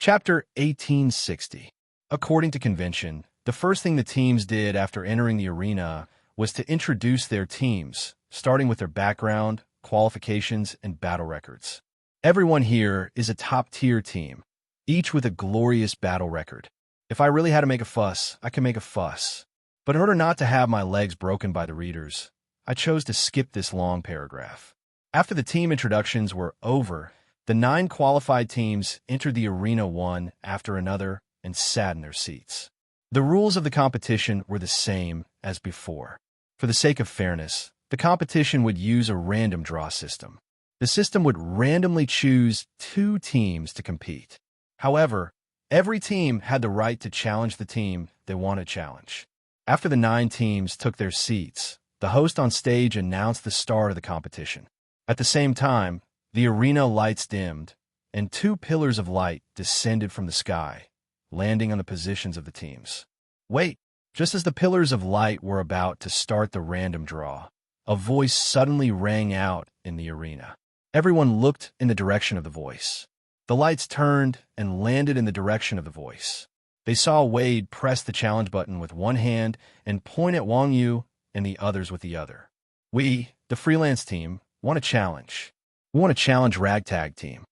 Chapter 1860. According to convention, the first thing the teams did after entering the arena was to introduce their teams, starting with their background, qualifications, and battle records. Everyone here is a top-tier team, each with a glorious battle record. If I really had to make a fuss, I can make a fuss. But in order not to have my legs broken by the readers, I chose to skip this long paragraph. After the team introductions were over, the 9 qualified teams entered the arena one after another and sat in their seats. The rules of the competition were the same as before. For the sake of fairness, the competition would use a random draw system. The system would randomly choose 2 teams to compete. However, every team had the right to challenge the team they want to challenge. After the 9 teams took their seats, the host on stage announced the start of the competition. At the same time, the arena lights dimmed, and 2 pillars of light descended from the sky, landing on the positions of the teams. Wait! Just as the pillars of light were about to start the random draw, a voice suddenly rang out in the arena. Everyone looked in the direction of the voice. The lights turned and landed in the direction of the voice. They saw Wade press the challenge button with one hand and point at Wang Yu and the others with the other. We, the freelance team, want a challenge. We want to challenge Ragtag Team.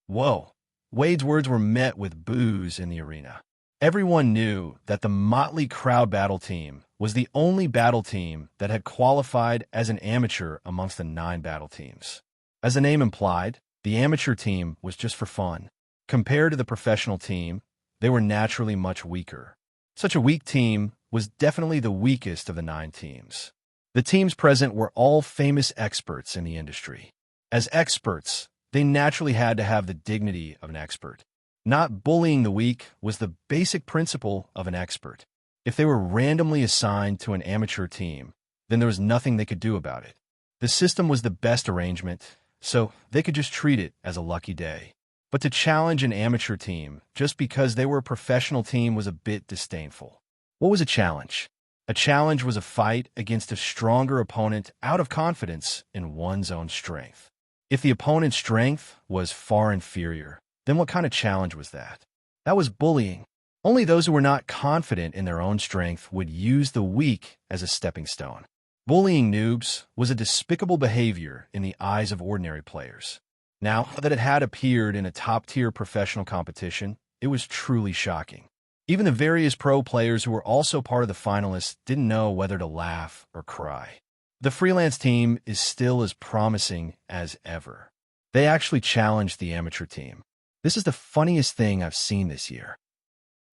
Whoa! Wade's words were met with boos in the arena. Everyone knew that the motley crowd battle team was the only battle team that had qualified as an amateur amongst the 9 battle teams. As the name implied, the amateur team was just for fun. Compared to the professional team, they were naturally much weaker. Such a weak team was definitely the weakest of the 9 teams. The teams present were all famous experts in the industry. As experts, they naturally had to have the dignity of an expert. Not bullying the weak was the basic principle of an expert. If they were randomly assigned to an amateur team, then there was nothing they could do about it. The system was the best arrangement, so they could just treat it as a lucky day. But to challenge an amateur team just because they were a professional team was a bit disdainful. What was a challenge? A challenge was a fight against a stronger opponent out of confidence in one's own strength. If the opponent's strength was far inferior, then what kind of challenge was that? That was bullying. Only those who were not confident in their own strength would use the weak as a stepping stone. Bullying noobs was a despicable behavior in the eyes of ordinary players. Now that it had appeared in a top-tier professional competition, it was truly shocking. Even the various pro players who were also part of the finalists didn't know whether to laugh or cry. The freelance team is still as promising as ever. They actually challenged the amateur team. This is the funniest thing I've seen this year.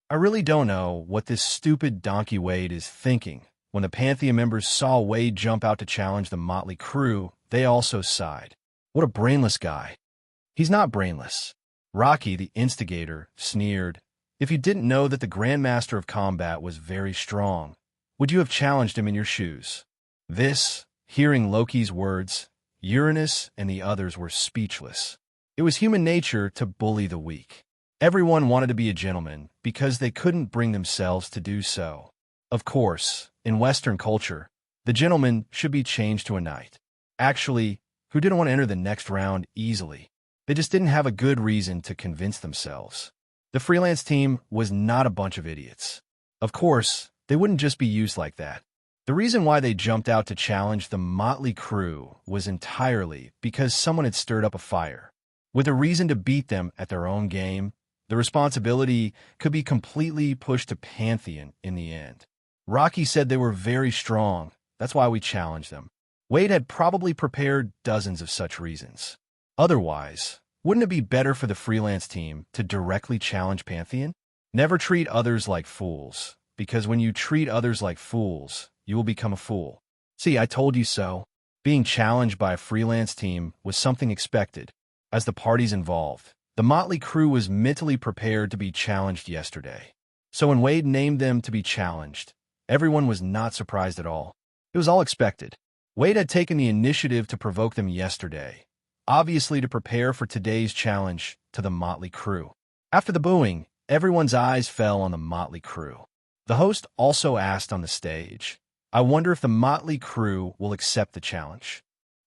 I really don't know what this stupid donkey Wade is thinking. When the Pantheon members saw Wade jump out to challenge the motley crew, they also sighed. What a brainless guy. He's not brainless. Rocky, the instigator, sneered. If you didn't know that the Grandmaster of Combat was very strong, would you have challenged him in your shoes? This, hearing Loki's words, Uranus and the others were speechless. It was human nature to bully the weak. Everyone wanted to be a gentleman because they couldn't bring themselves to do so. Of course, in Western culture, the gentleman should be changed to a knight. Actually, who didn't want to enter the next round easily? They just didn't have a good reason to convince themselves. The freelance team was not a bunch of idiots. Of course, they wouldn't just be used like that. The reason why they jumped out to challenge the motley crew was entirely because someone had stirred up a fire. With a reason to beat them at their own game, the responsibility could be completely pushed to Pantheon in the end. Rocky said they were very strong, that's why we challenged them. Wade had probably prepared dozens of such reasons. Otherwise, wouldn't it be better for the freelance team to directly challenge Pantheon? Never treat others like fools, because when you treat others like fools, you will become a fool. See, I told you so. Being challenged by a freelance team was something expected. As the parties involved, the motley crew was mentally prepared to be challenged yesterday. So when Wade named them to be challenged, everyone was not surprised at all. It was all expected. Wade had taken the initiative to provoke them yesterday, obviously to prepare for today's challenge to the motley crew. After the booing, everyone's eyes fell on the motley crew. The host also asked on the stage, I wonder if the motley crew will accept the challenge.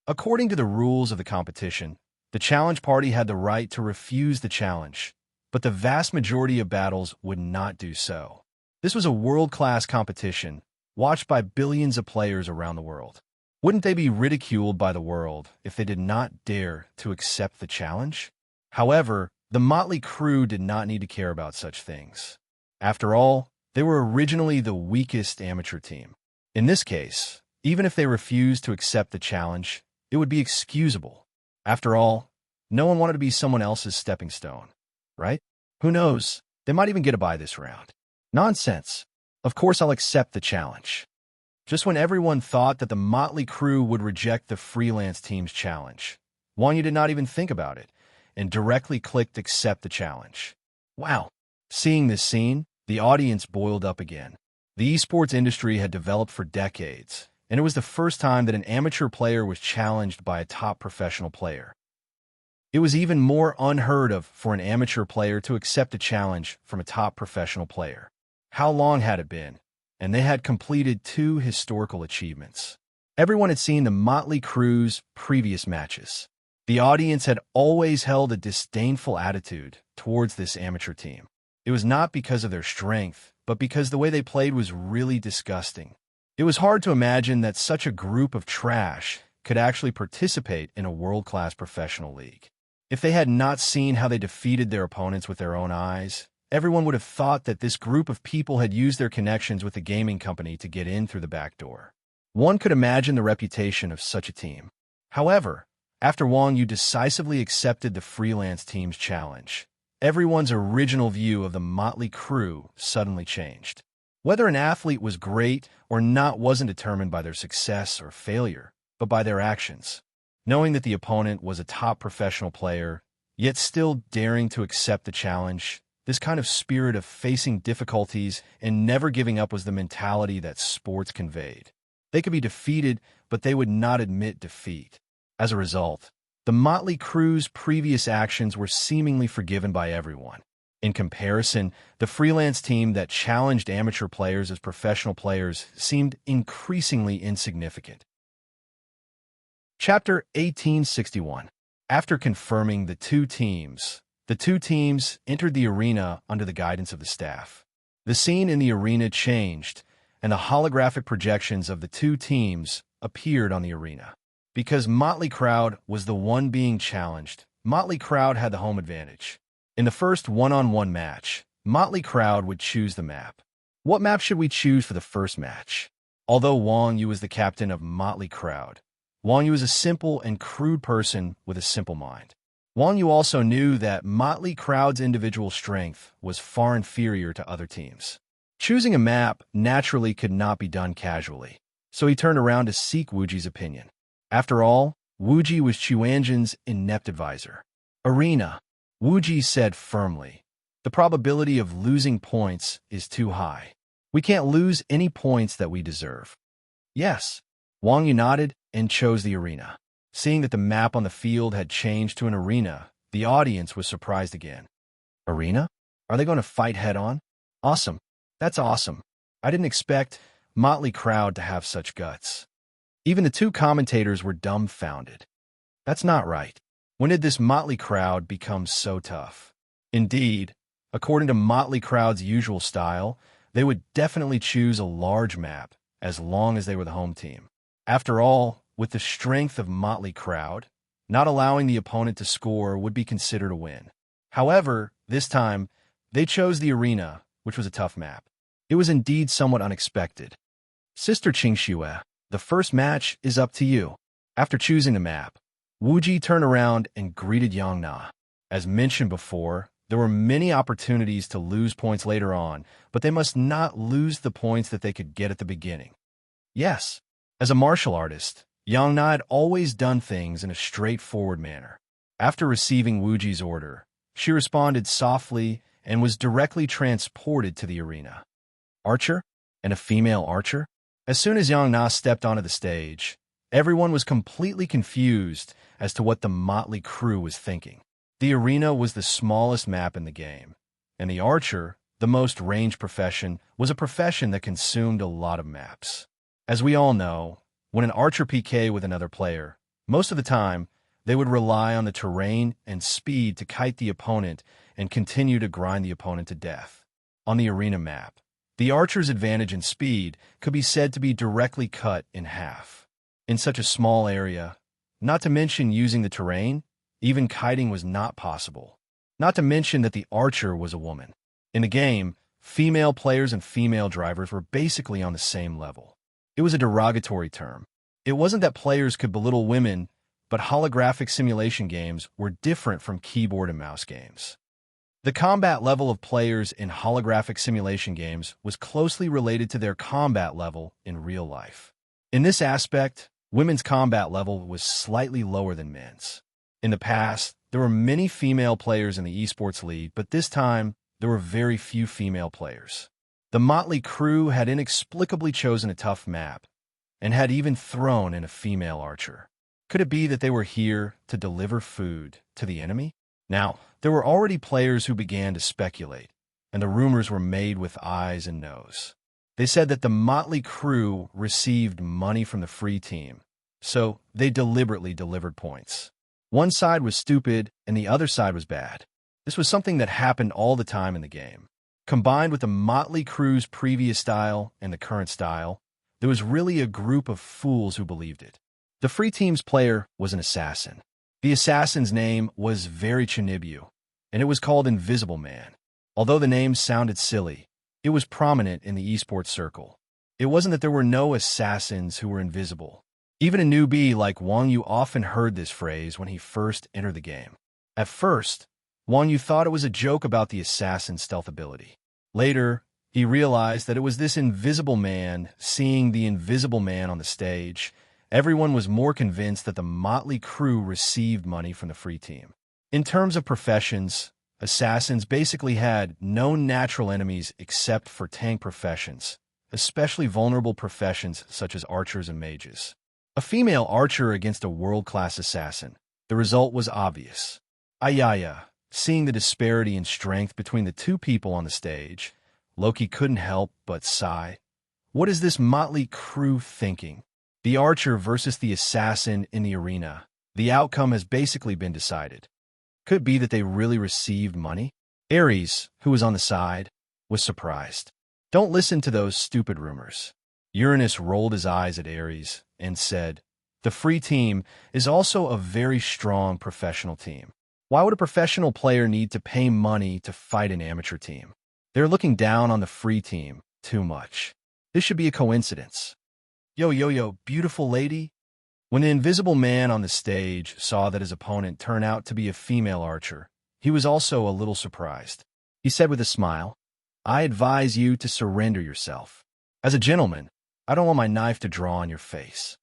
According to the rules of the competition, the challenge party had the right to refuse the challenge, but the vast majority of battles would not do so. This was a world-class competition, watched by billions of players around the world. Wouldn't they be ridiculed by the world if they did not dare to accept the challenge? However, the motley crew did not need to care about such things. After all, they were originally the weakest amateur team. In this case, even if they refused to accept the challenge, it would be excusable. After all, no one wanted to be someone else's stepping stone, right? Who knows? They might even get a bye this round. Nonsense. Of course I'll accept the challenge. Just when everyone thought that the motley crew would reject the freelance team's challenge, Wang Yu did not even think about it and directly clicked accept the challenge. Wow. Seeing this scene, the audience boiled up again. The esports industry had developed for decades, and it was the first time that an amateur player was challenged by a top professional player. It was even more unheard of for an amateur player to accept a challenge from a top professional player. How long had it been? And they had completed 2 historical achievements. Everyone had seen the motley crew's previous matches. The audience had always held a disdainful attitude towards this amateur team. It was not because of their strength, but because the way they played was really disgusting. It was hard to imagine that such a group of trash could actually participate in a world-class professional league. If they had not seen how they defeated their opponents with their own eyes, everyone would have thought that this group of people had used their connections with the gaming company to get in through the back door. One could imagine the reputation of such a team. However, after Wang Yu decisively accepted the freelance team's challenge, everyone's original view of the motley crew suddenly changed. Whether an athlete was great or not wasn't determined by their success or failure, but by their actions. Knowing that the opponent was a top professional player, yet still daring to accept the challenge, this kind of spirit of facing difficulties and never giving up was the mentality that sports conveyed. They could be defeated, but they would not admit defeat. As a result, the motley crew's previous actions were seemingly forgiven by everyone. In comparison, the freelance team that challenged amateur players as professional players seemed increasingly insignificant. Chapter 1861. After confirming the two teams entered the arena under the guidance of the staff. The scene in the arena changed, and the holographic projections of the 2 teams appeared on the arena. Because Motley Crowd was the one being challenged, Motley Crowd had the home advantage. In the first one-on-one match, Motley Crowd would choose the map. What map should we choose for the first match? Although Wang Yu was the captain of Motley Crowd, Wang Yu is a simple and crude person with a simple mind. Wang Yu also knew that Motley Crowd's individual strength was far inferior to other teams. Choosing a map naturally could not be done casually, so he turned around to seek Wuji's opinion. After all, Wuji was Chuanjin's inept advisor. Arena, Wuji said firmly. The probability of losing points is too high. We can't lose any points that we deserve. Yes. Wang Yu nodded and chose the arena. Seeing that the map on the field had changed to an arena, the audience was surprised again. Arena? Are they going to fight head-on? Awesome. That's awesome. I didn't expect Motley Crowd to have such guts. Even the 2 commentators were dumbfounded. That's not right. When did this Motley Crowd become so tough? Indeed, according to Motley Crowd's usual style, they would definitely choose a large map as long as they were the home team. After all, with the strength of Motley Crowd, not allowing the opponent to score would be considered a win. However, this time, they chose the arena, which was a tough map. It was indeed somewhat unexpected. Sister Qingxue, the first match is up to you. After choosing the map, Wuji turned around and greeted Yang Na. As mentioned before, there were many opportunities to lose points later on, but they must not lose the points that they could get at the beginning. Yes, as a martial artist, Yang Na had always done things in a straightforward manner. After receiving Wuji's order, she responded softly and was directly transported to the arena. Archer? And a female archer? As soon as Yang Na stepped onto the stage, everyone was completely confused as to what the motley crew was thinking. The arena was the smallest map in the game, and the archer, the most ranged profession, was a profession that consumed a lot of maps. As we all know, when an archer PK with another player, most of the time, They would rely on the terrain and speed to kite the opponent and continue to grind the opponent to death. On the arena map, the archer's advantage in speed could be said to be directly cut in half. In such a small area, not to mention using the terrain, even kiting was not possible. Not to mention that the archer was a woman. In the game, female players and female drivers were basically on the same level. It was a derogatory term. It wasn't that players could belittle women, but holographic simulation games were different from keyboard and mouse games. The combat level of players in holographic simulation games was closely related to their combat level in real life. In this aspect, women's combat level was slightly lower than men's. In the past, there were many female players in the esports league, but this time, there were very few female players. The motley crew had inexplicably chosen a tough map, and had even thrown in a female archer. Could it be that they were here to deliver food to the enemy? Now, there were already players who began to speculate, and the rumors were made with eyes and nose. They said that the motley crew received money from the free team, so they deliberately delivered points. One side was stupid, and the other side was bad. This was something that happened all the time in the game. Combined with the motley crew's previous style and the current style, there was really a group of fools who believed it. The free team's player was an assassin. The assassin's name was very Chinibu, and it was called Invisible Man. Although the name sounded silly, it was prominent in the esports circle. It wasn't that there were no assassins who were invisible. Even a newbie like Wang Yu often heard this phrase when he first entered the game. At first, Wang Yu thought it was a joke about the assassin's stealth ability. Later, he realized that it was this invisible man. Seeing the invisible man on the stage, everyone was more convinced that the motley crew received money from the free team. In terms of professions, assassins basically had no natural enemies except for tank professions, especially vulnerable professions such as archers and mages. A female archer against a world-class assassin. The result was obvious. Ayaya, seeing the disparity in strength between the two people on the stage, Loki couldn't help but sigh. What is this motley crew thinking? The archer versus the assassin in the arena. The outcome has basically been decided. Could it be that they really received money? Ares, who was on the side, was surprised. Don't listen to those stupid rumors. Uranus rolled his eyes at Ares and said, the free team is also a very strong professional team. Why would a professional player need to pay money to fight an amateur team? They're looking down on the free team too much. This should be a coincidence. Yo, beautiful lady. When the invisible man on the stage saw that his opponent turned out to be a female archer, he was also a little surprised. He said with a smile, I advise you to surrender yourself. As a gentleman, I don't want my knife to draw on your face.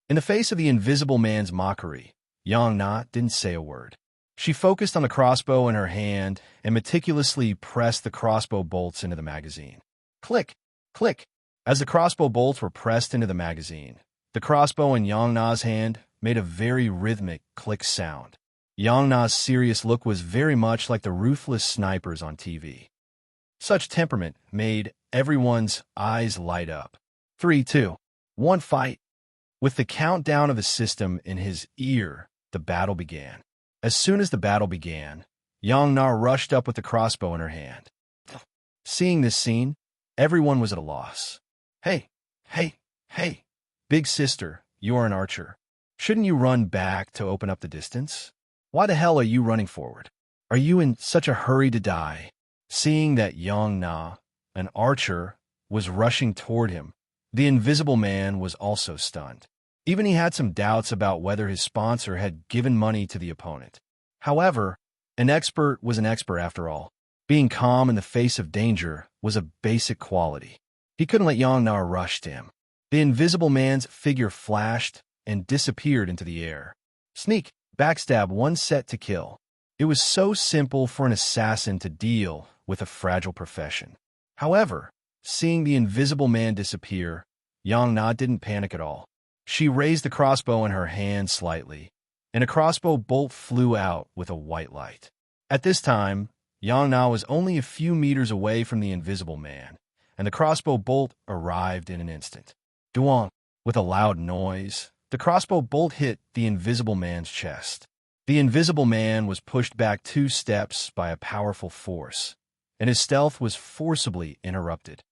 In the face of the invisible man's mockery, Yang Na didn't say a word. She focused on the crossbow in her hand and meticulously pressed the crossbow bolts into the magazine. Click, click. As the crossbow bolts were pressed into the magazine, the crossbow in Yang Na's hand made a very rhythmic click sound. Yang Na's serious look was very much like the ruthless snipers on TV. Such temperament made everyone's eyes light up. 3, 2, 1, fight. With the countdown of the system in his ear, the battle began. As soon as the battle began, Yang Na rushed up with the crossbow in her hand. Seeing this scene, everyone was at a loss. Hey, big sister, you are an archer. Shouldn't you run back to open up the distance? Why the hell are you running forward? Are you in such a hurry to die? Seeing that Yang Na, an archer, was rushing toward him, the invisible man was also stunned. Even he had some doubts about whether his sponsor had given money to the opponent. However, an expert was an expert after all. Being calm in the face of danger was a basic quality. He couldn't let Yang Na rush to him. The invisible man's figure flashed and disappeared into the air. Sneak, backstab, one set to kill. It was so simple for an assassin to deal with a fragile profession. However, seeing the invisible man disappear, Yang Na didn't panic at all. She raised the crossbow in her hand slightly, and a crossbow bolt flew out with a white light. At this time, Yang Na was only a few meters away from the invisible man, and the crossbow bolt arrived in an instant. Duong, with a loud noise, the The crossbow bolt hit the Invisible Man's chest. The Invisible Man was pushed back 2 steps by a powerful force, and his stealth was forcibly interrupted.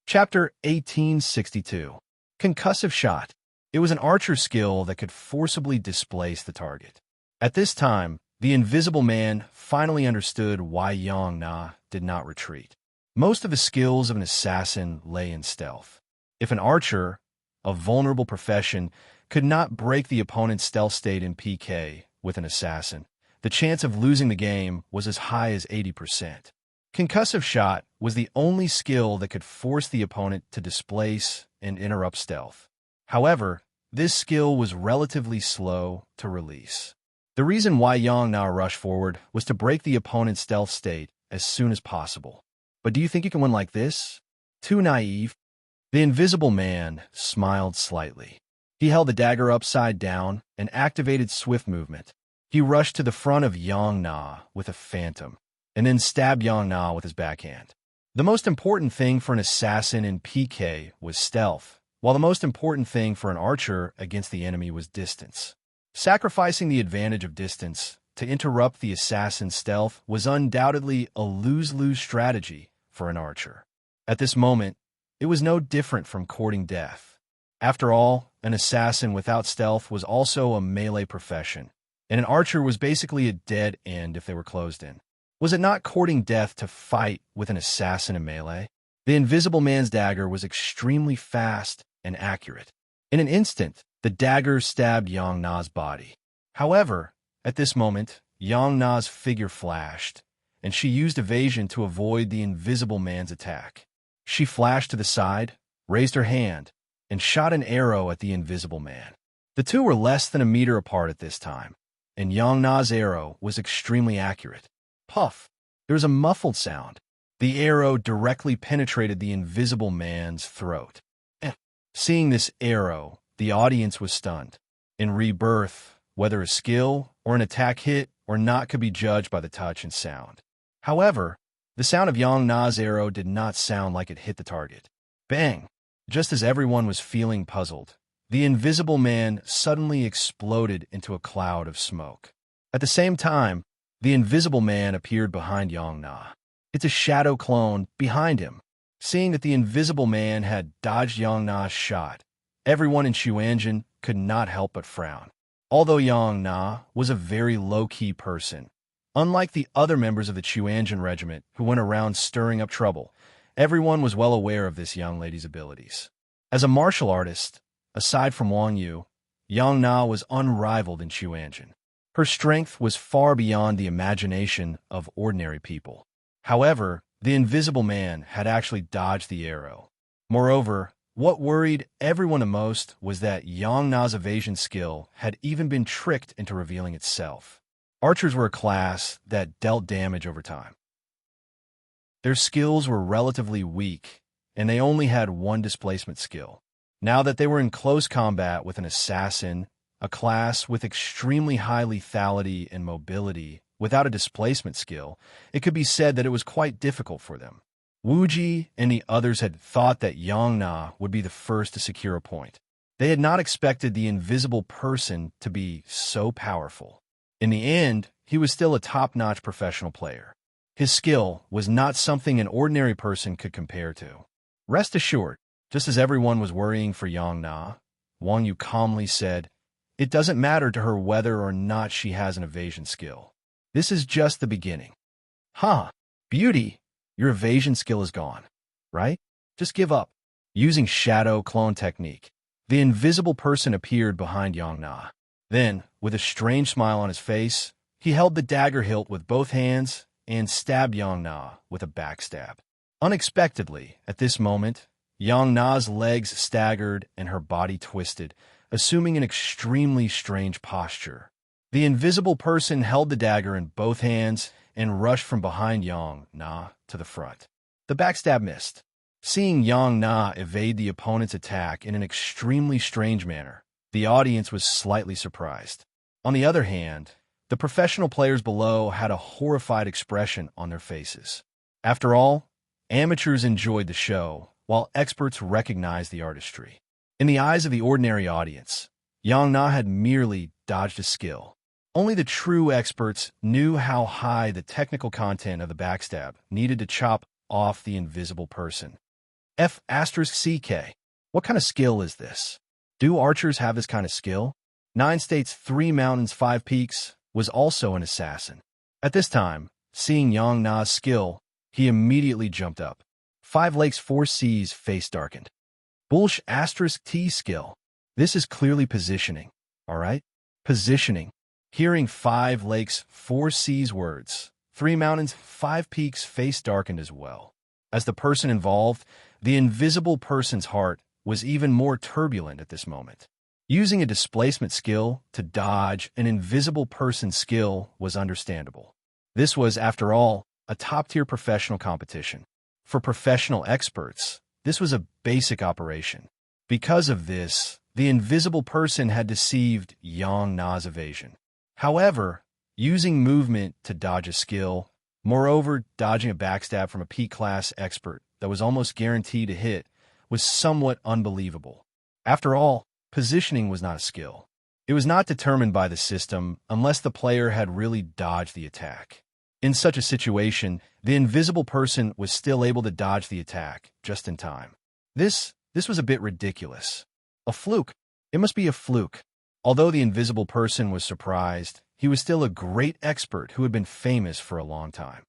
Chapter 1862. Concussive Shot. It was an archer skill that could forcibly displace the target. At this time, the Invisible Man finally understood why Yang Na did not retreat. Most of the skills of an assassin lay in stealth. If an archer, a vulnerable profession, could not break the opponent's stealth state in PK with an assassin, the chance of losing the game was as high as 80%. Concussive Shot was the only skill that could force the opponent to displace and interrupt stealth. However, this skill was relatively slow to release. The reason why Yang Na rushed forward was to break the opponent's stealth state as soon as possible. But do you think you can win like this? Too naive? The Invisible Man smiled slightly. He held the dagger upside down and activated swift movement. He rushed to the front of Yang Na with a phantom, and then stabbed Yang Na with his backhand. The most important thing for an assassin in PK was stealth, while the most important thing for an archer against the enemy was distance. Sacrificing the advantage of distance to interrupt the assassin's stealth was undoubtedly a lose-lose strategy for an archer. At this moment, it was no different from courting death. After all, an assassin without stealth was also a melee profession, and an archer was basically a dead end if they were closed in. Was it not courting death to fight with an assassin in melee? The Invisible Man's dagger was extremely fast and accurate. In an instant, the dagger stabbed Yang Na's body. However, at this moment, Yang Na's figure flashed, and she used evasion to avoid the Invisible Man's attack. She flashed to the side, raised her hand, and shot an arrow at the Invisible Man. The two were less than a meter apart at this time, and Yang Na's arrow was extremely accurate. Puff! There was a muffled sound. The arrow directly penetrated the Invisible Man's throat. Seeing this arrow, the audience was stunned. In Rebirth, whether a skill or an attack hit or not could be judged by the touch and sound. However, the sound of Yang Na's arrow did not sound like it hit the target. Bang! Just as everyone was feeling puzzled, the Invisible Man suddenly exploded into a cloud of smoke. At the same time, the Invisible Man appeared behind Yang Na. It's a shadow clone behind him. Seeing that the Invisible Man had dodged Yang Na's shot, everyone in Xuanzhen could not help but frown. Although Yang Na was a very low-key person, unlike the other members of the Xuanzhen regiment who went around stirring up trouble, everyone was well aware of this young lady's abilities. As a martial artist, aside from Wang Yu, Yang Na was unrivaled in Xuanzhen. Her strength was far beyond the imagination of ordinary people. However, the Invisible Man had actually dodged the arrow. Moreover, what worried everyone the most was that Yang Na's evasion skill had even been tricked into revealing itself. Archers were a class that dealt damage over time. Their skills were relatively weak, and they only had one displacement skill. Now that they were in close combat with an assassin, a class with extremely high lethality and mobility, without a displacement skill, it could be said that it was quite difficult for them. Wu Ji and the others had thought that Yang Na would be the first to secure a point. They had not expected the Invisible Person to be so powerful. In the end, he was still a top-notch professional player. His skill was not something an ordinary person could compare to. Rest assured, just as everyone was worrying for Yang Na, Wang Yu calmly said, "It doesn't matter to her whether or not she has an evasion skill. This is just the beginning." "Huh, beauty, your evasion skill is gone, right? Just give up." Using shadow clone technique, the Invisible Person appeared behind Yang Na. Then, with a strange smile on his face, he held the dagger hilt with both hands and stabbed Yang Na with a backstab. Unexpectedly, at this moment, Yang Na's legs staggered and her body twisted, assuming an extremely strange posture. The Invisible Person held the dagger in both hands and rushed from behind Yang Na to the front. The backstab missed. Seeing Yang Na evade the opponent's attack in an extremely strange manner, the audience was slightly surprised. On the other hand, the professional players below had a horrified expression on their faces. After all, amateurs enjoyed the show, while experts recognized the artistry. In the eyes of the ordinary audience, Yang Na had merely dodged a skill. Only the true experts knew how high the technical content of the backstab needed to chop off the invisible person. F***CK. What kind of skill is this? Do archers have this kind of skill? 9 States 3 Mountains 5 Peaks was also an assassin. At this time, seeing Yang Na's skill, he immediately jumped up. 5 Lakes 4 Seas face darkened. T skill. This is clearly positioning, alright? Positioning. Hearing 5 Lakes 4 Seas words, 3 Mountains 5 Peaks face darkened as well. As the person involved, the invisible person's heart was even more turbulent at this moment. Using a displacement skill to dodge an invisible person's skill was understandable. This was, after all, a top-tier professional competition. For professional experts, this was a basic operation. Because of this, the invisible person had deceived Yang Na's evasion. However, using movement to dodge a skill, moreover dodging a backstab from a P-class expert that was almost guaranteed to hit, was somewhat unbelievable. After all, positioning was not a skill. It was not determined by the system unless the player had really dodged the attack. In such a situation, the invisible person was still able to dodge the attack just in time. This was a bit ridiculous. A fluke. It must be a fluke. Although the invisible person was surprised, he was still a great expert who had been famous for a long time.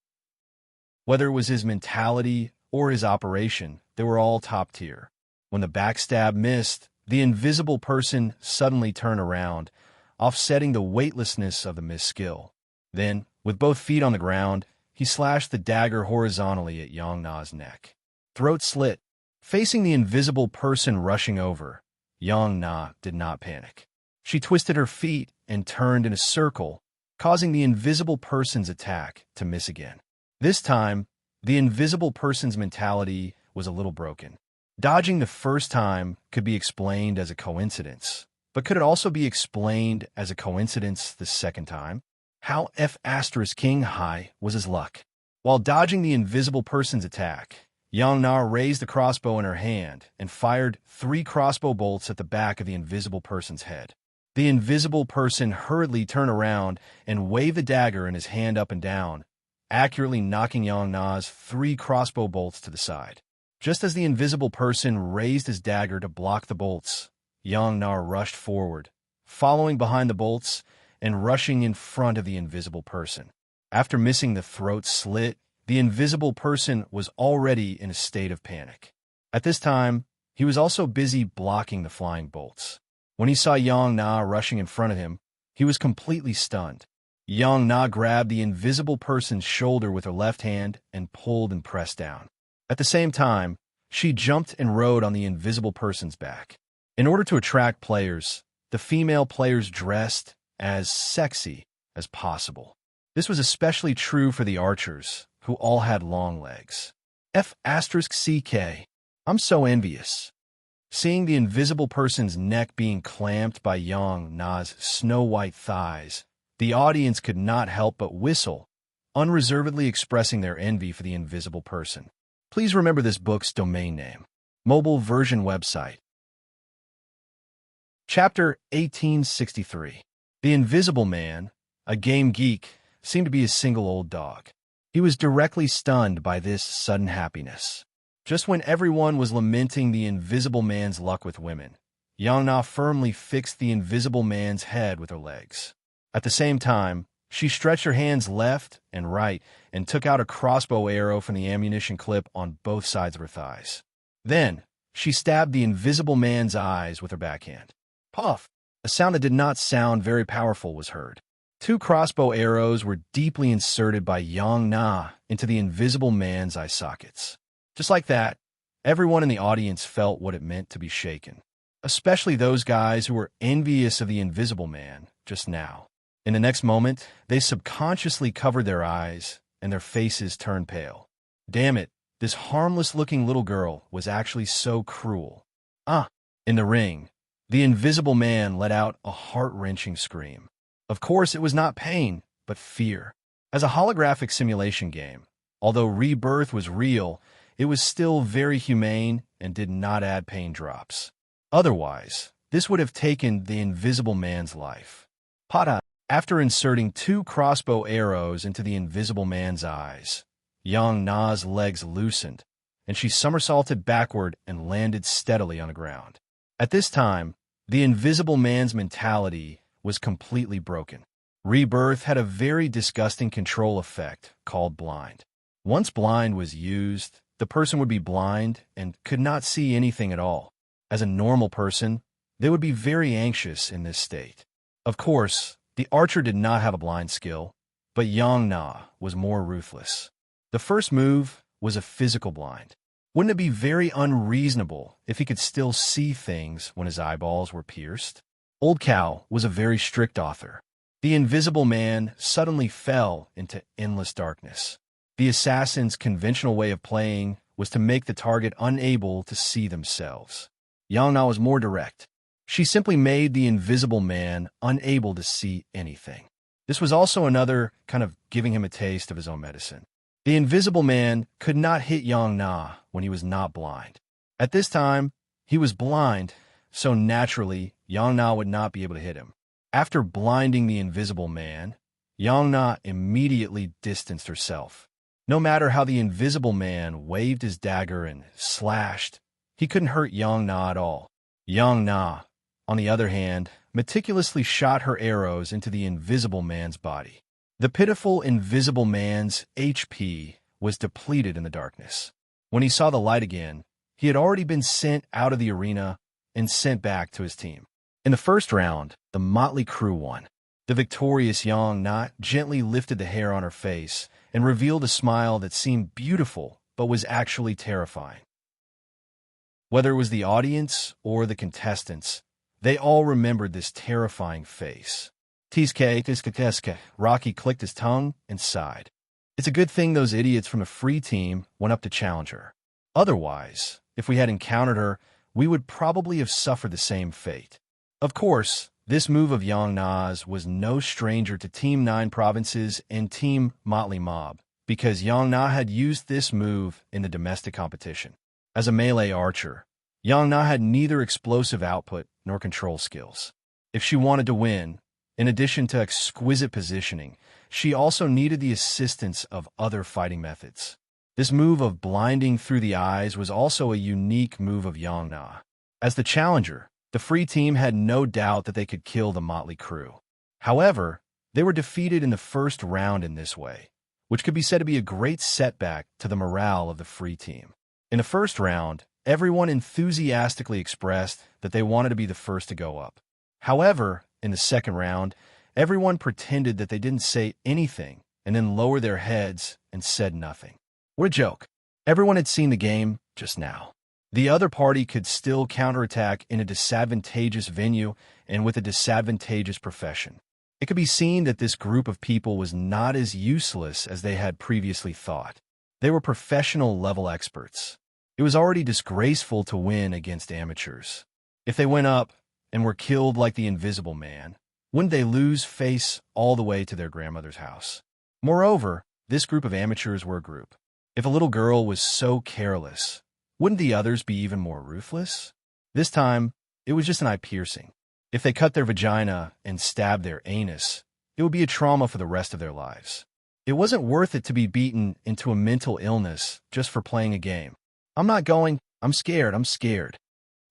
Whether it was his mentality or his operation, they were all top tier. When the backstab missed, the invisible person suddenly turned around, offsetting the weightlessness of the missed skill. Then, with both feet on the ground, he slashed the dagger horizontally at Yang Na's neck. Throat slit. Facing the invisible person rushing over, Yang Na did not panic. She twisted her feet and turned in a circle, causing the invisible person's attack to miss again. This time, the invisible person's mentality was a little broken. Dodging the first time could be explained as a coincidence, but could it also be explained as a coincidence the second time? How F***king high was his luck? While dodging the invisible person's attack, Yang Na raised the crossbow in her hand and fired 3 crossbow bolts at the back of the invisible person's head. The invisible person hurriedly turned around and waved the dagger in his hand up and down, accurately knocking Yang Na's 3 crossbow bolts to the side. Just as the invisible person raised his dagger to block the bolts, Yang Na rushed forward, following behind the bolts and rushing in front of the invisible person. After missing the throat slit, the invisible person was already in a state of panic. At this time, he was also busy blocking the flying bolts. When he saw Yang Na rushing in front of him, he was completely stunned. Yang Na grabbed the invisible person's shoulder with her left hand and pulled and pressed down. At the same time, she jumped and rode on the invisible person's back. In order to attract players, the female players dressed as sexy as possible. This was especially true for the archers, who all had long legs. F***CK. I'm so envious. Seeing the invisible person's neck being clamped by Yang Na's snow-white thighs, the audience could not help but whistle, unreservedly expressing their envy for the invisible person. Please remember this book's domain name. Mobile version website. Chapter 1863. The Invisible Man, a game geek, seemed to be a single old dog. He was directly stunned by this sudden happiness. Just when everyone was lamenting the Invisible Man's luck with women, Yang Na firmly fixed the Invisible Man's head with her legs. At the same time, she stretched her hands left and right and took out a crossbow arrow from the ammunition clip on both sides of her thighs. Then, she stabbed the Invisible Man's eyes with her backhand. Puff! A sound that did not sound very powerful was heard. 2 crossbow arrows were deeply inserted by Yang Na into the Invisible Man's eye sockets. Just like that, everyone in the audience felt what it meant to be shaken, especially those guys who were envious of the Invisible Man just now. In the next moment, they subconsciously covered their eyes and their faces turned pale. Damn it, this harmless-looking little girl was actually so cruel. In the ring, the Invisible Man let out a heart-wrenching scream. Of course, it was not pain, but fear. As a holographic simulation game, although Rebirth was real, it was still very humane and did not add pain drops. Otherwise, this would have taken the Invisible Man's life. Pada. After inserting 2 crossbow arrows into the Invisible Man's eyes, Yang Na's legs loosened, and she somersaulted backward and landed steadily on the ground. At this time, the Invisible Man's mentality was completely broken. Rebirth had a very disgusting control effect called blind. Once blind was used, the person would be blind and could not see anything at all. As a normal person, they would be very anxious in this state. Of course, the archer did not have a blind skill, but Yang Na was more ruthless. The first move was a physical blind. Wouldn't it be very unreasonable if he could still see things when his eyeballs were pierced? Old Cow was a very strict author. The Invisible Man suddenly fell into endless darkness. The assassin's conventional way of playing was to make the target unable to see themselves. Yang Na was more direct. She simply made the Invisible Man unable to see anything. This was also another kind of giving him a taste of his own medicine. The Invisible Man could not hit Yang Na when he was not blind. At this time, he was blind, so naturally, Yang Na would not be able to hit him. After blinding the Invisible Man, Yang Na immediately distanced herself. No matter how the Invisible Man waved his dagger and slashed, he couldn't hurt Yang Na at all. Yang Na, on the other hand, meticulously shot her arrows into the Invisible Man's body. The pitiful Invisible Man's HP was depleted in the darkness. When he saw the light again, he had already been sent out of the arena and sent back to his team. In the first round, the motley crew won. The victorious Yang Na gently lifted the hair on her face and revealed a smile that seemed beautiful but was actually terrifying. Whether it was the audience or the contestants, they all remembered this terrifying face. Rocky clicked his tongue and sighed. It's a good thing those idiots from the free team went up to challenge her. Otherwise, if we had encountered her, we would probably have suffered the same fate. Of course, this move of Yang Na's was no stranger to Team 9 Provinces and Team Motley Mob, because Yang Na had used this move in the domestic competition. As a melee archer, Yang Na had neither explosive output nor control skills. If she wanted to win, in addition to exquisite positioning, she also needed the assistance of other fighting methods. This move of blinding through the eyes was also a unique move of Yang Na. As the challenger, the free team had no doubt that they could kill the motley crew. However, they were defeated in the first round in this way, which could be said to be a great setback to the morale of the free team. In the first round, everyone enthusiastically expressed that they wanted to be the first to go up. However, in the second round, everyone pretended that they didn't say anything and then lowered their heads and said nothing. What a joke. Everyone had seen the game just now. The other party could still counterattack in a disadvantageous venue and with a disadvantageous profession. It could be seen that this group of people was not as useless as they had previously thought. They were professional level experts. It was already disgraceful to win against amateurs. If they went up and were killed like the Invisible Man, wouldn't they lose face all the way to their grandmother's house? Moreover, this group of amateurs were a group. If a little girl was so careless, wouldn't the others be even more ruthless? This time, it was just an eye piercing. If they cut their vagina and stabbed their anus, it would be a trauma for the rest of their lives. It wasn't worth it to be beaten into a mental illness just for playing a game. I'm not going. I'm scared.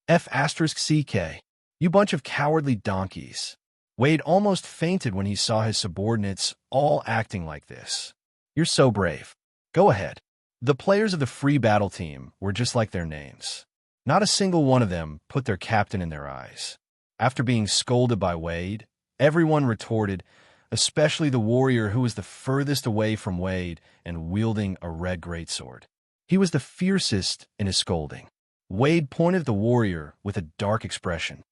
F*CK. You bunch of cowardly donkeys. Wade almost fainted when he saw his subordinates all acting like this. You're so brave. Go ahead. The players of the free battle team were just like their names. Not a single one of them put their captain in their eyes. After being scolded by Wade, everyone retorted, especially the warrior who was the furthest away from Wade and wielding a red greatsword. He was the fiercest in his scolding. Wade pointed at the warrior with a dark expression.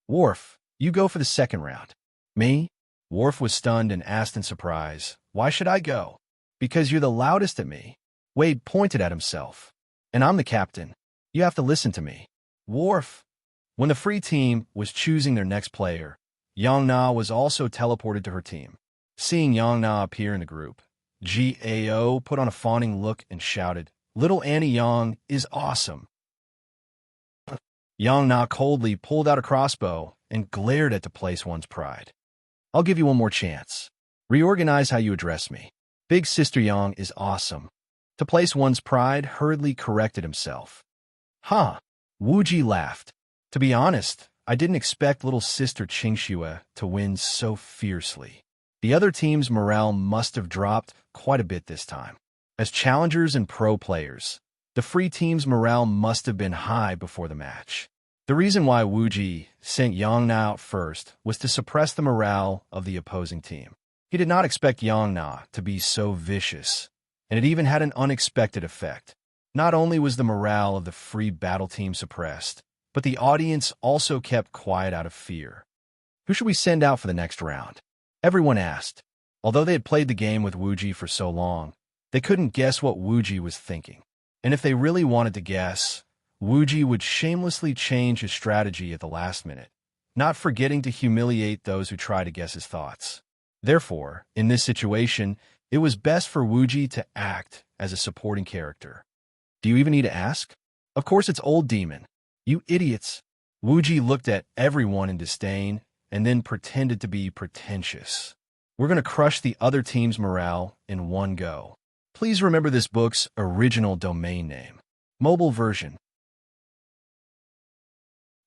Worf, you go for the second round. Me? Worf was stunned and asked in surprise, why should I go? Because you're the loudest at me. Wade pointed at himself. And I'm the captain. You have to listen to me. Worf. When the free team was choosing their next player, Yang Na was also teleported to her team. Seeing Yang Na appear in the group, Gao put on a fawning look and shouted, Little Annie Yang is awesome. Yang Na coldly pulled out a crossbow and glared at to place one's pride. I'll give you one more chance. Reorganize how you address me. Big Sister Yang is awesome. To place one's pride hurriedly corrected himself. Huh. Wu Ji laughed. To be honest, I didn't expect little sister Qingxue to win so fiercely. The other team's morale must have dropped quite a bit this time. As challengers and pro players, the free team's morale must have been high before the match. The reason why Wu Ji sent Yang Na out first was to suppress the morale of the opposing team. He did not expect Yang Na to be so vicious, and it even had an unexpected effect. Not only was the morale of the free battle team suppressed, but the audience also kept quiet out of fear. Who should we send out for the next round? Everyone asked. Although they had played the game with Wu Ji for so long, they couldn't guess what Wu Ji was thinking. And if they really wanted to guess, Wu Ji would shamelessly change his strategy at the last minute, not forgetting to humiliate those who try to guess his thoughts. Therefore, in this situation, it was best for Wu Ji to act as a supporting character. Do you even need to ask? Of course it's Old Demon. You idiots. Wu Ji looked at everyone in disdain and then pretended to be pretentious. We're going to crush the other team's morale in one go. Please remember this book's original domain name. Mobile version.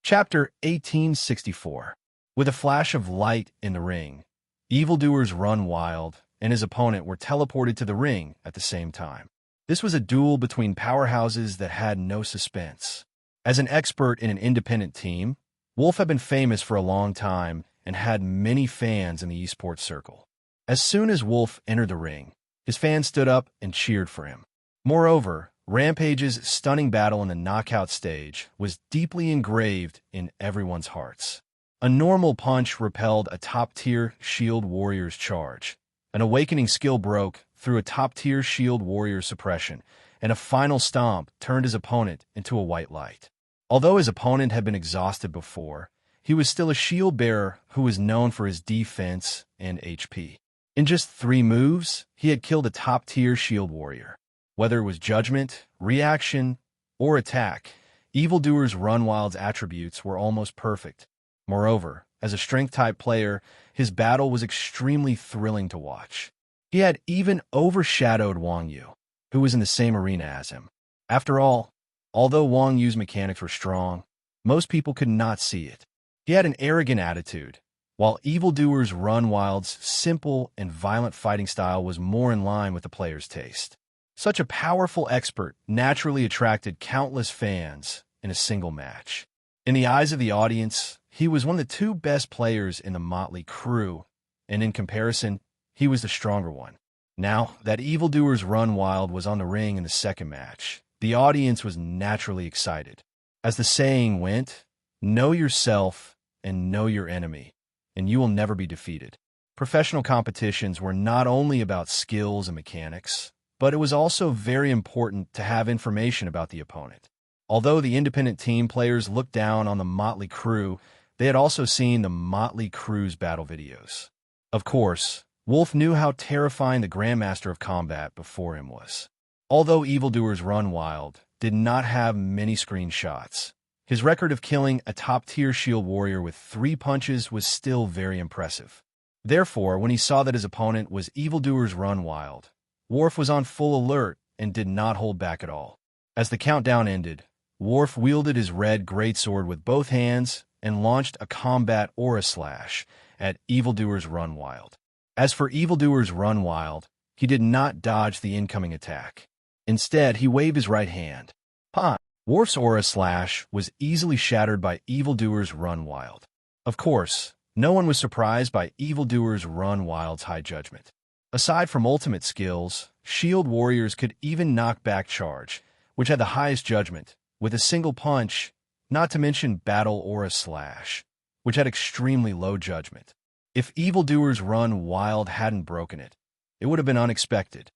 Chapter 1864. With a flash of light in the ring, evildoers run wild, and his opponent were teleported to the ring at the same time. This was a duel between powerhouses that had no suspense. As an expert in an independent team, Wolf had been famous for a long time and had many fans in the esports circle. As soon as Wolf entered the ring, his fans stood up and cheered for him. Moreover, Rampage's stunning battle in the knockout stage was deeply engraved in everyone's hearts. A normal punch repelled a top-tier Shield Warrior's charge. An awakening skill broke through a top-tier Shield Warrior's suppression, and a final stomp turned his opponent into a white light. Although his opponent had been exhausted before, he was still a shield bearer who was known for his defense and HP. In just 3 moves, he had killed a top-tier Shield Warrior. Whether it was judgment, reaction, or attack, Evildoer's Runwild's attributes were almost perfect. Moreover, as a strength-type player, his battle was extremely thrilling to watch. He had even overshadowed Wang Yu, who was in the same arena as him. After all, although Wang Yu's mechanics were strong, most people could not see it. He had an arrogant attitude, while Evildoer's Runwild's simple and violent fighting style was more in line with the player's taste. Such a powerful expert naturally attracted countless fans in a single match. In the eyes of the audience, he was one of the 2 best players in the motley crew, and in comparison, he was the stronger one. Now that Evildoer's Runwild was on the ring in the second match, the audience was naturally excited. As the saying went, know yourself and know your enemy, and you will never be defeated. Professional competitions were not only about skills and mechanics, but it was also very important to have information about the opponent. Although the independent team players looked down on the motley crew, they had also seen the motley crew's battle videos. Of course, Wolf knew how terrifying the Grandmaster of Combat before him was. Although Evildoer's Runwild did not have many screenshots, his record of killing a top-tier Shield Warrior with 3 punches was still very impressive. Therefore, when he saw that his opponent was Evildoer's Runwild, Worf was on full alert and did not hold back at all. As the countdown ended, Worf wielded his red greatsword with both hands and launched a combat aura slash at Evildoer's Runwild. As for Evildoer's Runwild, he did not dodge the incoming attack. Instead, he waved his right hand. Ha! Worf's aura slash was easily shattered by Evildoer's Runwild. Of course, no one was surprised by Evildoer's Runwild's high judgment. Aside from ultimate skills, Shield Warriors could even knock back charge, which had the highest judgment, with a single punch, not to mention Battle Aura Slash, which had extremely low judgment. If Evildoer's Runwild hadn't broken it, it would have been unexpected.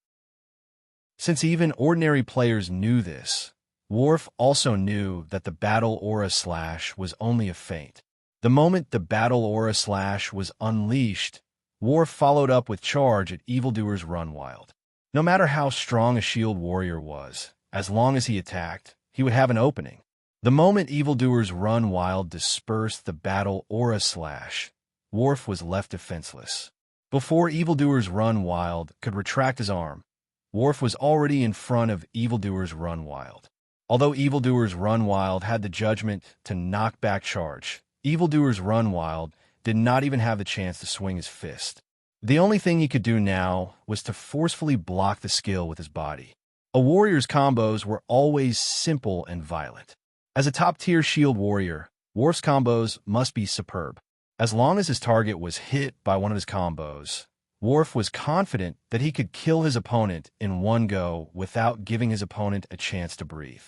Since even ordinary players knew this, Worf also knew that the Battle Aura Slash was only a feint. The moment the Battle Aura Slash was unleashed, Worf followed up with charge at Evildoer's Runwild. No matter how strong a Shield Warrior was, as long as he attacked, he would have an opening. The moment evildoers run wild dispersed the battle aura slash, Worf was left defenseless. Before evildoers run wild could retract his arm, Worf was already in front of evildoers run wild. Although evildoers run wild had the judgment to knock back charge, evildoers run wild did not even have the chance to swing his fist. The only thing he could do now was to forcefully block the skill with his body. A warrior's combos were always simple and violent. As a top-tier shield warrior, Worf's combos must be superb. As long as his target was hit by one of his combos, Worf was confident that he could kill his opponent in one go without giving his opponent a chance to breathe.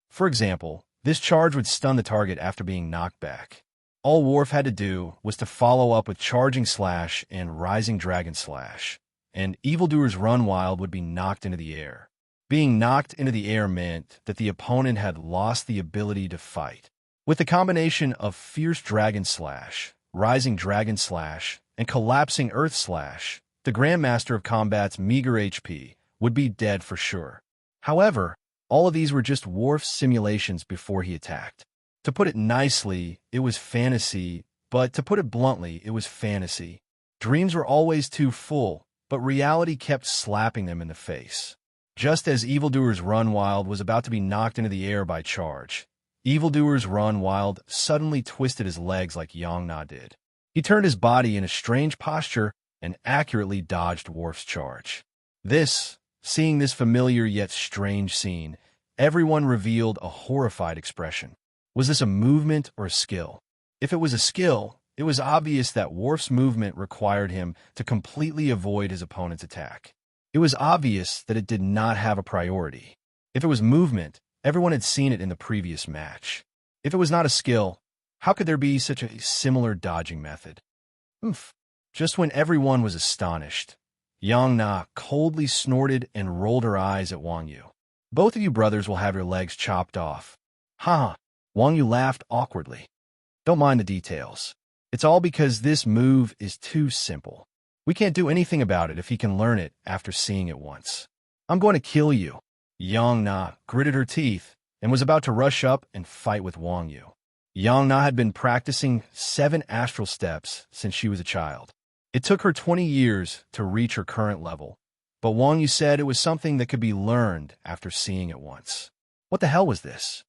For example, this charge would stun the target after being knocked back. All Worf had to do was to follow up with Charging Slash and Rising Dragon Slash, and evildoers run wild would be knocked into the air. Being knocked into the air meant that the opponent had lost the ability to fight. With the combination of Fierce Dragon Slash, Rising Dragon Slash, and Collapsing Earth Slash, the Grandmaster of Combat's meager HP would be dead for sure. However, all of these were just Worf's simulations before he attacked. To put it nicely, it was fantasy, but to put it bluntly, it was fantasy. Dreams were always too full, but reality kept slapping them in the face. Just as evildoers run wild was about to be knocked into the air by charge, evildoers run wild suddenly twisted his legs like Yong-Na did. He turned his body in a strange posture and accurately dodged Worf's charge. Seeing this familiar yet strange scene, everyone revealed a horrified expression. Was this a movement or a skill? If it was a skill, it was obvious that Worf's movement required him to completely avoid his opponent's attack. It was obvious that it did not have a priority. If it was movement, everyone had seen it in the previous match. If it was not a skill, how could there be such a similar dodging method? Just when everyone was astonished, Yong-Na coldly snorted and rolled her eyes at Wang Yu. Both of you brothers will have your legs chopped off. Ha! Wang Yu laughed awkwardly. Don't mind the details. It's all because this move is too simple. We can't do anything about it if he can learn it after seeing it once. I'm going to kill you. Yong-Na gritted her teeth and was about to rush up and fight with Wang Yu. Yong-Na had been practicing 7 astral steps since she was a child. It took her 20 years to reach her current level, but Wang Yu said it was something that could be learned after seeing it once. What the hell was this?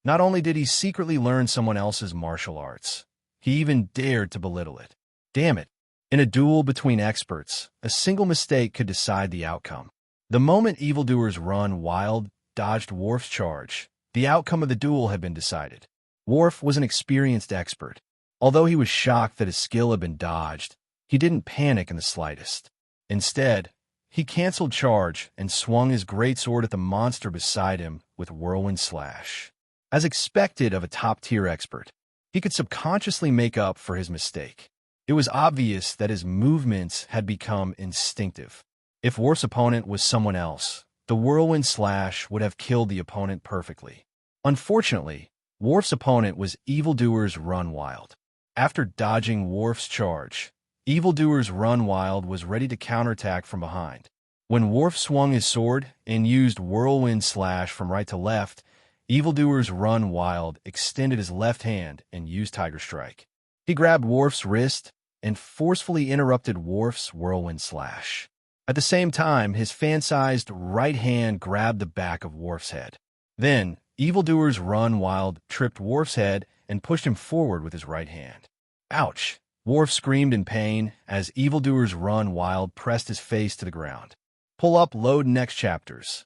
Not only did he secretly learn someone else's martial arts, he even dared to belittle it. Damn it. In a duel between experts, a single mistake could decide the outcome. The moment evildoers run wild dodged Worf's charge, the outcome of the duel had been decided. Worf was an experienced expert. Although he was shocked that his skill had been dodged, he didn't panic in the slightest. Instead, he canceled charge and swung his greatsword at the monster beside him with Whirlwind Slash. As expected of a top-tier expert, he could subconsciously make up for his mistake. It was obvious that his movements had become instinctive. If Worf's opponent was someone else, the Whirlwind Slash would have killed the opponent perfectly. Unfortunately, Worf's opponent was evildoers run wild. After dodging Worf's charge, evildoers run wild was ready to counterattack from behind. When Worf swung his sword and used Whirlwind Slash from right to left, evildoers run wild extended his left hand and used Tiger Strike. He grabbed Worf's wrist and forcefully interrupted Worf's Whirlwind Slash. At the same time, his fan-sized right hand grabbed the back of Worf's head. Then, evildoers run wild tripped Worf's head and pushed him forward with his right hand. Ouch! Worf screamed in pain as evildoers run wild pressed his face to the ground. Pull up, load next chapters.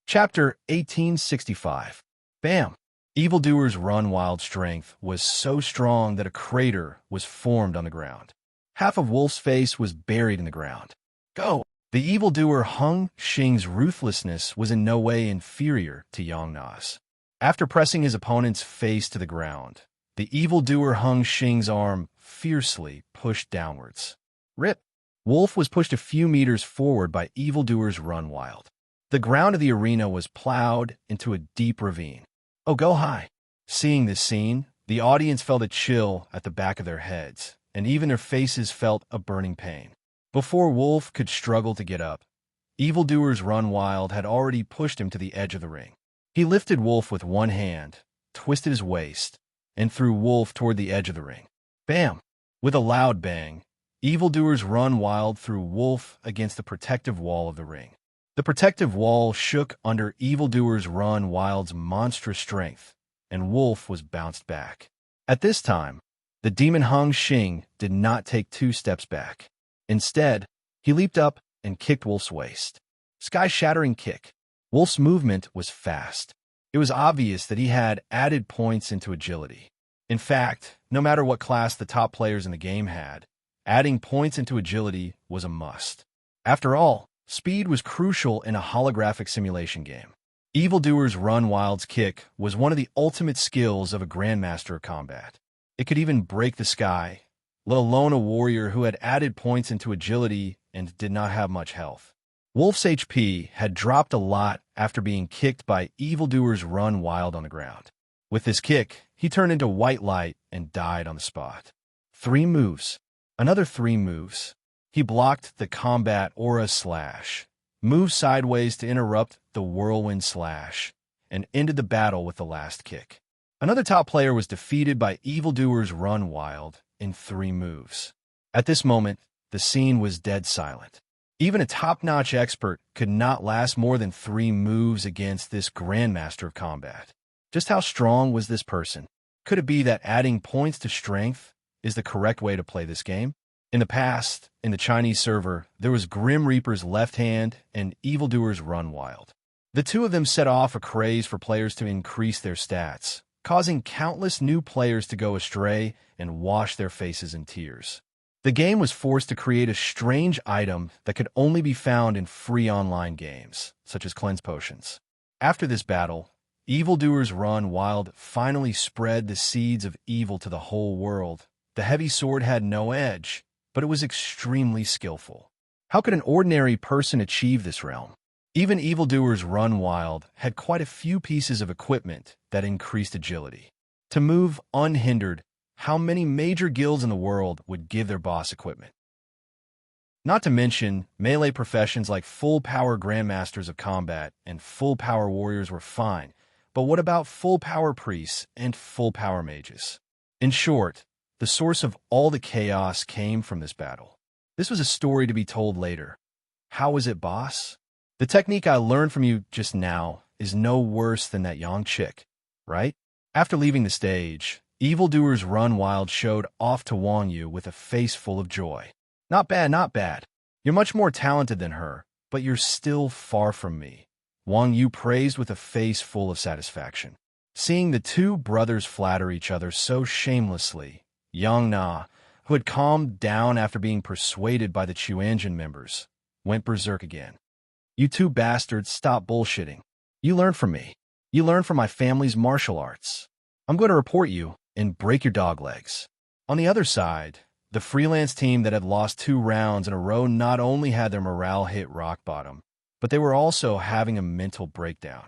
Chapter 1865. Bam! Evildoers run wild strength was so strong that a crater was formed on the ground. Half of Wolf's face was buried in the ground. Go! The evildoer Hung Shing's ruthlessness was in no way inferior to Yong-Na's. After pressing his opponent's face to the ground, the evildoer Hung Shing's arm fiercely pushed downwards. Rip! Wolf was pushed a few meters forward by evildoers run wild. The ground of the arena was plowed into a deep ravine. Oh, go high! Seeing this scene, the audience felt a chill at the back of their heads, and even their faces felt a burning pain. Before Wolf could struggle to get up, Evildoers Run Wild had already pushed him to the edge of the ring. He lifted Wolf with one hand, twisted his waist, and threw Wolf toward the edge of the ring. Bam! With a loud bang, Evildoers Run Wild threw Wolf against the protective wall of the ring. The protective wall shook under Evildoers Run Wild's monstrous strength, and Wolf was bounced back. At this time, the demon Hung Xing did not take 2 steps back. Instead, he leaped up and kicked Wolf's waist. Sky-shattering kick. Wolf's movement was fast. It was obvious that he had added points into agility. In fact, no matter what class the top players in the game had, adding points into agility was a must. After all, speed was crucial in a holographic simulation game. Evildoers Run Wild's kick was one of the ultimate skills of a Grandmaster of Combat. It could even break the sky, let alone a warrior who had added points into agility and did not have much health. Wolf's HP had dropped a lot after being kicked by Evildoers Run Wild on the ground. With this kick, he turned into white light and died on the spot. 3 moves. Another 3 moves. He blocked the combat aura slash, moved sideways to interrupt the whirlwind slash, and ended the battle with the last kick. Another top player was defeated by Evildoers Run Wild in 3 moves. At this moment, the scene was dead silent. Even a top-notch expert could not last more than 3 moves against this Grandmaster of Combat. Just how strong was this person? Could it be that adding points to strength is the correct way to play this game? In the past, in the Chinese server, there was Grim Reaper's Left Hand and Evildoers Run Wild. The 2 of them set off a craze for players to increase their stats, causing countless new players to go astray and wash their faces in tears. The game was forced to create a strange item that could only be found in free online games, such as cleanse potions. After this battle, Evildoers Run Wild finally spread the seeds of evil to the whole world. The heavy sword had no edge, but it was extremely skillful. How could an ordinary person achieve this realm? Even Evildoers Run Wild had quite a few pieces of equipment that increased agility. To move unhindered, how many major guilds in the world would give their boss equipment? Not to mention, melee professions like full-power Grandmasters of Combat and full-power warriors were fine, but what about full-power priests and full-power mages? In short, the source of all the chaos came from this battle. This was a story to be told later. How was it, boss? The technique I learned from you just now is no worse than that young chick, right? After leaving the stage, Evildoers Run Wild showed off to Wang Yu with a face full of joy. Not bad, not bad. You're much more talented than her, but you're still far from me. Wang Yu praised with a face full of satisfaction. Seeing the 2 brothers flatter each other so shamelessly, Yang Na, who had calmed down after being persuaded by the Chuanjin members, went berserk again. You 2 bastards, stop bullshitting. You learned from me. You learned from my family's martial arts. I'm going to report you and break your dog legs. On the other side, the freelance team that had lost 2 rounds in a row not only had their morale hit rock bottom, but they were also having a mental breakdown.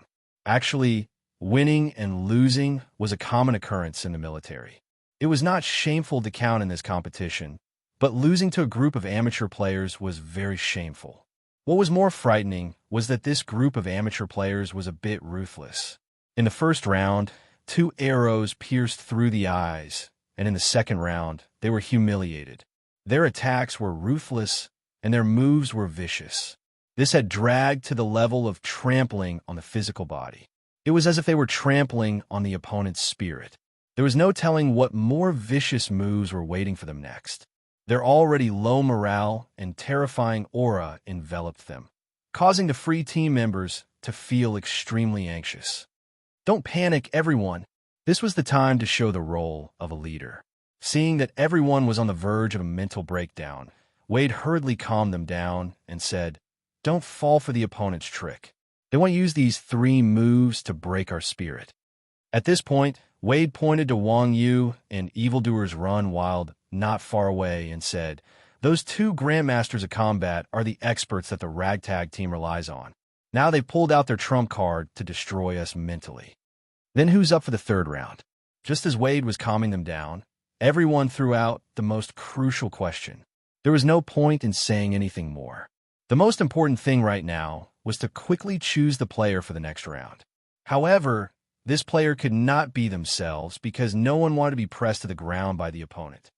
Actually, winning and losing was a common occurrence in the military. It was not shameful to count in this competition, but losing to a group of amateur players was very shameful. What was more frightening was that this group of amateur players was a bit ruthless. In the first round, 2 arrows pierced through the eyes, and in the second round, they were humiliated. Their attacks were ruthless, and their moves were vicious. This had dragged to the level of trampling on the physical body. It was as if they were trampling on the opponent's spirit. There was no telling what more vicious moves were waiting for them next. Their already low morale and terrifying aura enveloped them, causing the free team members to feel extremely anxious. Don't panic, everyone. This was the time to show the role of a leader. Seeing that everyone was on the verge of a mental breakdown, Wade hurriedly calmed them down and said, "Don't fall for the opponent's trick. They want to use these 3 moves to break our spirit." At this point, Wade pointed to Wang Yu and Evildoers Run Wild not far away and said, "Those 2 Grandmasters of Combat are the experts that the ragtag team relies on. Now they've pulled out their trump card to destroy us mentally." Then who's up for the 3rd round? Just as Wade was calming them down, everyone threw out the most crucial question. There was no point in saying anything more. The most important thing right now was to quickly choose the player for the next round. However, this player could not be themselves because no one wanted to be pressed to the ground by the opponent.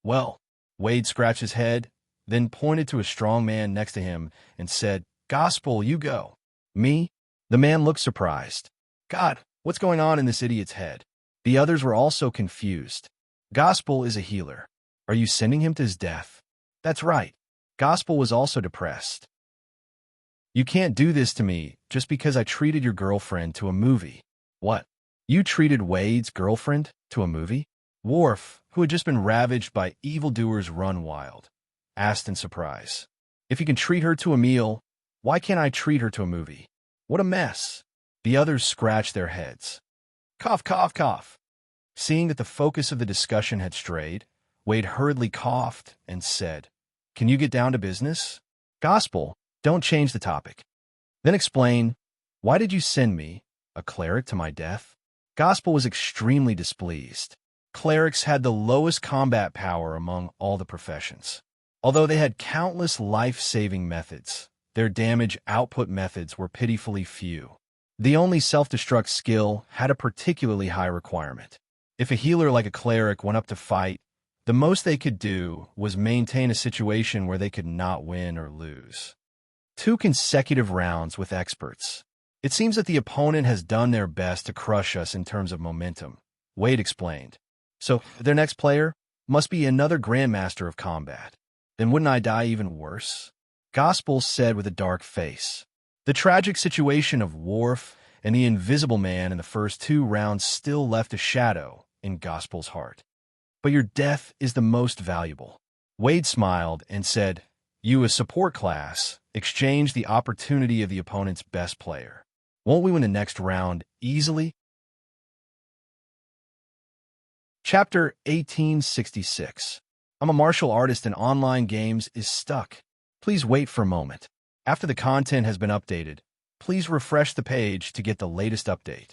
Well, Wade scratched his head, then pointed to a strong man next to him and said, "Gospel, you go." "Me?" The man looked surprised. "God, what's going on in this idiot's head?" The others were also confused. "Gospel is a healer. Are you sending him to his death?" "That's right." Gospel was also depressed. "You can't do this to me just because I treated your girlfriend to a movie." "What? You treated Wade's girlfriend to a movie?" Worf, who had just been ravaged by evildoers run wild, asked in surprise. "If you can treat her to a meal, why can't I treat her to a movie? What a mess." The others scratched their heads. Cough, cough, cough. Seeing that the focus of the discussion had strayed, Wade hurriedly coughed and said, "Can you get down to business?" "Gospel, don't change the topic. Then explain, why did you send me, a cleric, to my death?" Gospel was extremely displeased. Clerics had the lowest combat power among all the professions. Although they had countless life-saving methods, their damage output methods were pitifully few. The only self-destruct skill had a particularly high requirement. If a healer like a cleric went up to fight, the most they could do was maintain a situation where they could not win or lose. 2 consecutive rounds with experts. "It seems that the opponent has done their best to crush us in terms of momentum," Wade explained. "So their next player must be another grandmaster of combat. Then wouldn't I die even worse?" Gospel said with a dark face. The tragic situation of Worf and the Invisible Man in the first 2 rounds still left a shadow in Gospel's heart. "But your death is the most valuable." Wade smiled and said, "You, as support class, exchange the opportunity of the opponent's best player. Won't we win the next round easily?" Chapter 1866. I'm a martial artist and online games is stuck. Please wait for a moment. After the content has been updated, please refresh the page to get the latest update.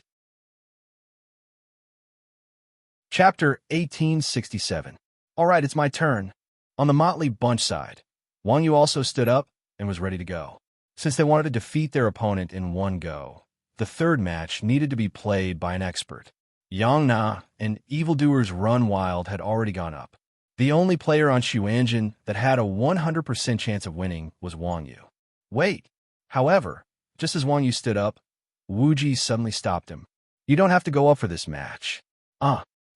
Chapter 1867. All right, it's my turn. On the Motley Bunch side, Wang Yu also stood up and was ready to go. Since they wanted to defeat their opponent in one go, the third match needed to be played by an expert. Yang Na and Evildoers Run Wild had already gone up. The only player on Xuanjin that had a 100% chance of winning was Wang Yu. Wait! However, just as Wang Yu stood up, Wu Ji suddenly stopped him. "You don't have to go up for this match."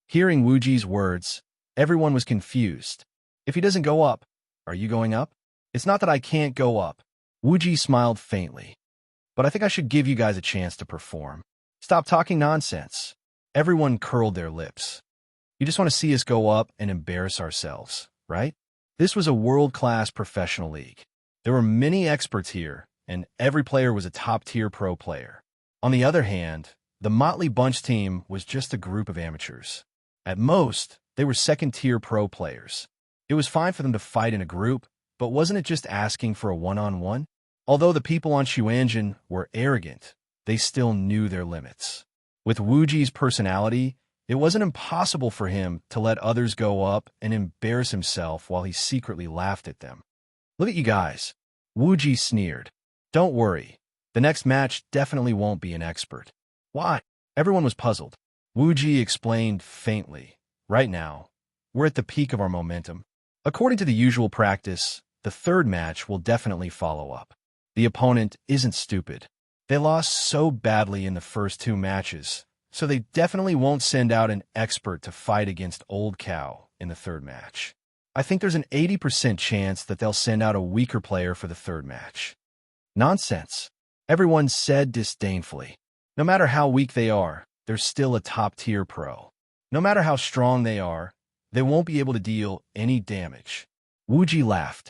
Hearing Wu Ji's words, everyone was confused. "If he doesn't go up, are you going up?" "It's not that I can't go up." Wu Ji smiled faintly. "But I think I should give you guys a chance to perform." "Stop talking nonsense." Everyone curled their lips. "You just want to see us go up and embarrass ourselves, right?" This was a world-class professional league. There were many experts here, and every player was a top-tier pro player. On the other hand, the Motley Bunch team was just a group of amateurs. At most, they were second-tier pro players. It was fine for them to fight in a group, but wasn't it just asking for a one-on-one? Although the people on Xuanjin were arrogant, they still knew their limits. With Wu Ji's personality, it wasn't impossible for him to let others go up and embarrass himself while he secretly laughed at them. "Look at you guys," Wu Ji sneered. "Don't worry, the next match definitely won't be an expert." "Why?" Everyone was puzzled. Wu Ji explained faintly. "Right now, we're at the peak of our momentum. According to the usual practice, the third match will definitely follow up. The opponent isn't stupid. They lost so badly in the first 2 matches, so they definitely won't send out an expert to fight against Old Cow in the third match. I think there's an 80% chance that they'll send out a weaker player for the third match." "Nonsense," everyone said disdainfully. "No matter how weak they are, they're still a top-tier pro. No matter how strong they are, they won't be able to deal any damage." Wu Ji laughed.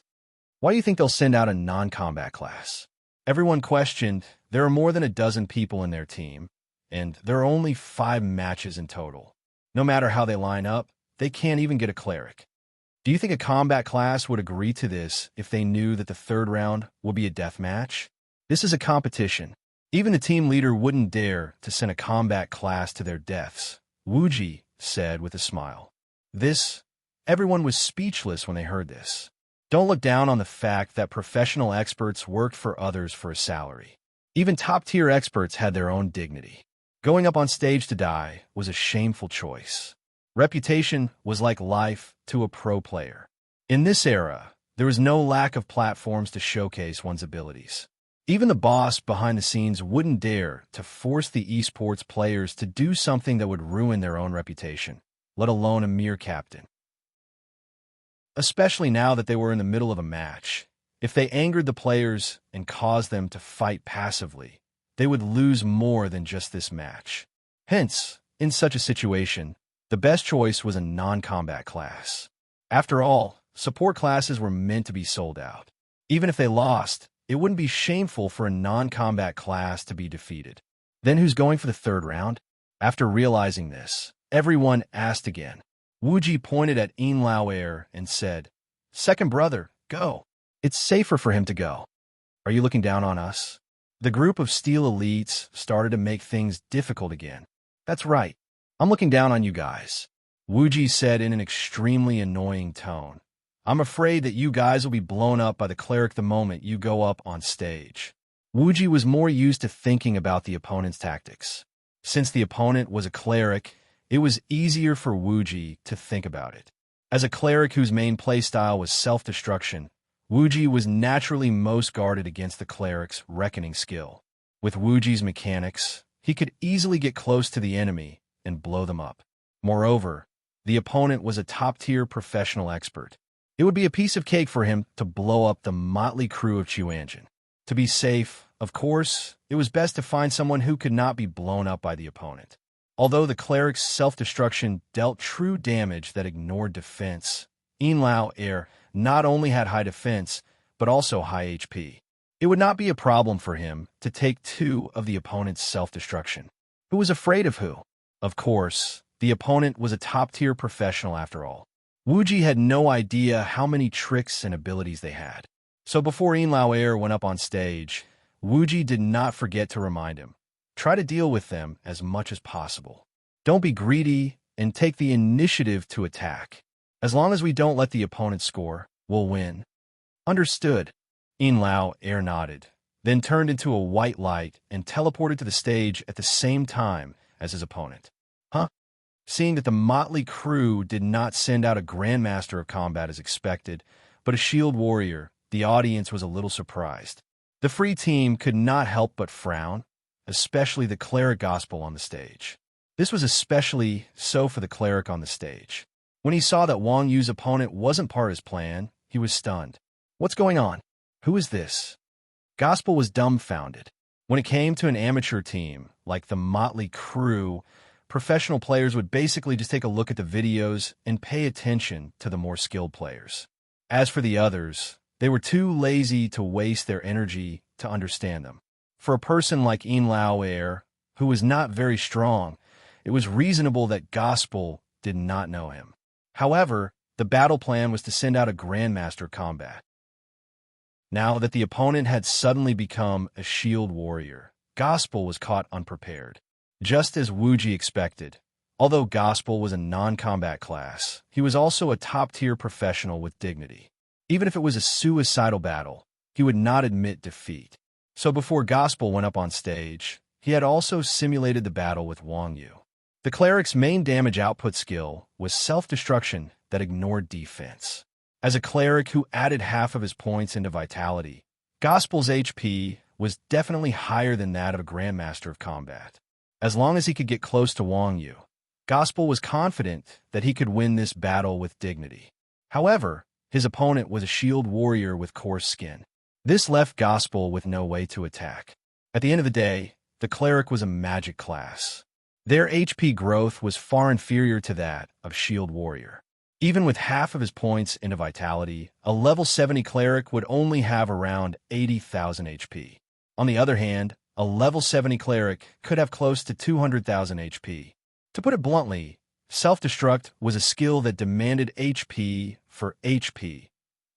"Why do you think they'll send out a non-combat class?" Everyone questioned. There are more than a dozen people in their team, and there are only 5 matches in total. No matter how they line up, they can't even get a cleric. "Do you think a combat class would agree to this if they knew that the third round would be a death match? This is a competition. Even the team leader wouldn't dare to send a combat class to their deaths," Wu Ji said with a smile. Everyone was speechless when they heard this. Don't look down on the fact that professional experts worked for others for a salary. Even top-tier experts had their own dignity. Going up on stage to die was a shameful choice. Reputation was like life to a pro player. In this era, there was no lack of platforms to showcase one's abilities. Even the boss behind the scenes wouldn't dare to force the esports players to do something that would ruin their own reputation, let alone a mere captain. Especially now that they were in the middle of a match. If they angered the players and caused them to fight passively, they would lose more than just this match. Hence, in such a situation, the best choice was a non-combat class. After all, support classes were meant to be sold out. Even if they lost, it wouldn't be shameful for a non-combat class to be defeated. Then who's going for the third round? After realizing this, everyone asked again. Wuji pointed at Enlao and said, "Second brother, go. It's safer for him to go." Are you looking down on us? The group of Steel elites started to make things difficult again. That's right. I'm looking down on you guys, Wuji said in an extremely annoying tone. I'm afraid that you guys will be blown up by the cleric the moment you go up on stage. Wuji was more used to thinking about the opponent's tactics. Since the opponent was a cleric, it was easier for Wuji to think about it. As a cleric whose main playstyle was self-destruction, Wuji was naturally most guarded against the cleric's reckoning skill. With Wuji's mechanics, he could easily get close to the enemy and blow them up. Moreover, the opponent was a top-tier professional expert. It would be a piece of cake for him to blow up the motley crew of Chuanjin. To be safe, of course, it was best to find someone who could not be blown up by the opponent. Although the cleric's self-destruction dealt true damage that ignored defense, Enlao not only had high defense, but also high HP. It would not be a problem for him to take 2 of the opponent's self-destruction. Who was afraid of who? Of course, the opponent was a top-tier professional after all. Wuji had no idea how many tricks and abilities they had. So before Enlao went up on stage, Wuji did not forget to remind him. Try to deal with them as much as possible. Don't be greedy and take the initiative to attack. As long as we don't let the opponent score, we'll win. Understood. Enlao nodded, then turned into a white light and teleported to the stage at the same time as his opponent. Huh? Seeing that the motley crew did not send out a Grandmaster of Combat as expected, but a shield warrior, the audience was a little surprised. The free team could not help but frown, especially the cleric gospel on the stage. This was especially so for the cleric on the stage. When he saw that Wang Yu's opponent wasn't part of his plan, he was stunned. What's going on? Who is this? Gospel was dumbfounded. When it came to an amateur team, like the motley crew, professional players would basically just take a look at the videos and pay attention to the more skilled players. As for the others, they were too lazy to waste their energy to understand them. For a person like Enlao who was not very strong, it was reasonable that Gospel did not know him. However, the battle plan was to send out a Grandmaster combat. Now that the opponent had suddenly become a shield warrior, Gospel was caught unprepared. Just as Wuji expected, although Gospel was a non-combat class, he was also a top-tier professional with dignity. Even if it was a suicidal battle, he would not admit defeat. So before Gospel went up on stage, he had also simulated the battle with Wang Yu. The cleric's main damage output skill was self-destruction that ignored defense. As a cleric who added half of his points into vitality, Gospel's HP was definitely higher than that of a Grandmaster of Combat. As long as he could get close to Wang Yu, Gospel was confident that he could win this battle with dignity. However, his opponent was a shield warrior with coarse skin. This left Gospel with no way to attack. At the end of the day, the cleric was a magic class. Their HP growth was far inferior to that of shield warrior. Even with half of his points into vitality, a level 70 cleric would only have around 80,000 HP. On the other hand, a level 70 cleric could have close to 200,000 HP. To put it bluntly, self-destruct was a skill that demanded HP for HP.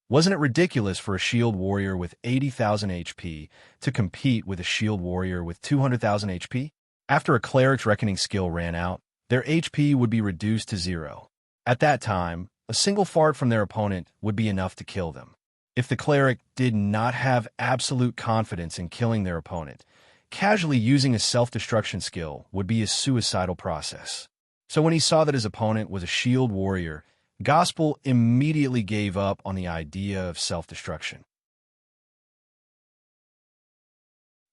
Wasn't it ridiculous for a shield warrior with 80,000 HP to compete with a shield warrior with 200,000 HP? After a cleric's reckoning skill ran out, their HP would be reduced to 0. At that time, a single fart from their opponent would be enough to kill them. If the cleric did not have absolute confidence in killing their opponent, casually using a self-destruction skill would be a suicidal process. So when he saw that his opponent was a shield warrior, Gospel immediately gave up on the idea of self-destruction.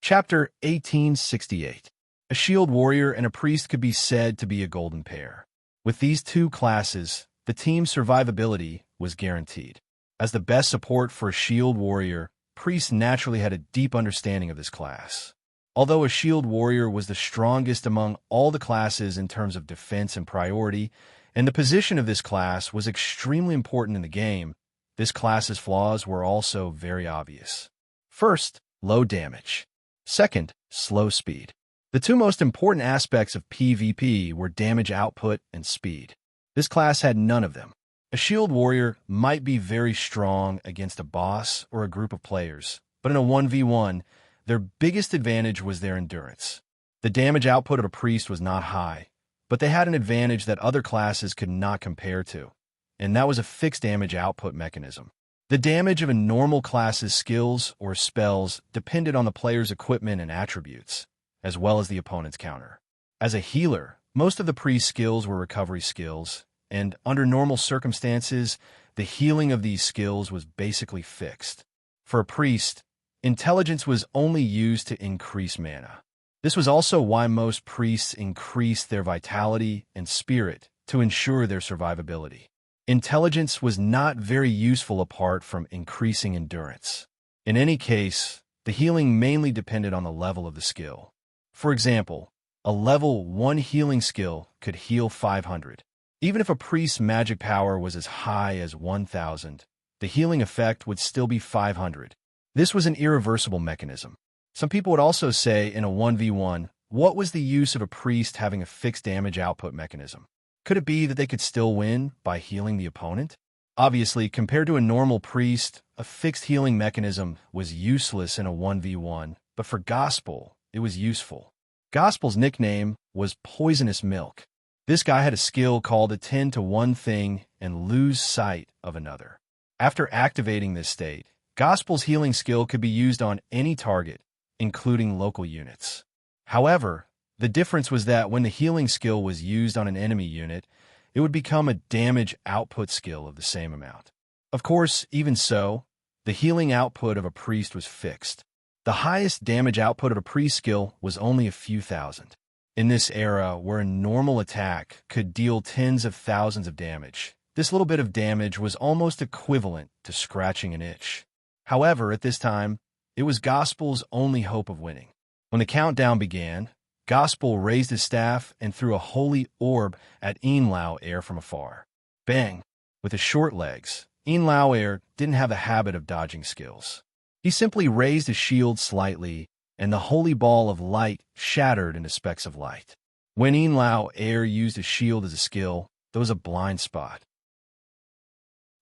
Chapter 1868. A shield warrior and a priest could be said to be a golden pair. With these two classes, the team's survivability was guaranteed. As the best support for a shield warrior, priests naturally had a deep understanding of this class. Although a shield warrior was the strongest among all the classes in terms of defense and priority, and the position of this class was extremely important in the game, this class's flaws were also very obvious. First, low damage. Second, slow speed. The two most important aspects of PvP were damage output and speed. This class had none of them. A shield warrior might be very strong against a boss or a group of players, but in a 1v1, their biggest advantage was their endurance. The damage output of a priest was not high, but they had an advantage that other classes could not compare to, and that was a fixed damage output mechanism. The damage of a normal class's skills or spells depended on the player's equipment and attributes, as well as the opponent's counter. As a healer, most of the priest's skills were recovery skills, and under normal circumstances, the healing of these skills was basically fixed. For a priest, intelligence was only used to increase mana. This was also why most priests increased their vitality and spirit to ensure their survivability. Intelligence was not very useful apart from increasing endurance. In any case, the healing mainly depended on the level of the skill. For example, a level 1 healing skill could heal 500. Even if a priest's magic power was as high as 1,000, the healing effect would still be 500. This was an irreversible mechanism. Some people would also say in a 1v1, what was the use of a priest having a fixed damage output mechanism? Could it be that they could still win by healing the opponent? Obviously, compared to a normal priest, a fixed healing mechanism was useless in a 1v1, but for Gospel, it was useful. Gospel's nickname was Poisonous Milk. This guy had a skill called attend to one thing and lose sight of another. After activating this state, Gospel's healing skill could be used on any target, including local units. However, the difference was that when the healing skill was used on an enemy unit, it would become a damage output skill of the same amount. Of course, even so, the healing output of a priest was fixed. The highest damage output of a priest skill was only a few thousand. In this era, where a normal attack could deal tens of thousands of damage, this little bit of damage was almost equivalent to scratching an itch. However, at this time, it was Gospel's only hope of winning. When the countdown began, Gospel raised his staff and threw a holy orb at Air from afar. Bang! With his short legs, Air didn't have a habit of dodging skills. He simply raised his shield slightly, and the holy ball of light shattered into specks of light. When Air used his shield as a skill, there was a blind spot.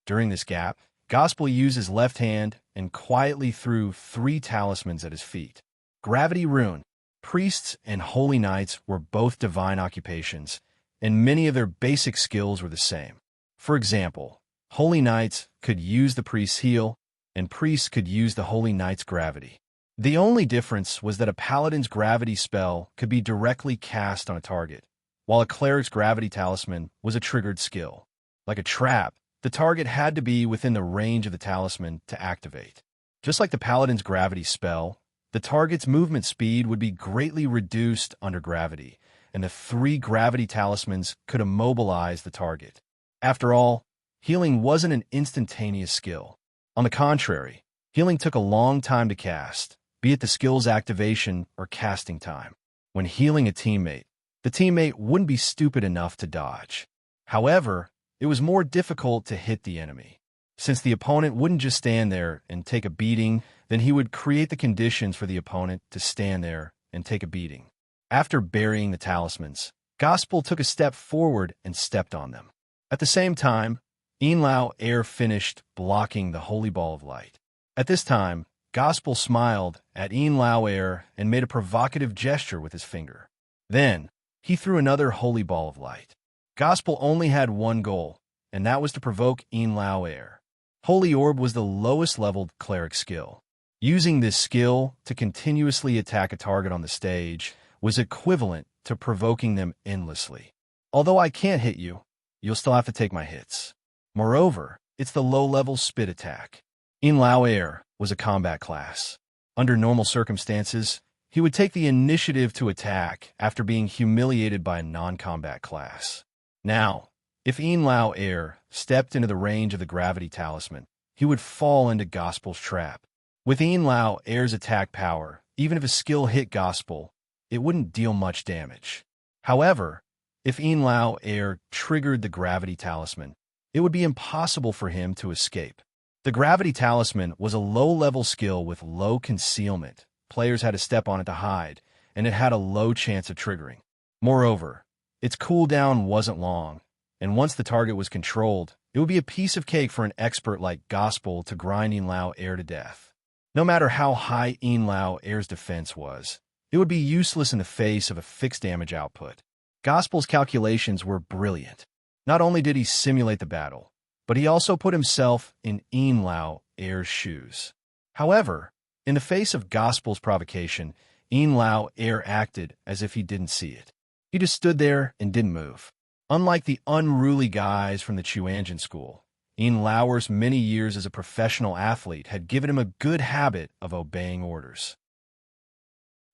During this gap, Gospel used his left hand and quietly threw 3 talismans at his feet. Gravity Rune. Priests and holy knights were both divine occupations, and many of their basic skills were the same. For example, holy knights could use the priest's heal, and priests could use the holy knight's gravity. The only difference was that a paladin's gravity spell could be directly cast on a target, while a cleric's gravity talisman was a triggered skill. Like a trap, the target had to be within the range of the talisman to activate. Just like the paladin's gravity spell, the target's movement speed would be greatly reduced under gravity, and the 3 gravity talismans could immobilize the target. After all, healing wasn't an instantaneous skill. On the contrary, healing took a long time to cast, be it the skill's activation or casting time. When healing a teammate, the teammate wouldn't be stupid enough to dodge. However, it was more difficult to hit the enemy. Since the opponent wouldn't just stand there and take a beating, then he would create the conditions for the opponent to stand there and take a beating. After burying the talismans, Gospel took a step forward and stepped on them. At the same time, Air finished blocking the holy ball of light. At this time, Gospel smiled at Air and made a provocative gesture with his finger. Then, he threw another holy ball of light. Gospel only had one goal, and that was to provoke Air. Holy Orb was the lowest leveled cleric skill. Using this skill to continuously attack a target on the stage was equivalent to provoking them endlessly. Although I can't hit you, you'll still have to take my hits. Moreover, it's the low-level spit attack. In Lao Air was a combat class. Under normal circumstances, he would take the initiative to attack after being humiliated by a non-combat class. Now, if Yin Lao Air stepped into the range of the gravity talisman, he would fall into Gospel's trap. With Yin Lao Air's attack power, even if a skill hit Gospel, it wouldn't deal much damage. However, if Yin Lao Air triggered the gravity talisman, it would be impossible for him to escape. The gravity talisman was a low-level skill with low concealment. Players had to step on it to hide, and it had a low chance of triggering. Moreover, its cooldown wasn't long, and once the target was controlled, it would be a piece of cake for an expert like Gospel to grind Yin Lao Air to death. No matter how high Yin Lao Air's defense was, it would be useless in the face of a fixed damage output. Gospel's calculations were brilliant. Not only did he simulate the battle, but he also put himself in Yin Lao Air's shoes. However, in the face of Gospel's provocation, Yin Lao Air acted as if he didn't see it. He just stood there and didn't move. Unlike the unruly guys from the Chuanjin school, Yin Lao's many years as a professional athlete had given him a good habit of obeying orders.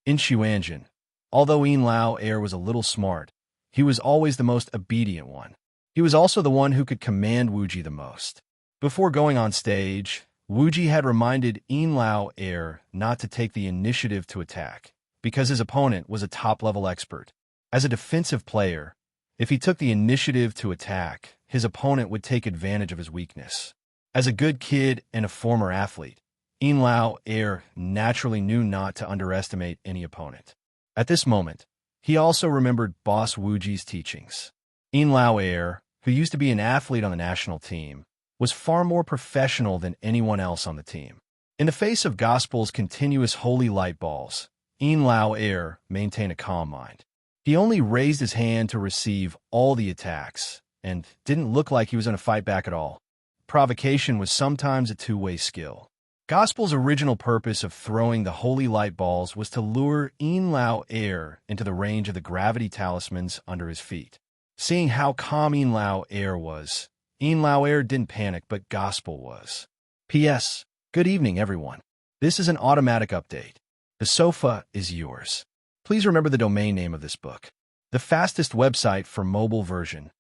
In Chuanjin, although Yin Lao Air was a little smart, he was always the most obedient one. He was also the one who could command Wuji the most. Before going on stage, Wuji had reminded Yin Lao Air not to take the initiative to attack, because his opponent was a top-level expert. As a defensive player, if he took the initiative to attack, his opponent would take advantage of his weakness. As a good kid and a former athlete, Yin Lao Air naturally knew not to underestimate any opponent. At this moment, he also remembered Boss Wuji's teachings. Yin Lao Air, who used to be an athlete on the national team, was far more professional than anyone else on the team. In the face of Gospel's continuous holy light balls, Yin Lao Air maintained a calm mind. He only raised his hand to receive all the attacks, and didn't look like he was going to fight back at all. Provocation was sometimes a two-way skill. Gospel's original purpose of throwing the holy light balls was to lure Yin Lao Air into the range of the gravity talismans under his feet. Seeing how calm Yin Lao Air didn't panic, but Gospel was. P.S. Good evening, everyone. This is an automatic update. The sofa is yours. Please remember the domain name of this book. The fastest website for mobile version,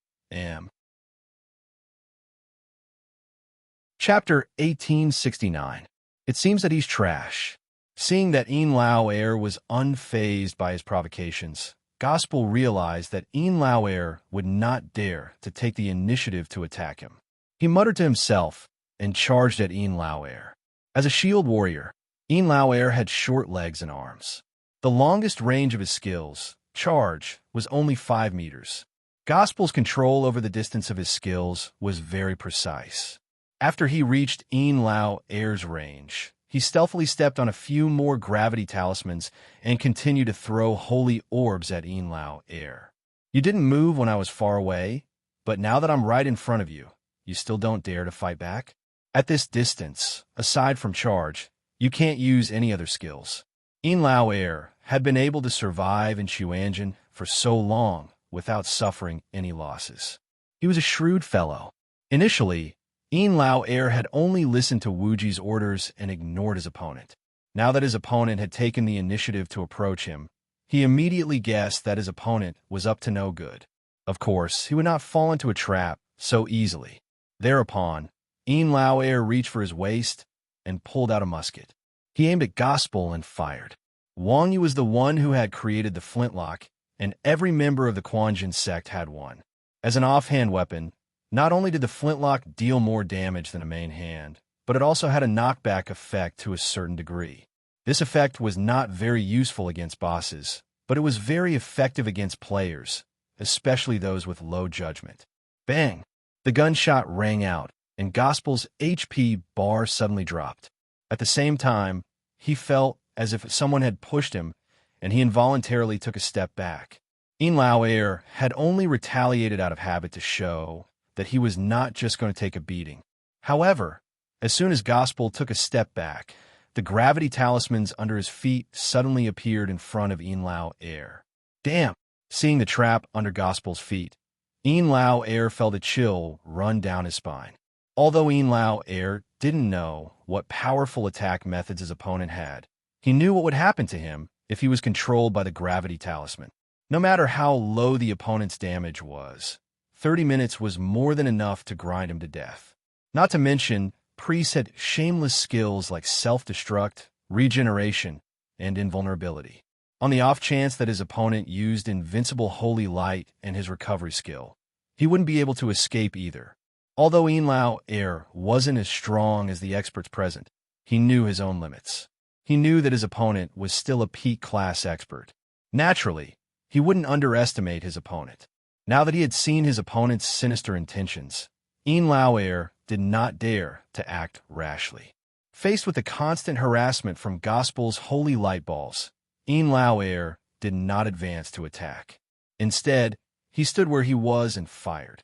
Chapter 1869. It seems that he's trash. Seeing that Yin Lao Air was unfazed by his provocations, Gospel realized that Yin Lao Air would not dare to take the initiative to attack him. He muttered to himself and charged at Yin Lao Air. As a shield warrior, Yin Lao Air had short legs and arms. The longest range of his skills, charge, was only 5 meters. Gospel's control over the distance of his skills was very precise. After he reached Yin Lao Air's range, he stealthily stepped on a few more gravity talismans and continued to throw holy orbs at Yin Lao Air. You didn't move when I was far away, but now that I'm right in front of you, you still don't dare to fight back? At this distance, aside from charge, you can't use any other skills. Yin Lao Air had been able to survive in Chuanjin for so long without suffering any losses. He was a shrewd fellow. Initially, Yin Lao Air had only listened to Wuji's orders and ignored his opponent. Now that his opponent had taken the initiative to approach him, he immediately guessed that his opponent was up to no good. Of course, he would not fall into a trap so easily. Thereupon, Yin Lao Air reached for his waist and pulled out a musket. He aimed at Gospel and fired. Wang Yu was the one who had created the flintlock, and every member of the Quanjin sect had one. As an offhand weapon, not only did the flintlock deal more damage than a main hand, but it also had a knockback effect to a certain degree. This effect was not very useful against bosses, but it was very effective against players, especially those with low judgment. Bang! The gunshot rang out, and Gospel's HP bar suddenly dropped. At the same time, he felt as if someone had pushed him, and he involuntarily took a step back. Yin Lao Air had only retaliated out of habit to show that he was not just going to take a beating. However, As soon as Gospel took a step back, the gravity talismans under his feet suddenly appeared in front of Lao Air. Damn! Seeing the trap under Gospel's feet, Lao Air felt a chill run down his spine. Although Lao Air didn't know what powerful attack methods his opponent had, he knew what would happen to him if he was controlled by the gravity talisman. No matter how low the opponent's damage was, 30 minutes was more than enough to grind him to death. Not to mention, Priest had shameless skills like self-destruct, regeneration, and invulnerability. On the off chance that his opponent used invincible holy light and his recovery skill, he wouldn't be able to escape either. Although Lao Air wasn't as strong as the experts present, he knew his own limits. He knew that his opponent was still a peak-class expert. Naturally, he wouldn't underestimate his opponent. Now that he had seen his opponent's sinister intentions, Lao Air did not dare to act rashly. Faced with the constant harassment from Gospel's holy light balls, Lao Air did not advance to attack. Instead, he stood where he was and fired.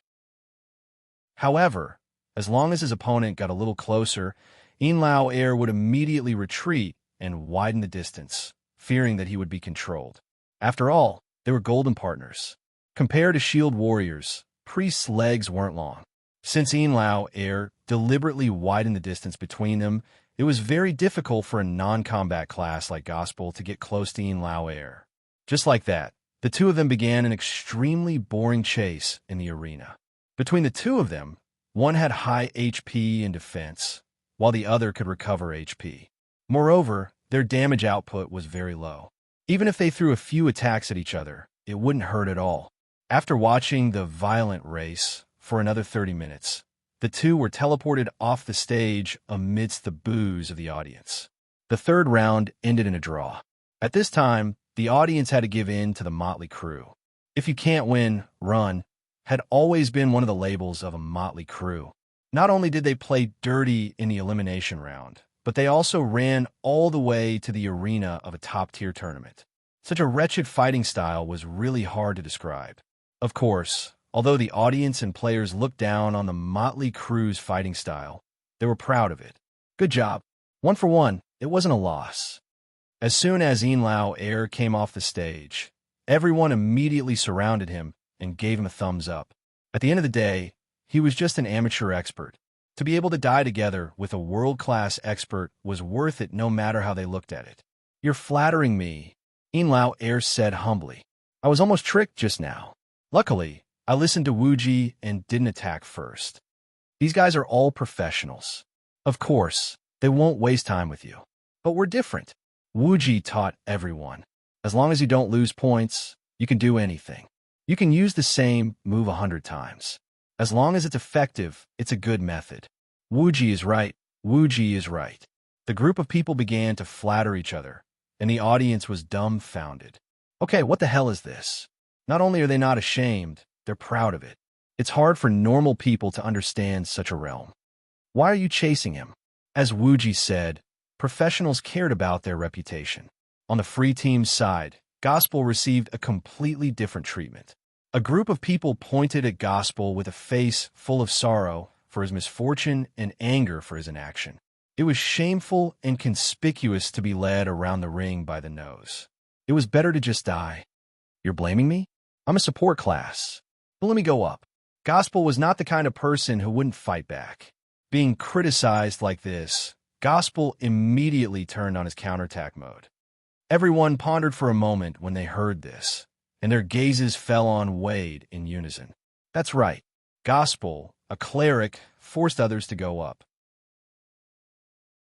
However, as long as his opponent got a little closer, Lao Air would immediately retreat and widen the distance, fearing that he would be controlled. After all, they were golden partners. Compared to shield warriors, Priest's legs weren't long. Since Lao Air deliberately widened the distance between them, it was very difficult for a non-combat class like Gospel to get close to Lao Air. Just like that, the two of them began an extremely boring chase in the arena. Between the two of them, one had high HP and defense, while the other could recover HP. Moreover, their damage output was very low. Even if they threw a few attacks at each other, it wouldn't hurt at all. After watching the violent race for another 30 minutes, the two were teleported off the stage amidst the boos of the audience. The third round ended in a draw. At this time, the audience had to give in to the motley crew. "If you can't win, run," had always been one of the labels of a motley crew. Not only did they play dirty in the elimination round, but they also ran all the way to the arena of a top-tier tournament. Such a wretched fighting style was really hard to describe. Of course, although the audience and players looked down on the motley crew's fighting style, they were proud of it. Good job. 1 for 1, it wasn't a loss. As soon as Lao Air came off the stage, everyone immediately surrounded him and gave him a thumbs up. At the end of the day, he was just an amateur expert. To be able to die together with a world-class expert was worth it no matter how they looked at it. "You're flattering me," Lao Air said humbly. "I was almost tricked just now. Luckily, I listened to Wuji and didn't attack first. These guys are all professionals. Of course, they won't waste time with you. But we're different." Wuji taught everyone. As long as you don't lose points, you can do anything. You can use the same move 100 times. As long as it's effective, it's a good method. Wuji is right. Wuji is right. The group of people began to flatter each other, and the audience was dumbfounded. Okay, what the hell is this? Not only are they not ashamed, they're proud of it. It's hard for normal people to understand such a realm. Why are you chasing him? As Wuji said, professionals cared about their reputation. On the free team's side, Gospel received a completely different treatment. A group of people pointed at Gospel with a face full of sorrow for his misfortune and anger for his inaction. It was shameful and conspicuous to be led around the ring by the nose. It was better to just die. "You're blaming me? I'm a support class. But let me go up." Gospel was not the kind of person who wouldn't fight back. Being criticized like this, Gospel immediately turned on his counterattack mode. Everyone pondered for a moment when they heard this, and their gazes fell on Wade in unison. That's right. Gospel, a cleric, forced others to go up.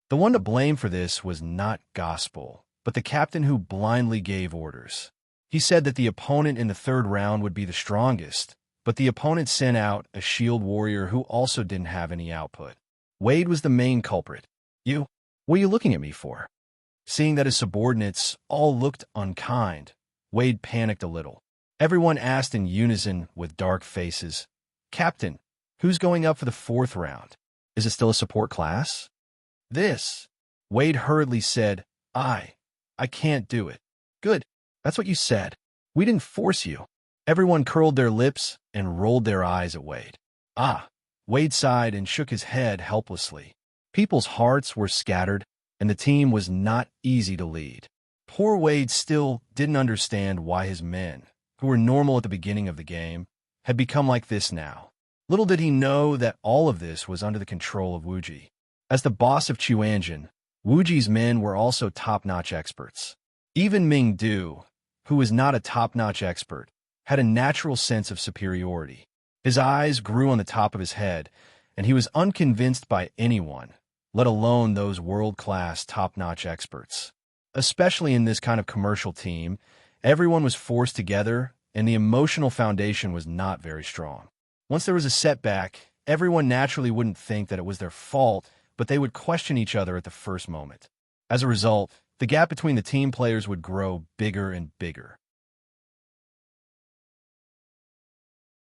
The one to blame for this was not Gospel, but the captain who blindly gave orders. He said that the opponent in the third round would be the strongest, but the opponent sent out a shield warrior who also didn't have any output. Wade was the main culprit. What are you looking at me for?" Seeing that his subordinates all looked unkind, Wade panicked a little. Everyone asked in unison with dark faces, "Captain, who's going up for the 4th round? Is it still a support class?" "This," Wade hurriedly said, I can't do it." "Good, that's what you said. We didn't force you." Everyone curled their lips and rolled their eyes at Wade. Wade sighed and shook his head helplessly. People's hearts were scattered, and the team was not easy to lead. Poor Wade still didn't understand why his men, who were normal at the beginning of the game, had become like this now. Little did he know that all of this was under the control of Wuji. As the boss of Chuanjin, Wuji's men were also top-notch experts. Even Ming Du, who was not a top-notch expert, had a natural sense of superiority. His eyes grew on the top of his head, and he was unconvinced by anyone, let alone those world-class top-notch experts. Especially in this kind of commercial team, everyone was forced together, and the emotional foundation was not very strong. Once there was a setback, everyone naturally wouldn't think that it was their fault, but they would question each other at the first moment. As a result, the gap between the team players would grow bigger and bigger.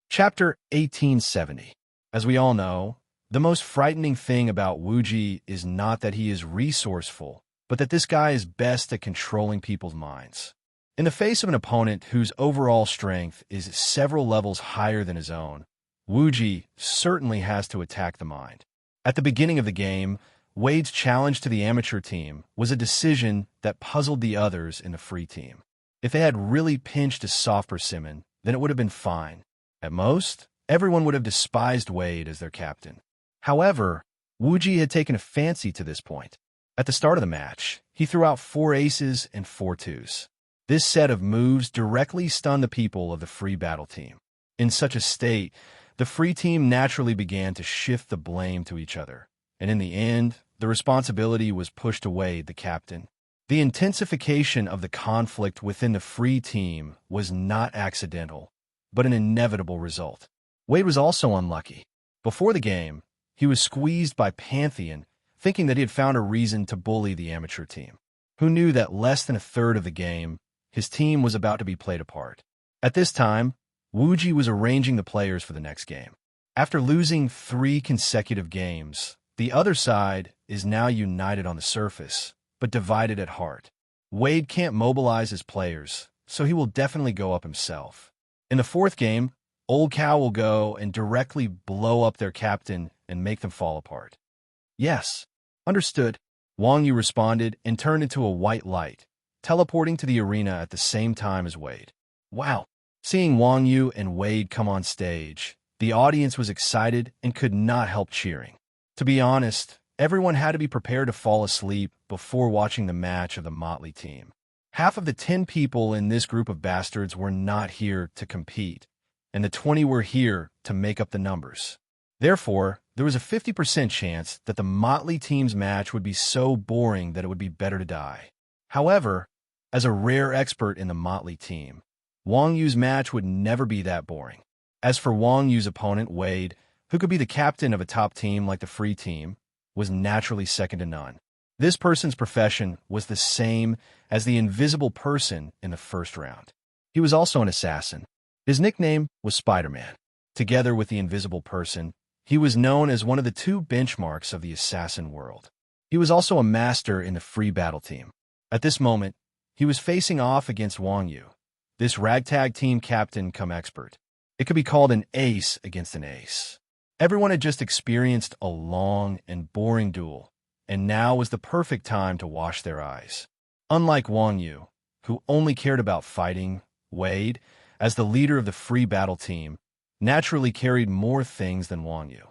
Chapter 1870. As we all know, the most frightening thing about Wuji is not that he is resourceful, but that this guy is best at controlling people's minds. In the face of an opponent whose overall strength is several levels higher than his own, Wuji certainly has to attack the mind. At the beginning of the game, Wade's challenge to the amateur team was a decision that puzzled the others in the free team. If they had really pinched a soft persimmon, then it would have been fine. At most, everyone would have despised Wade as their captain. However, Wuji had taken a fancy to this point. At the start of the match, he threw out 4 aces and 4 twos. This set of moves directly stunned the people of the free battle team. In such a state, the free team naturally began to shift the blame to each other, and in the end, the responsibility was pushed to Wade, the captain. The intensification of the conflict within the free team was not accidental, but an inevitable result. Wade was also unlucky. Before the game, he was squeezed by Pantheon, thinking that he had found a reason to bully the amateur team. Who knew that less than a third of the game, his team was about to be played apart. At this time, Wuji was arranging the players for the next game. After losing 3 consecutive games, the other side is now united on the surface, but divided at heart. Wade can't mobilize his players, so he will definitely go up himself. In the 4th game, Old Cow will go and directly blow up their captain and make them fall apart. Yes, understood. Wang Yu responded and turned into a white light, teleporting to the arena at the same time as Wade. Wow! Seeing Wang Yu and Wade come on stage, the audience was excited and could not help cheering. To be honest, everyone had to be prepared to fall asleep before watching the match of the motley team. Half of the 10 people in this group of bastards were not here to compete, and the 20 were here to make up the numbers. Therefore, there was a 50% chance that the motley team's match would be so boring that it would be better to die. However, as a rare expert in the motley team, Wang Yu's match would never be that boring. As for Wang Yu's opponent, Wade, who could be the captain of a top team like the free team, was naturally second to none. This person's profession was the same as the invisible person in the first round. He was also an assassin. His nickname was Spider-Man. Together with the invisible person, he was known as one of the 2 benchmarks of the assassin world. He was also a master in the free battle team. At this moment, he was facing off against Wang Yu, this ragtag team captain come expert. It could be called an ace against an ace. Everyone had just experienced a long and boring duel, and now was the perfect time to wash their eyes. Unlike Wang Yu, who only cared about fighting, Wade, as the leader of the free battle team, naturally carried more things than Wang Yu.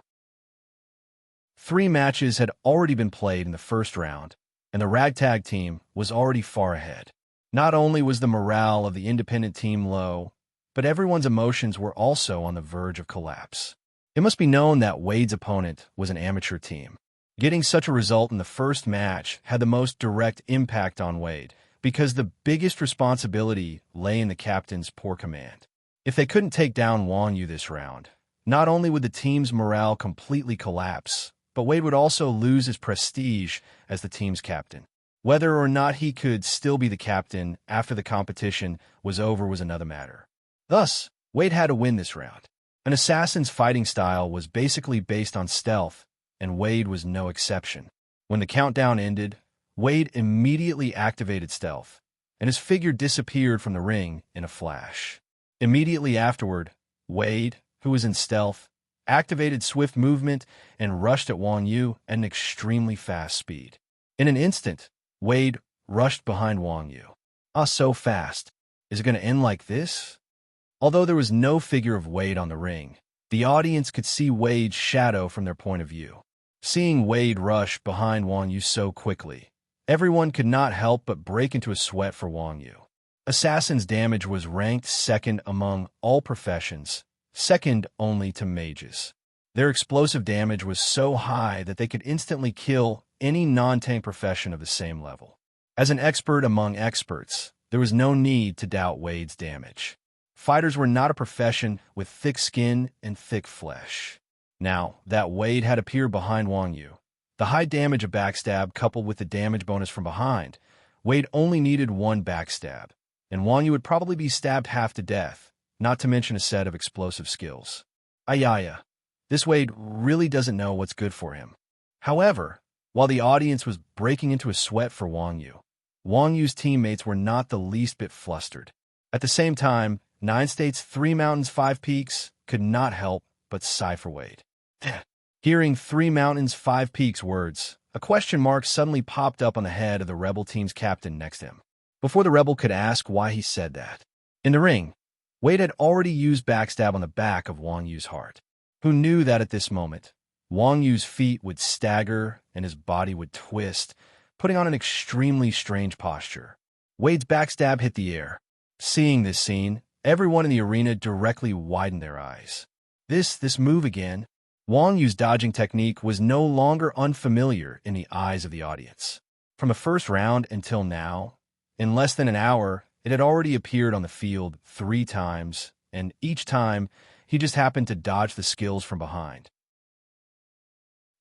3 matches had already been played in the first round, and the ragtag team was already far ahead. Not only was the morale of the independent team low, but everyone's emotions were also on the verge of collapse. It must be known that Wade's opponent was an amateur team. Getting such a result in the first match had the most direct impact on Wade, because the biggest responsibility lay in the captain's poor command. If they couldn't take down Wang Yu this round, not only would the team's morale completely collapse, but Wade would also lose his prestige as the team's captain. Whether or not he could still be the captain after the competition was over was another matter. Thus, Wade had to win this round. An assassin's fighting style was basically based on stealth, and Wade was no exception. When the countdown ended, Wade immediately activated stealth, and his figure disappeared from the ring in a flash. Immediately afterward, Wade, who was in stealth, activated swift movement, and rushed at Wang Yu at an extremely fast speed. In an instant, Wade rushed behind Wang Yu. So fast. Is it going to end like this? Although there was no figure of Wade on the ring, the audience could see Wade's shadow from their point of view. Seeing Wade rush behind Wang Yu so quickly, everyone could not help but break into a sweat for Wang Yu. Assassin's damage was ranked second among all professions, second only to mages. Their explosive damage was so high that they could instantly kill any non-tank profession of the same level. As an expert among experts, there was no need to doubt Wade's damage. Fighters were not a profession with thick skin and thick flesh. Now that Wade had appeared behind Wang Yu, the high damage of backstab coupled with the damage bonus from behind, Wade only needed one backstab, and Wang Yu would probably be stabbed half to death, not to mention a set of explosive skills. Ayaya. This Wade really doesn't know what's good for him. However, while the audience was breaking into a sweat for Wang Yu's teammates were not the least bit flustered. At the same time, 9 states, 3 mountains, 5 peaks could not help but sigh for Wade. Hearing 3 mountains, 5 peaks words, a question mark suddenly popped up on the head of the rebel team's captain next to him. Before the rebel could ask why he said that, in the ring, Wade had already used backstab on the back of Wang Yu's heart. Who knew that at this moment, Wang Yu's feet would stagger and his body would twist, putting on an extremely strange posture. Wade's backstab hit the air. Seeing this scene, everyone in the arena directly widened their eyes. This move again. Wang Yu's dodging technique was no longer unfamiliar in the eyes of the audience. From the first round until now, in less than an hour, it had already appeared on the field 3 times, and each time, he just happened to dodge the skills from behind.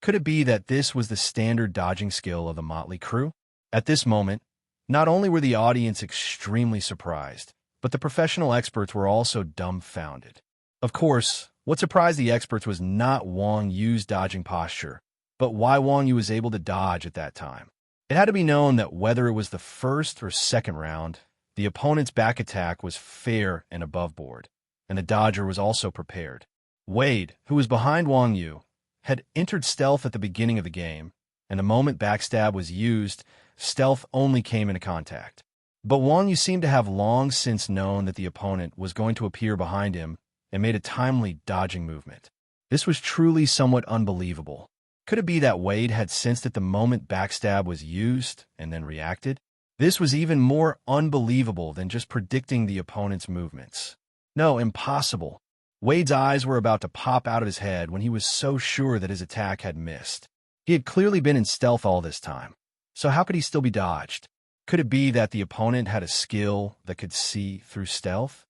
Could it be that this was the standard dodging skill of the motley crew? At this moment, not only were the audience extremely surprised, but the professional experts were also dumbfounded. Of course, what surprised the experts was not Wang Yu's dodging posture, but why Wang Yu was able to dodge at that time. It had to be known that whether it was the first or second round, the opponent's back attack was fair and above board, and the dodger was also prepared. Wade, who was behind Wang Yu, had entered stealth at the beginning of the game, and the moment backstab was used, stealth only came into contact. But Wang Yu seemed to have long since known that the opponent was going to appear behind him and made a timely dodging movement. This was truly somewhat unbelievable. Could it be that Wade had sensed it the moment backstab was used and then reacted? This was even more unbelievable than just predicting the opponent's movements. No, impossible. Wade's eyes were about to pop out of his head when he was so sure that his attack had missed. He had clearly been in stealth all this time, so how could he still be dodged? Could it be that the opponent had a skill that could see through stealth?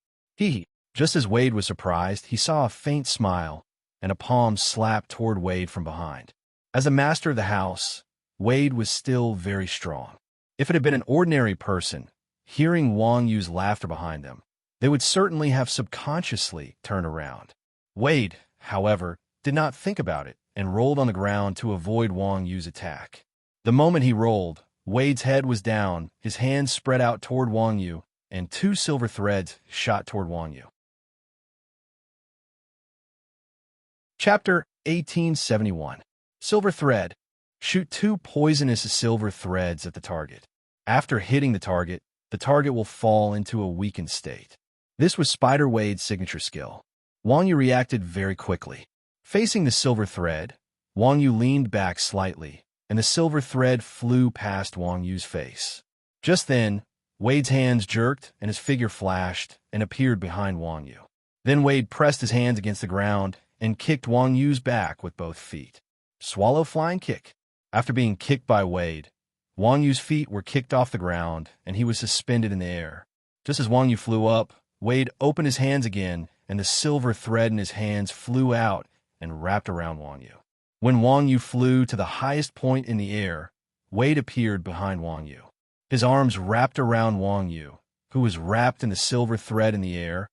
Just as Wade was surprised, he saw a faint smile and a palm slap toward Wade from behind. As a master of the house, Wade was still very strong. If it had been an ordinary person, hearing Wang Yu's laughter behind them, they would certainly have subconsciously turned around. Wade, however, did not think about it and rolled on the ground to avoid Wang Yu's attack. The moment he rolled, Wade's head was down, his hands spread out toward Wang Yu, and 2 silver threads shot toward Wang Yu. Chapter 1871. Silver Thread. Shoot 2 poisonous silver threads at the target. After hitting the target will fall into a weakened state. This was Spider Wade's signature skill. Wang Yu reacted very quickly. Facing the silver thread, Wang Yu leaned back slightly, and the silver thread flew past Wang Yu's face. Just then, Wade's hands jerked and his figure flashed and appeared behind Wang Yu. Then Wade pressed his hands against the ground and kicked Wang Yu's back with both feet. Swallow flying kick. After being kicked by Wade, Wang Yu's feet were kicked off the ground and he was suspended in the air. Just as Wang Yu flew up, Wade opened his hands again and the silver thread in his hands flew out and wrapped around Wang Yu. When Wang Yu flew to the highest point in the air, Wade appeared behind Wang Yu. His arms wrapped around Wang Yu, who was wrapped in the silver thread in the air,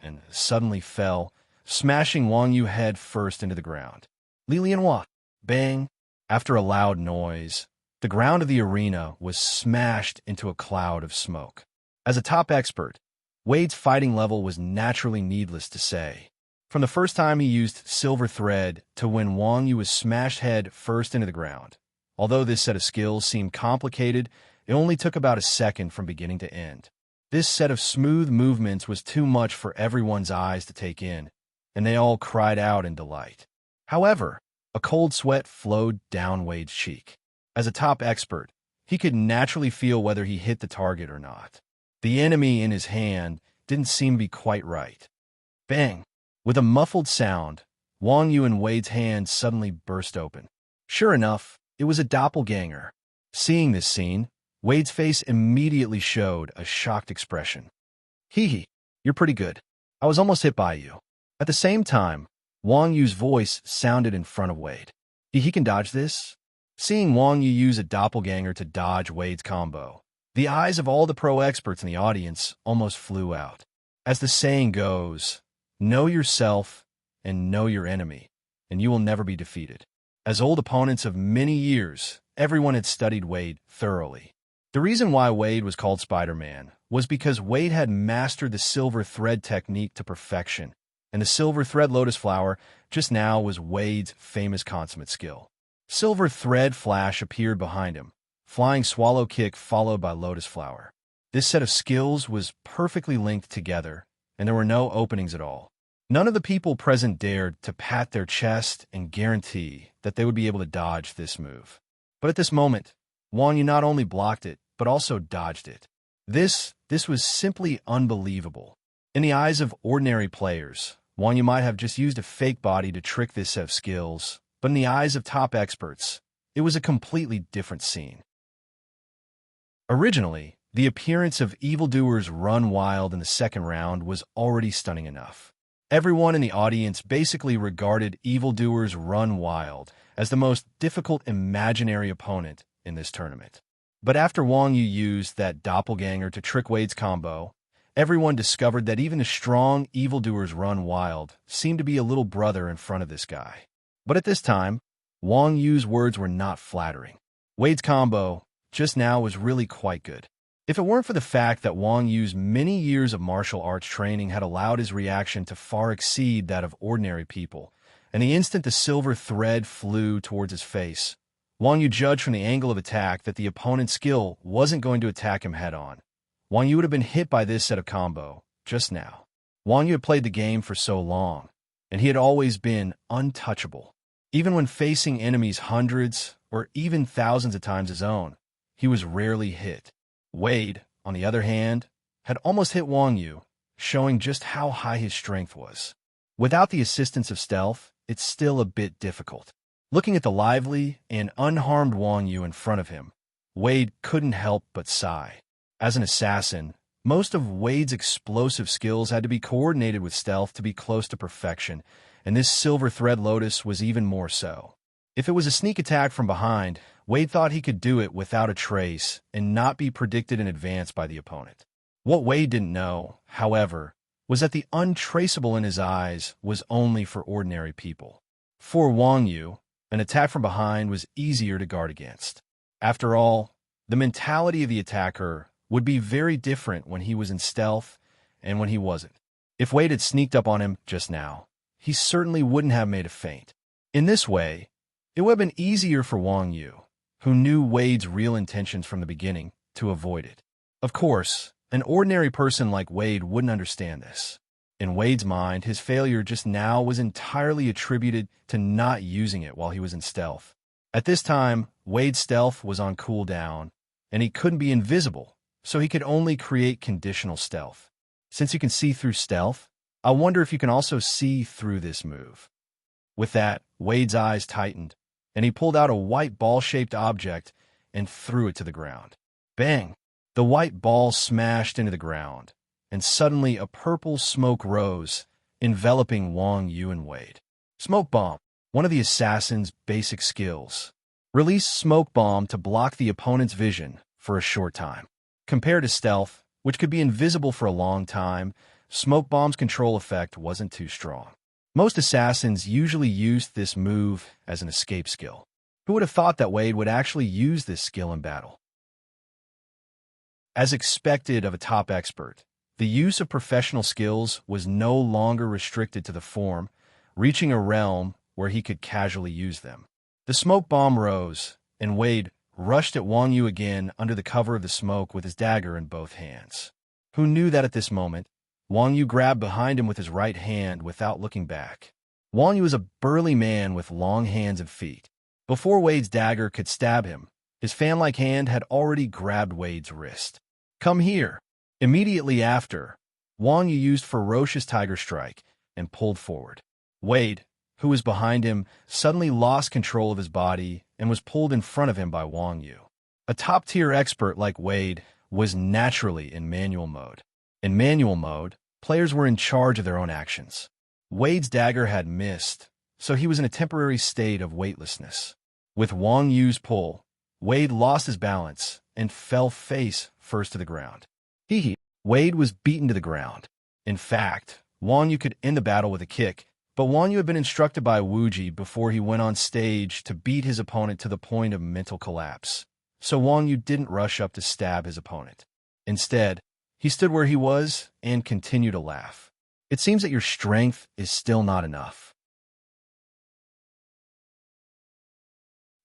and suddenly fell, smashing Wang Yu head first into the ground. Lilianhua. Bang! After a loud noise, the ground of the arena was smashed into a cloud of smoke. As a top expert, Wade's fighting level was naturally needless to say. From the first time he used Silver Thread to when Wang Yu was smashed head first into the ground. Although this set of skills seemed complicated, it only took about a second from beginning to end. This set of smooth movements was too much for everyone's eyes to take in, and they all cried out in delight. However, a cold sweat flowed down Wade's cheek. As a top expert, he could naturally feel whether he hit the target or not. The enemy in his hand didn't seem to be quite right. Bang! With a muffled sound, Wang Yu and Wade's hand suddenly burst open. Sure enough, it was a doppelganger. Seeing this scene, Wade's face immediately showed a shocked expression. Hee hee, you're pretty good. I was almost hit by you. At the same time, Wang Yu's voice sounded in front of Wade. He can dodge this? Seeing Wang Yu use a doppelganger to dodge Wade's combo, the eyes of all the pro experts in the audience almost flew out. As the saying goes, know yourself and know your enemy, and you will never be defeated. As old opponents of many years, everyone had studied Wade thoroughly. The reason why Wade was called Spider-Man was because Wade had mastered the silver thread technique to perfection, and the silver thread lotus flower just now was Wade's famous consummate skill. Silver thread flash appeared behind him, flying swallow kick followed by lotus flower. This set of skills was perfectly linked together, and there were no openings at all. None of the people present dared to pat their chest and guarantee that they would be able to dodge this move. But at this moment, Wang Yu not only blocked it, but also dodged it. This was simply unbelievable. In the eyes of ordinary players, Wang Yu might have just used a fake body to trick this set of skills, but in the eyes of top experts, it was a completely different scene. Originally, the appearance of evildoers run wild in the second round was already stunning enough. Everyone in the audience basically regarded evildoers run wild as the most difficult imaginary opponent in this tournament. But after Wang Yu used that doppelganger to trick Wade's combo, everyone discovered that even the strong evildoers run wild seemed to be a little brother in front of this guy. But at this time, Wang Yu's words were not flattering. Wade's combo just now was really quite good. If it weren't for the fact that Wang Yu's many years of martial arts training had allowed his reaction to far exceed that of ordinary people, and the instant the silver thread flew towards his face, Wang Yu judged from the angle of attack that the opponent's skill wasn't going to attack him head-on. Wang Yu would have been hit by this set of combo just now. Wang Yu had played the game for so long, and he had always been untouchable. Even when facing enemies hundreds or even thousands of times his own, he was rarely hit. Wade, on the other hand, had almost hit Wang Yu, showing just how high his strength was. Without the assistance of stealth, it's still a bit difficult. Looking at the lively and unharmed Wang Yu in front of him, Wade couldn't help but sigh. As an assassin, most of Wade's explosive skills had to be coordinated with stealth to be close to perfection, and this silver thread lotus was even more so. If it was a sneak attack from behind, Wade thought he could do it without a trace and not be predicted in advance by the opponent. What Wade didn't know, however, was that the untraceable in his eyes was only for ordinary people. For Wang Yu, an attack from behind was easier to guard against. After all, the mentality of the attacker would be very different when he was in stealth and when he wasn't. If Wade had sneaked up on him just now, he certainly wouldn't have made a feint. In this way, it would have been easier for Wang Yu, who knew Wade's real intentions from the beginning, to avoid it. Of course, an ordinary person like Wade wouldn't understand this. In Wade's mind, his failure just now was entirely attributed to not using it while he was in stealth. At this time, Wade's stealth was on cooldown, and he couldn't be invisible, so he could only create conditional stealth. Since you can see through stealth, I wonder if you can also see through this move. With that, Wade's eyes tightened, and he pulled out a white ball-shaped object and threw it to the ground. Bang! The white ball smashed into the ground, and suddenly a purple smoke rose, enveloping Wang Yu and Wade. Smoke bomb, one of the assassin's basic skills. Release smoke bomb to block the opponent's vision for a short time. Compared to stealth, which could be invisible for a long time, smoke bomb's control effect wasn't too strong. Most assassins usually used this move as an escape skill. Who would have thought that Wade would actually use this skill in battle? As expected of a top expert, The use of professional skills was no longer restricted to the form, reaching a realm where he could casually use them. The smoke bomb rose, and Wade rushed at Wang Yu again under the cover of the smoke with his dagger in both hands. Who knew that at this moment, Wang Yu grabbed behind him with his right hand without looking back. Wang Yu was a burly man with long hands and feet. Before Wade's dagger could stab him, his fan-like hand had already grabbed Wade's wrist. "Come here." Immediately after, Wang Yu used ferocious tiger strike and pulled forward. Wade, who was behind him, suddenly lost control of his body and was pulled in front of him by Wang Yu. A top-tier expert like Wade was naturally in manual mode. In manual mode, players were in charge of their own actions. Wade's dagger had missed, so he was in a temporary state of weightlessness. With Wang Yu's pull, Wade lost his balance and fell face first to the ground. Wade was beaten to the ground. In fact, Wang Yu could end the battle with a kick, but Wang Yu had been instructed by Wuji before he went on stage to beat his opponent to the point of mental collapse. So Wang Yu didn't rush up to stab his opponent. Instead, he stood where he was and continued to laugh. It seems that your strength is still not enough.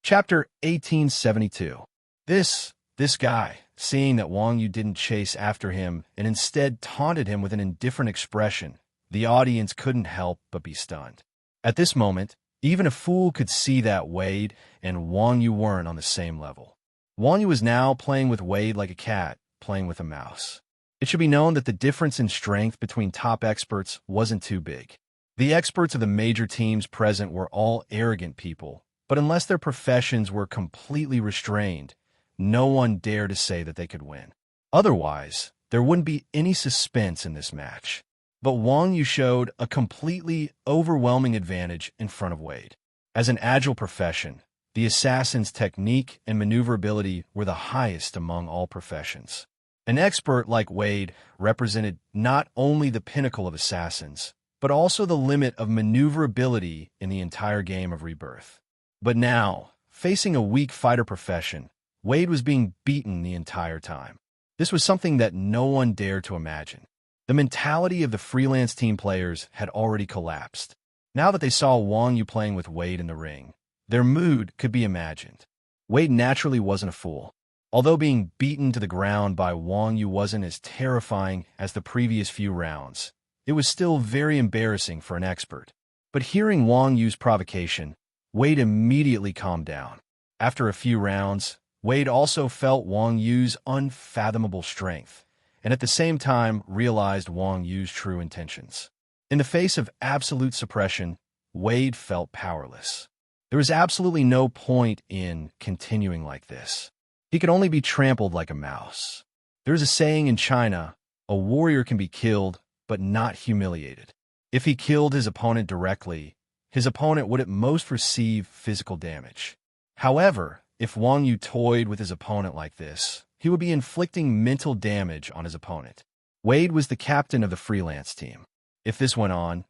Chapter 1872. This guy, seeing that Wang Yu didn't chase after him and instead taunted him with an indifferent expression, the audience couldn't help but be stunned. At this moment, even a fool could see that Wade and Wang Yu weren't on the same level. Wang Yu was now playing with Wade like a cat playing with a mouse. It should be known that the difference in strength between top experts wasn't too big. The experts of the major teams present were all arrogant people, but unless their professions were completely restrained, no one dared to say that they could win. Otherwise, there wouldn't be any suspense in this match. But Wang Yu showed a completely overwhelming advantage in front of Wade. As an agile profession, the assassin's technique and maneuverability were the highest among all professions. An expert like Wade represented not only the pinnacle of assassins, but also the limit of maneuverability in the entire game of Rebirth. But now, facing a weak fighter profession, Wade was being beaten the entire time. This was something that no one dared to imagine. The mentality of the freelance team players had already collapsed. Now that they saw Wang Yu playing with Wade in the ring, their mood could be imagined. Wade naturally wasn't a fool. Although being beaten to the ground by Wang Yu wasn't as terrifying as the previous few rounds, it was still very embarrassing for an expert. But hearing Wang Yu's provocation, Wade immediately calmed down. After a few rounds, Wade also felt Wang Yu's unfathomable strength, and at the same time realized Wang Yu's true intentions. In the face of absolute suppression, Wade felt powerless. There was absolutely no point in continuing like this. He could only be trampled like a mouse. There's a saying in China, a warrior can be killed, but not humiliated. If he killed his opponent directly, his opponent would at most receive physical damage. However, if Wang Yu toyed with his opponent like this, he would be inflicting mental damage on his opponent. Wade was the captain of the freelance team. If this went on,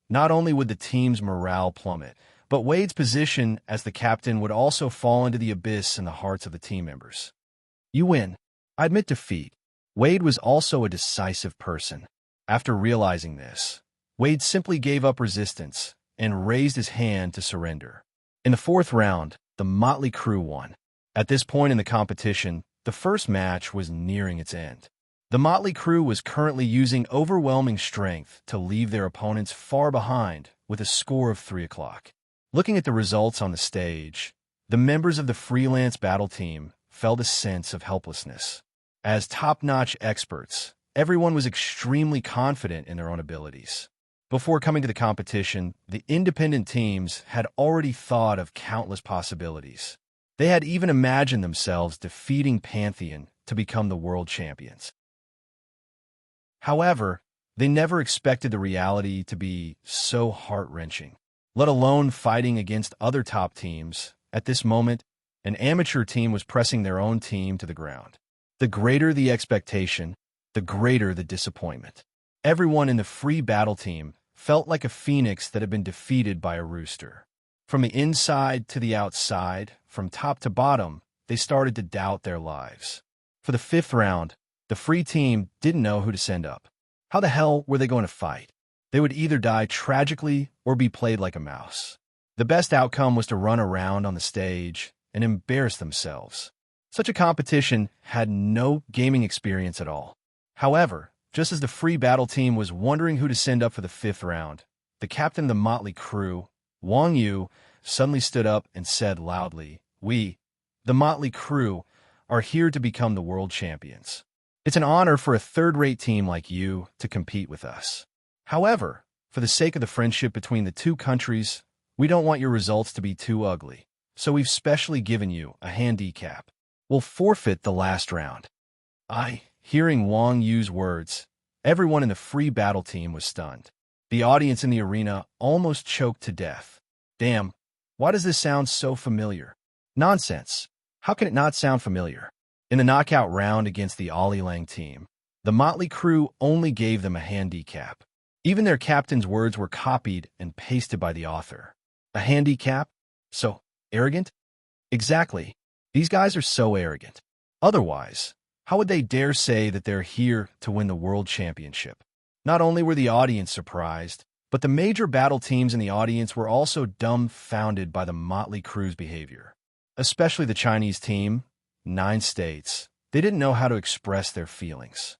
not only would the team's morale plummet, but Wade's position as the captain would also fall into the abyss in the hearts of the team members. You win. I admit defeat. Wade was also a decisive person. After realizing this, Wade simply gave up resistance and raised his hand to surrender. In the fourth round, the motley crew won. At this point in the competition, the first match was nearing its end. The motley crew was currently using overwhelming strength to leave their opponents far behind with a score of 3-0. Looking at the results on the stage, the members of the freelance battle team felt a sense of helplessness. As top-notch experts, everyone was extremely confident in their own abilities. Before coming to the competition, the independent teams had already thought of countless possibilities. They had even imagined themselves defeating Pantheon to become the world champions. However, they never expected the reality to be so heart-wrenching. Let alone fighting against other top teams, at this moment, an amateur team was pressing their own team to the ground. The greater the expectation, the greater the disappointment. Everyone in the free battle team felt like a phoenix that had been defeated by a rooster. From the inside to the outside, from top to bottom, they started to doubt their lives. For the fifth round, The free team didn't know who to send up. How the hell were they going to fight? They would either die tragically or be played like a mouse. The best outcome was to run around on the stage and embarrass themselves. Such a competition had no gaming experience at all. However, just as the free battle team was wondering who to send up for the 5th round, the captain of the motley crew, Wang Yu, suddenly stood up and said loudly, "We, the motley crew, are here to become the world champions. It's an honor for a third-rate team like you to compete with us. However, for the sake of the friendship between the two countries, we don't want your results to be too ugly, so we've specially given you a handicap. We'll forfeit the last round." Hearing Wang Yu's words, everyone in the free battle team was stunned. The audience in the arena almost choked to death. Damn, why does this sound so familiar? Nonsense. How can it not sound familiar? In the knockout round against the Lang team, the motley crew only gave them a handicap. Even their captain's words were copied and pasted by the author. A handicap? So arrogant? Exactly. These guys are so arrogant. Otherwise, how would they dare say that they're here to win the world championship? Not only were the audience surprised, but the major battle teams in the audience were also dumbfounded by the motley crew's behavior. Especially the Chinese team, 9 states. They didn't know how to express their feelings.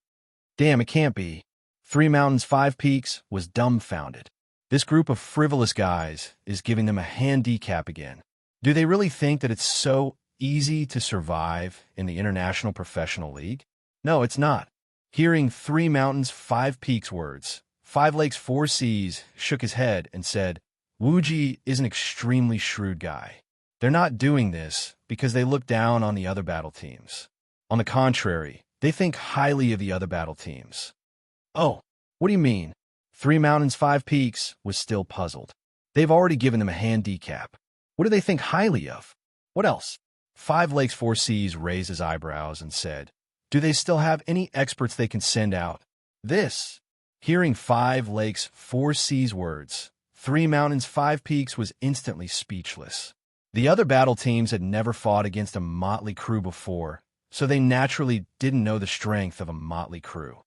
Damn, it can't be. 3 Mountains, 5 Peaks was dumbfounded. This group of frivolous guys is giving them a handicap again. Do they really think that it's so easy to survive in the International Professional League? No, it's not. Hearing 3 Mountains, 5 Peaks words, 5 Lakes, 4 Seas shook his head and said, "Wuji is an extremely shrewd guy. They're not doing this because they look down on the other battle teams. On the contrary, they think highly of the other battle teams." Oh, what do you mean? 3 Mountains, 5 Peaks was still puzzled. They've already given them a handicap. What do they think highly of? What else? 5 Lakes, 4 Seas raised his eyebrows and said, "Do they still have any experts they can send out?" Hearing 5 Lakes, 4 Seas words, 3 Mountains, 5 Peaks was instantly speechless. The other battle teams had never fought against a motley crew before, so they naturally didn't know the strength of a motley crew.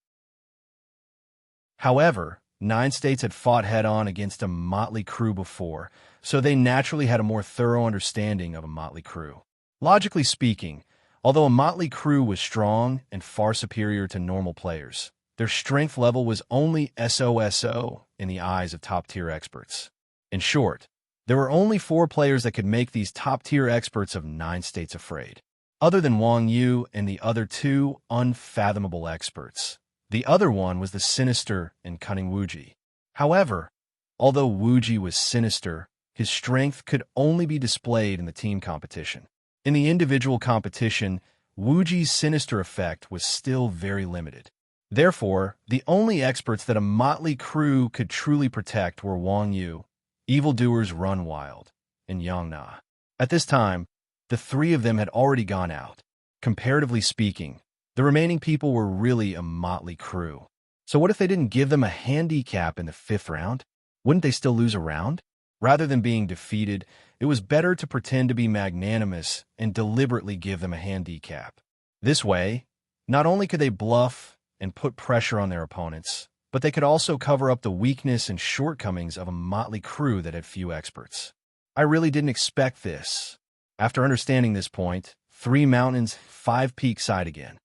However, 9 states had fought head-on against a motley crew before, so they naturally had a more thorough understanding of a motley crew. Logically speaking, although a motley crew was strong and far superior to normal players, their strength level was only so in the eyes of top-tier experts. In short, there were only 4 players that could make these top-tier experts of 9 states afraid. Other than Wang Yu and the other 2 unfathomable experts, the other one was the sinister and cunning Wuji. However, although Wuji was sinister, his strength could only be displayed in the team competition. In the individual competition, Wuji's sinister effect was still very limited. Therefore, the only experts that a motley crew could truly protect were Wang Yu, Evildoers Run Wild, and Yang Na. At this time, the 3 of them had already gone out. Comparatively speaking, the remaining people were really a motley crew. So what if they didn't give them a handicap in the 5th round? Wouldn't they still lose a round? Rather than being defeated, it was better to pretend to be magnanimous and deliberately give them a handicap. This way, not only could they bluff and put pressure on their opponents, but they could also cover up the weakness and shortcomings of a motley crew that had few experts. I really didn't expect this. After understanding this point, 3 Mountains, 5 Peaks sighed again.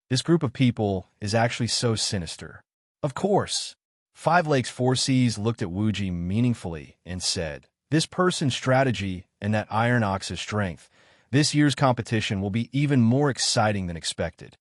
This group of people is actually so sinister. Of course. 5 Lakes, 4 Seas looked at Wuji meaningfully and said, "This person's strategy and that Iron Ox's strength, this year's competition will be even more exciting than expected."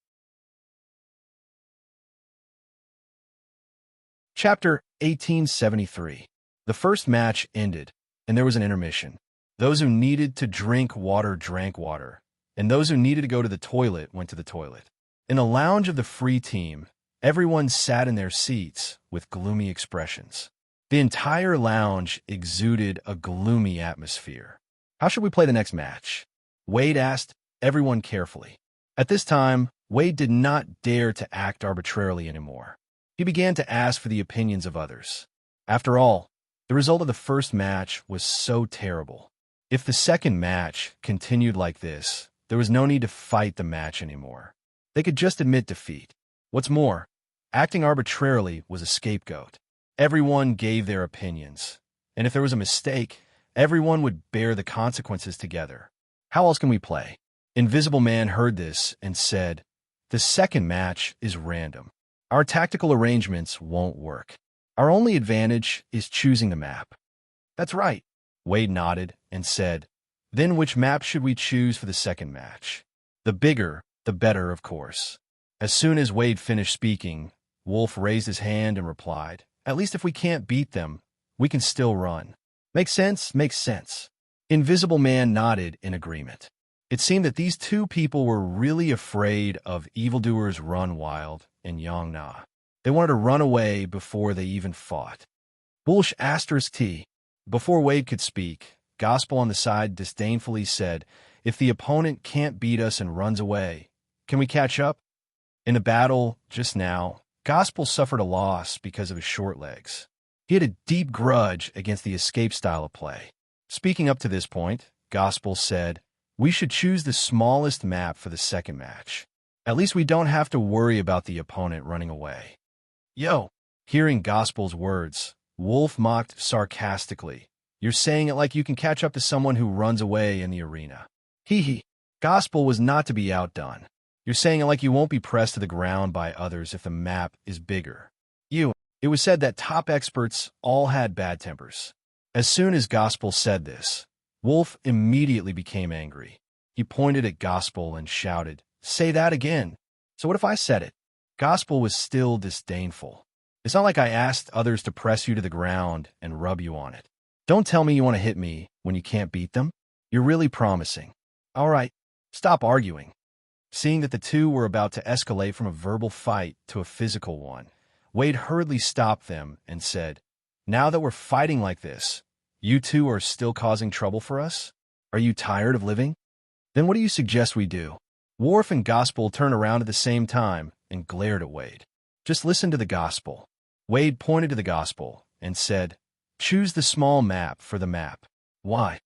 Chapter 1873. The first match ended, and there was an intermission. Those who needed to drink water drank water, and those who needed to go to the toilet went to the toilet. In the lounge of the free team, everyone sat in their seats with gloomy expressions. The entire lounge exuded a gloomy atmosphere. "How should we play the next match?" Wade asked everyone carefully. At this time, Wade did not dare to act arbitrarily anymore. He began to ask for the opinions of others. After all, the result of the first match was so terrible. If the second match continued like this, there was no need to fight the match anymore. They could just admit defeat. What's more, acting arbitrarily was a scapegoat. Everyone gave their opinions, and if there was a mistake, everyone would bear the consequences together. How else can we play? Invisible Man heard this and said, "The second match is random. Our tactical arrangements won't work. Our only advantage is choosing the map." "That's right." Wade nodded and said, "Then which map should we choose for the second match?" "The bigger, the better, of course." As soon as Wade finished speaking, Wolf raised his hand and replied, "At least if we can't beat them, we can still run." "Makes sense, makes sense." Invisible Man nodded in agreement. It seemed that these two people were really afraid of evildoers Run Wild and Yang Na. They wanted to run away before they even fought. Bullish asterisk T. Before Wade could speak, Gospel on the side disdainfully said, "If the opponent can't beat us and runs away, can we catch up?" In the battle just now, Gospel suffered a loss because of his short legs. He had a deep grudge against the escape style of play. Speaking up to this point, Gospel said, "We should choose the smallest map for the second match. At least we don't have to worry about the opponent running away." "Yo!" Hearing Gospel's words, Wolf mocked sarcastically, "You're saying it like you can catch up to someone who runs away in the arena." Hee hee. Gospel was not to be outdone. "You're saying it like you won't be pressed to the ground by others if the map is bigger." It was said that top experts all had bad tempers. As soon as Gospel said this, Wolf immediately became angry. He pointed at Gospel and shouted, "Say that again." "So what if I said it?" Gospel was still disdainful. "It's not like I asked others to press you to the ground and rub you on it. Don't tell me you want to hit me when you can't beat them. You're really promising." "All right, stop arguing." Seeing that the two were about to escalate from a verbal fight to a physical one, Wade hurriedly stopped them and said, "Now that we're fighting like this, you two are still causing trouble for us? Are you tired of living? Then what do you suggest we do?" Worf and Gospel turned around at the same time and glared at Wade. "Just listen to the Gospel." Wade pointed to the Gospel and said, "Choose the small map for the map." "Why?"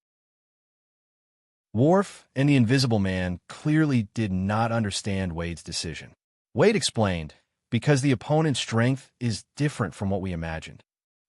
Worf and the Invisible Man clearly did not understand Wade's decision. Wade explained, "Because the opponent's strength is different from what we imagined.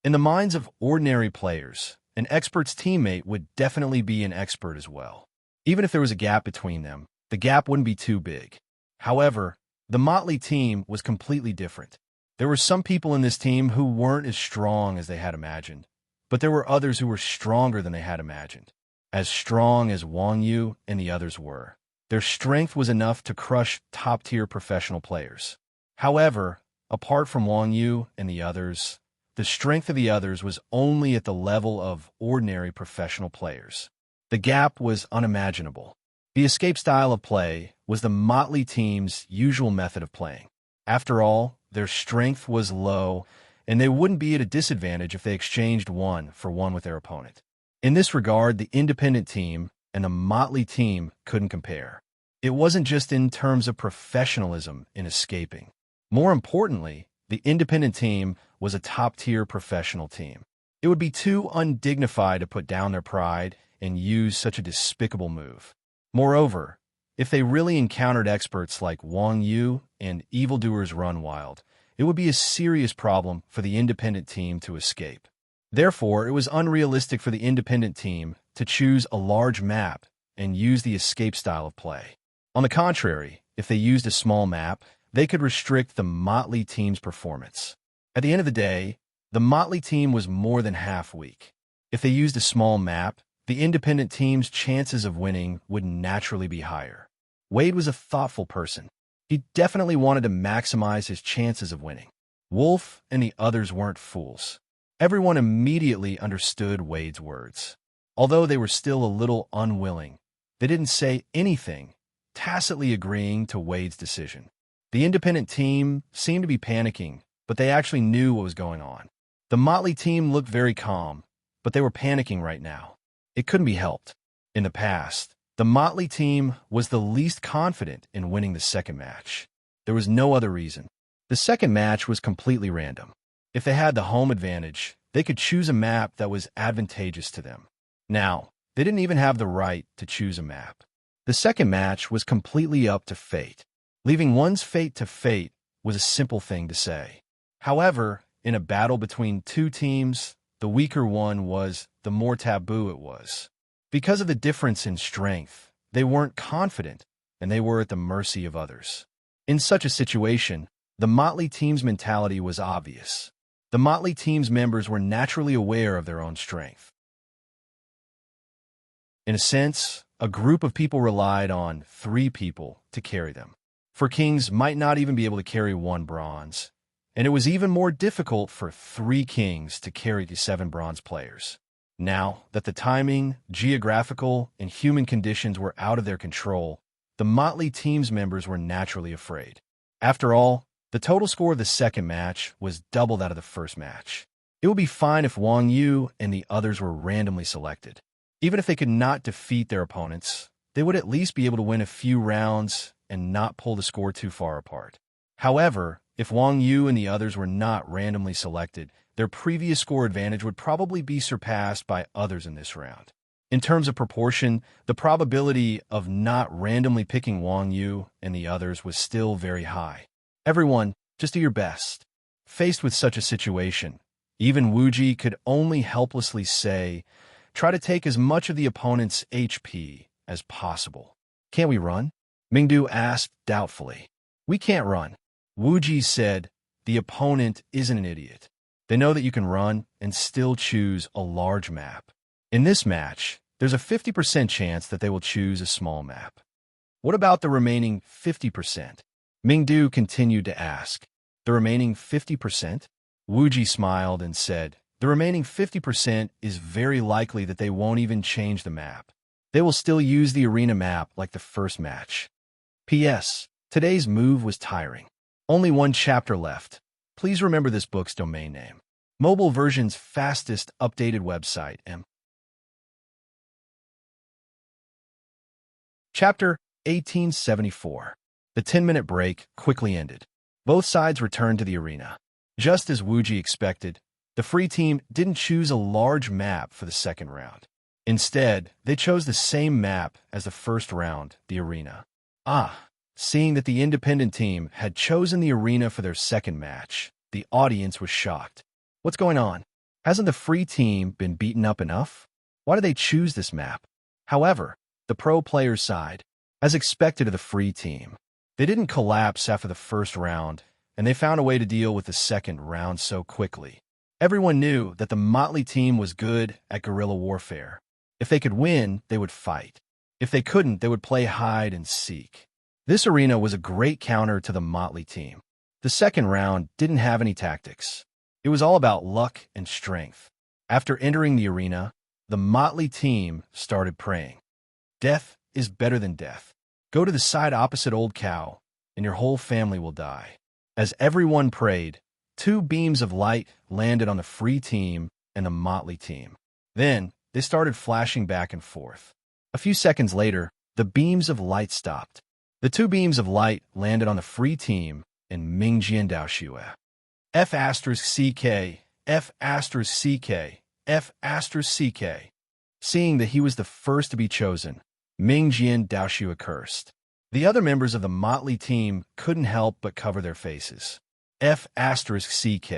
In the minds of ordinary players, an expert's teammate would definitely be an expert as well. Even if there was a gap between them, the gap wouldn't be too big. However, the Motley team was completely different. There were some people in this team who weren't as strong as they had imagined, but there were others who were stronger than they had imagined. As strong as Wang Yu and the others were, their strength was enough to crush top-tier professional players. However, apart from Wang Yu and the others, the strength of the others was only at the level of ordinary professional players. The gap was unimaginable. The escape style of play was the Motley team's usual method of playing. After all, their strength was low, and they wouldn't be at a disadvantage if they exchanged one for one with their opponent. In this regard, the independent team and the Motley team couldn't compare. It wasn't just in terms of professionalism in escaping. More importantly, the independent team was a top-tier professional team. It would be too undignified to put down their pride and use such a despicable move. Moreover, if they really encountered experts like Wang Yu and evildoers Run Wild, it would be a serious problem for the independent team to escape. Therefore, it was unrealistic for the independent team to choose a large map and use the escape style of play. On the contrary, if they used a small map, they could restrict the Motley team's performance. At the end of the day, the Motley team was more than half weak. If they used a small map, the independent team's chances of winning would naturally be higher. Wade was a thoughtful person. He definitely wanted to maximize his chances of winning. Wolf and the others weren't fools. Everyone immediately understood Wade's words. Although they were still a little unwilling, they didn't say anything, tacitly agreeing to Wade's decision. The independent team seemed to be panicking, but they actually knew what was going on. The Motley team looked very calm, but they were panicking right now. It couldn't be helped. In the past, the Motley team was the least confident in winning the second match. There was no other reason. The second match was completely random. If they had the home advantage, they could choose a map that was advantageous to them. Now, they didn't even have the right to choose a map. The second match was completely up to fate. Leaving one's fate to fate was a simple thing to say. However, in a battle between two teams, the weaker one was, the more taboo it was. Because of the difference in strength, they weren't confident, and they were at the mercy of others. In such a situation, the Motley team's mentality was obvious. The Motley team's members were naturally aware of their own strength. In a sense, a group of people relied on 3 people to carry them. For kings might not even be able to carry 1 bronze, and it was even more difficult for 3 kings to carry the 7 bronze players. Now that the timing, geographical, and human conditions were out of their control, the Motley team's members were naturally afraid. After all, the total score of the second match was double that of the first match. It would be fine if Wang Yu and the others were randomly selected. Even if they could not defeat their opponents, they would at least be able to win a few rounds and not pull the score too far apart. However, if Wang Yu and the others were not randomly selected, their previous score advantage would probably be surpassed by others in this round. In terms of proportion, the probability of not randomly picking Wang Yu and the others was still very high. Everyone, just do your best. Faced with such a situation, even Wuji could only helplessly say, try to take as much of the opponent's HP as possible. Can't we run? Mingdu asked doubtfully. We can't run. Wuji said, the opponent isn't an idiot. They know that you can run and still choose a large map. In this match, there's a 50% chance that they will choose a small map. What about the remaining 50%? Mingdu continued to ask. The remaining 50%? Wuji smiled and said, the remaining 50% is very likely that they won't even change the map. They will still use the arena map like the first match. P.S. Today's move was tiring. Only 1 chapter left. Please remember this book's domain name. Mobile version's fastest updated website, Chapter 1874. The 10-minute break quickly ended. Both sides returned to the arena. Just as Wuji expected, the free team didn't choose a large map for the second round. Instead, they chose the same map as the first round, the arena. Seeing that the independent team had chosen the arena for their second match, the audience was shocked. What's going on? Hasn't the free team been beaten up enough? Why did they choose this map? However, the pro players sighed. As expected of the free team, they didn't collapse after the first round, and they found a way to deal with the second round so quickly. Everyone knew that the Motley team was good at guerrilla warfare. If they could win, they would fight. If they couldn't, they would play hide and seek. This arena was a great counter to the Motley team. The second round didn't have any tactics. It was all about luck and strength. After entering the arena, the Motley team started praying. Death is better than death. Go to the side opposite Old Cow, and your whole family will die. As everyone prayed, 2 beams of light landed on the free team and the Motley team. Then, they started flashing back and forth. A few seconds later, the beams of light stopped. The 2 beams of light landed on the free team and Mingjian Daoxue. F*CK, F*CK, F*CK. Seeing that he was the first to be chosen, Mingjian Daoxue cursed. The other members of the Motley team couldn't help but cover their faces. F*CK.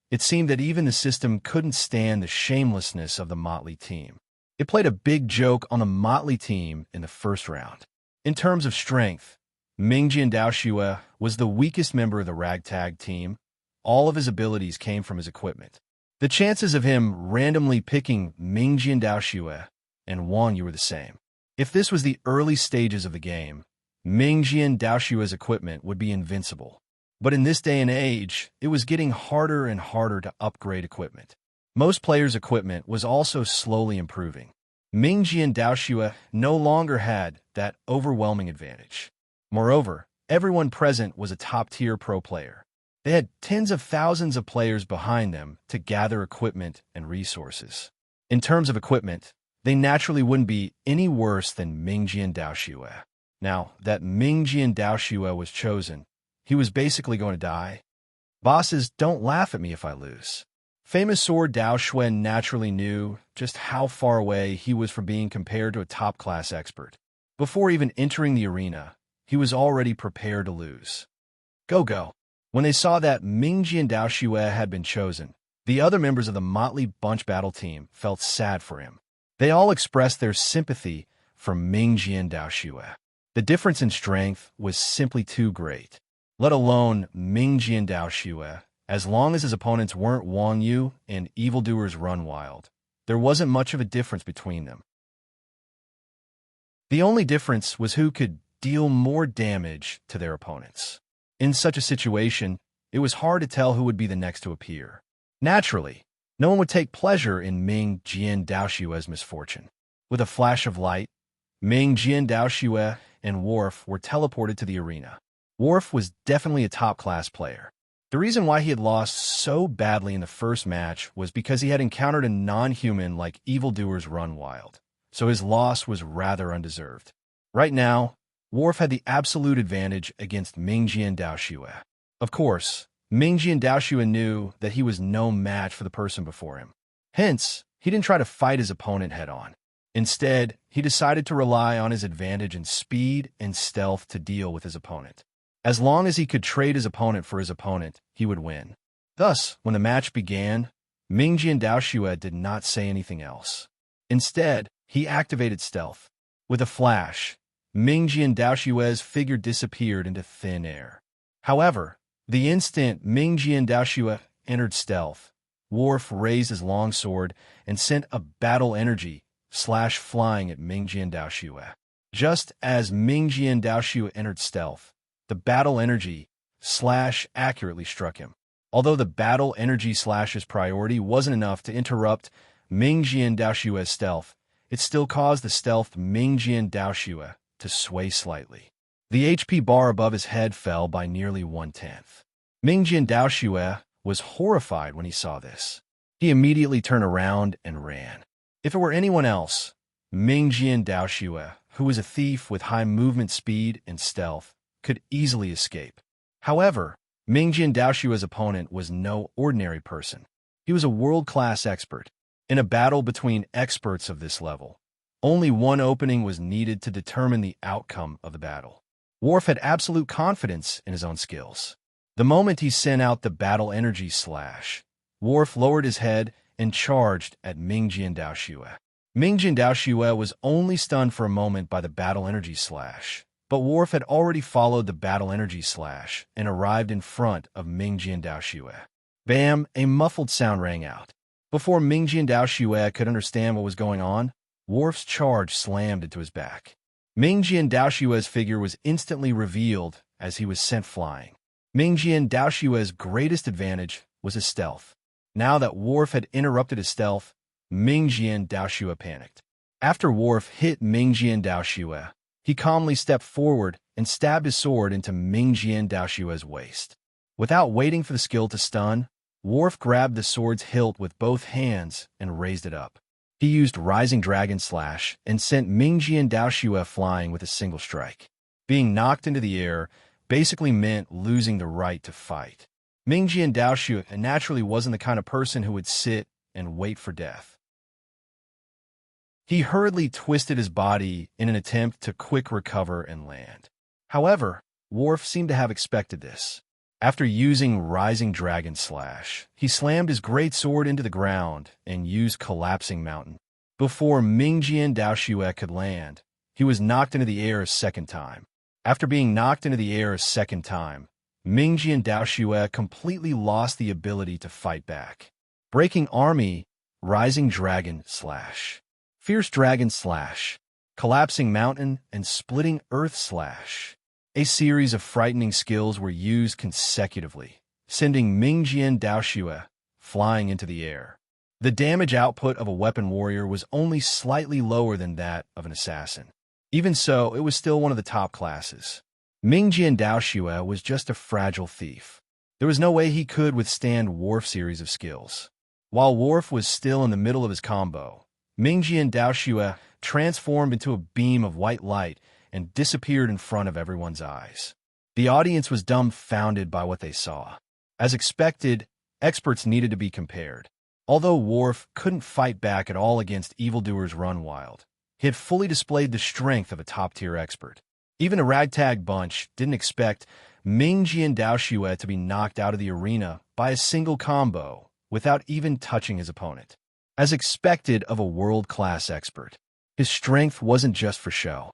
It seemed that even the system couldn't stand the shamelessness of the Motley team. It played a big joke on the Motley team in the first round. In terms of strength, Mingjian Daoxue was the weakest member of the ragtag team. All of his abilities came from his equipment. The chances of him randomly picking Mingjian Daoxue and Wang Yu were the same. If this was the early stages of the game, Mingjian Daoxue's equipment would be invincible. But in this day and age, it was getting harder and harder to upgrade equipment. Most players' equipment was also slowly improving. Mingjian Daoxue no longer had that overwhelming advantage. Moreover, everyone present was a top-tier pro player. They had tens of thousands of players behind them to gather equipment and resources. In terms of equipment, they naturally wouldn't be any worse than Mingjian Daoxue. Now that Mingjian Daoxue was chosen, he was basically going to die. Bosses, don't laugh at me if I lose. Famous sword Daoxue naturally knew just how far away he was from being compared to a top-class expert. Before even entering the arena, he was already prepared to lose. Go. When they saw that Mingji and Dao Xue had been chosen, the other members of the Motley Bunch battle team felt sad for him. They all expressed their sympathy for Mingji and Dao Xue. The difference in strength was simply too great. Let alone Mingji and Dao Xue, as long as his opponents weren't Wang Yu and evildoers run wild, there wasn't much of a difference between them. The only difference was who could deal more damage to their opponents. In such a situation, it was hard to tell who would be the next to appear. Naturally, no one would take pleasure in Ming Jian Dao Xue's misfortune. With a flash of light, Ming Jian Dao Xue and Worf were teleported to the arena. Worf was definitely a top-class player. The reason why he had lost so badly in the first match was because he had encountered a non-human like evildoers run wild, so his loss was rather undeserved. Right now, Worf had the absolute advantage against Mingji and Dao Xue. Of course, Mingji and Dao Xue knew that he was no match for the person before him. Hence, he didn't try to fight his opponent head-on. Instead, he decided to rely on his advantage in speed and stealth to deal with his opponent. As long as he could trade his opponent for his opponent, he would win. Thus, when the match began, Mingji and Dao Xue did not say anything else. Instead, he activated stealth. With a flash, Mingji and Dao Xue's figure disappeared into thin air. However, the instant Mingji and Dao Xue entered stealth, Worf raised his long sword and sent a battle energy slash flying at Mingji and Dao Xue. Just as Mingji and Dao Xue entered stealth, the battle energy slash accurately struck him. Although the battle energy slash's priority wasn't enough to interrupt Mingji and Dao Xue's stealth, it still caused the stealth Mingji and Dao Xue to sway slightly. The HP bar above his head fell by nearly 1/10. Mingji and Dao Xue was horrified when he saw this. He immediately turned around and ran. If it were anyone else, Mingji and Dao Xue, who was a thief with high movement speed and stealth, could easily escape. However, Mingji and Dao Xue's opponent was no ordinary person. He was a world-class expert. In a battle between experts of this level, only one opening was needed to determine the outcome of the battle. Worf had absolute confidence in his own skills. The moment he sent out the battle energy slash, Worf lowered his head and charged at Mingji and Dao Xue. Mingji and Dao Xue was only stunned for a moment by the battle energy slash, but Worf had already followed the battle energy slash and arrived in front of Mingji and Dao Xue. Bam! A muffled sound rang out. Before Mingji and Dao Xue could understand what was going on, Worf's charge slammed into his back. Mingji and Dao Xue's figure was instantly revealed as he was sent flying. Mingji and Dao Xue's greatest advantage was his stealth. Now that Worf had interrupted his stealth, Mingji and Dao Xue panicked. After Worf hit Mingji and Dao Xue, he calmly stepped forward and stabbed his sword into Mingji and Dao Xue's waist. Without waiting for the skill to stun, Worf grabbed the sword's hilt with both hands and raised it up. He used Rising Dragon Slash and sent Mingji and Dao Xue flying with a single strike. Being knocked into the air basically meant losing the right to fight. Mingji and Dao Xue naturally wasn't the kind of person who would sit and wait for death. He hurriedly twisted his body in an attempt to quick recover and land. However, Worf seemed to have expected this. After using Rising Dragon Slash, he slammed his great sword into the ground and used Collapsing Mountain. Before Mingji and Dao Xue could land, he was knocked into the air a second time. After being knocked into the air a second time, Mingji and Dao Xue completely lost the ability to fight back. Breaking Army, Rising Dragon Slash, Fierce Dragon Slash, Collapsing Mountain, and Splitting Earth Slash. A series of frightening skills were used consecutively, sending Mingji and Dao Xue flying into the air. The damage output of a weapon warrior was only slightly lower than that of an assassin. Even so, it was still one of the top classes. Mingji and Dao Xue was just a fragile thief. There was no way he could withstand Worf's series of skills. While Worf was still in the middle of his combo, Mingji and Dao Xue transformed into a beam of white light and disappeared in front of everyone's eyes. The audience was dumbfounded by what they saw. As expected, experts needed to be compared. Although Worf couldn't fight back at all against evildoers run wild, he had fully displayed the strength of a top-tier expert. Even a ragtag bunch didn't expect Mingji and Dao Xue to be knocked out of the arena by a single combo without even touching his opponent. As expected of a world-class expert, his strength wasn't just for show.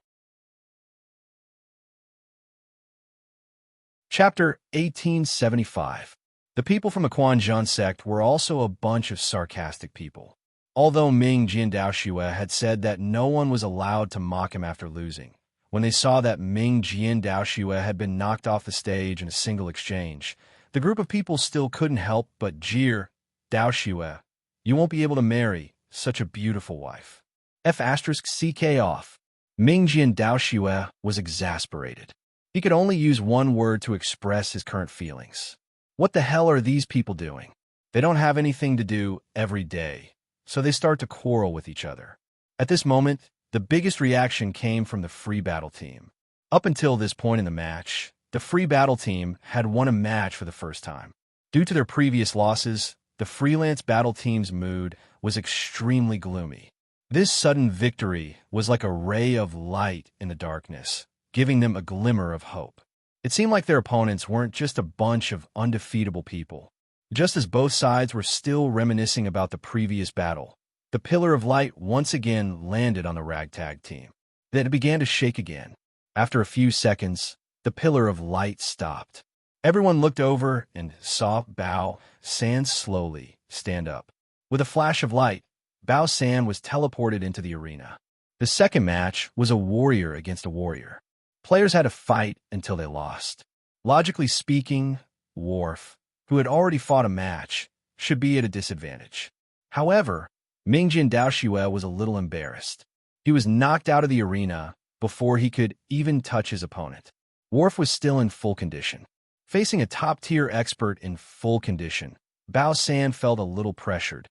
Chapter 1875. The people from the Quanzhan sect were also a bunch of sarcastic people. Although Ming Jin Dao Xue had said that no one was allowed to mock him after losing, when they saw that Ming Jian Dao Xue had been knocked off the stage in a single exchange, the group of people still couldn't help but jeer, "Dao Xue, you won't be able to marry such a beautiful wife." F***ck off. Ming Jian Dao Xue was exasperated. He could only use one word to express his current feelings. What the hell are these people doing? They don't have anything to do every day, so they start to quarrel with each other. At this moment, the biggest reaction came from the free battle team. Up until this point in the match, the free battle team had won a match for the first time. Due to their previous losses, the freelance battle team's mood was extremely gloomy. This sudden victory was like a ray of light in the darkness, giving them a glimmer of hope. It seemed like their opponents weren't just a bunch of undefeatable people. Just as both sides were still reminiscing about the previous battle, the pillar of light once again landed on the ragtag team. Then it began to shake again. After a few seconds, the pillar of light stopped. Everyone looked over and saw Bao San slowly stand up. With a flash of light, Bao San was teleported into the arena. The second match was a warrior against a warrior. Players had to fight until they lost. Logically speaking, Worf, who had already fought a match, should be at a disadvantage. However, Mingjin Dao Xue was a little embarrassed. He was knocked out of the arena before he could even touch his opponent. Worf was still in full condition. Facing a top-tier expert in full condition, Bao San felt a little pressured.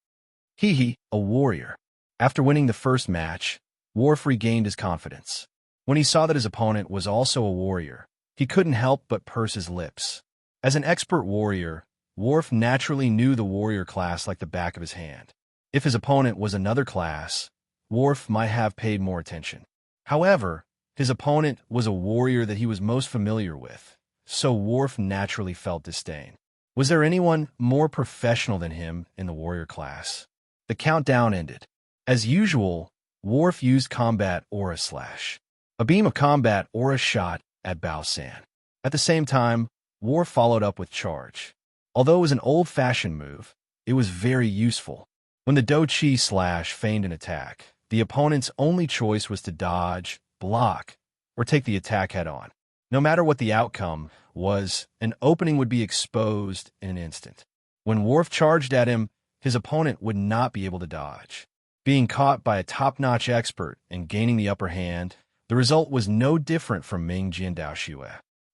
A warrior. After winning the first match, Worf regained his confidence. When he saw that his opponent was also a warrior, he couldn't help but purse his lips. As an expert warrior, Worf naturally knew the warrior class like the back of his hand. If his opponent was another class, Worf might have paid more attention. However, his opponent was a warrior that he was most familiar with, so Worf naturally felt disdain. Was there anyone more professional than him in the warrior class? The countdown ended. As usual, Worf used combat aura slash. A beam of combat aura shot at Bao San. At the same time, Worf followed up with charge. Although it was an old-fashioned move, it was very useful. When the Do Chi slash feigned an attack, the opponent's only choice was to dodge, block, or take the attack head-on. No matter what the outcome was, an opening would be exposed in an instant. When Worf charged at him, his opponent would not be able to dodge. Being caught by a top-notch expert and gaining the upper hand, the result was no different from Ming Jian Dao Xue.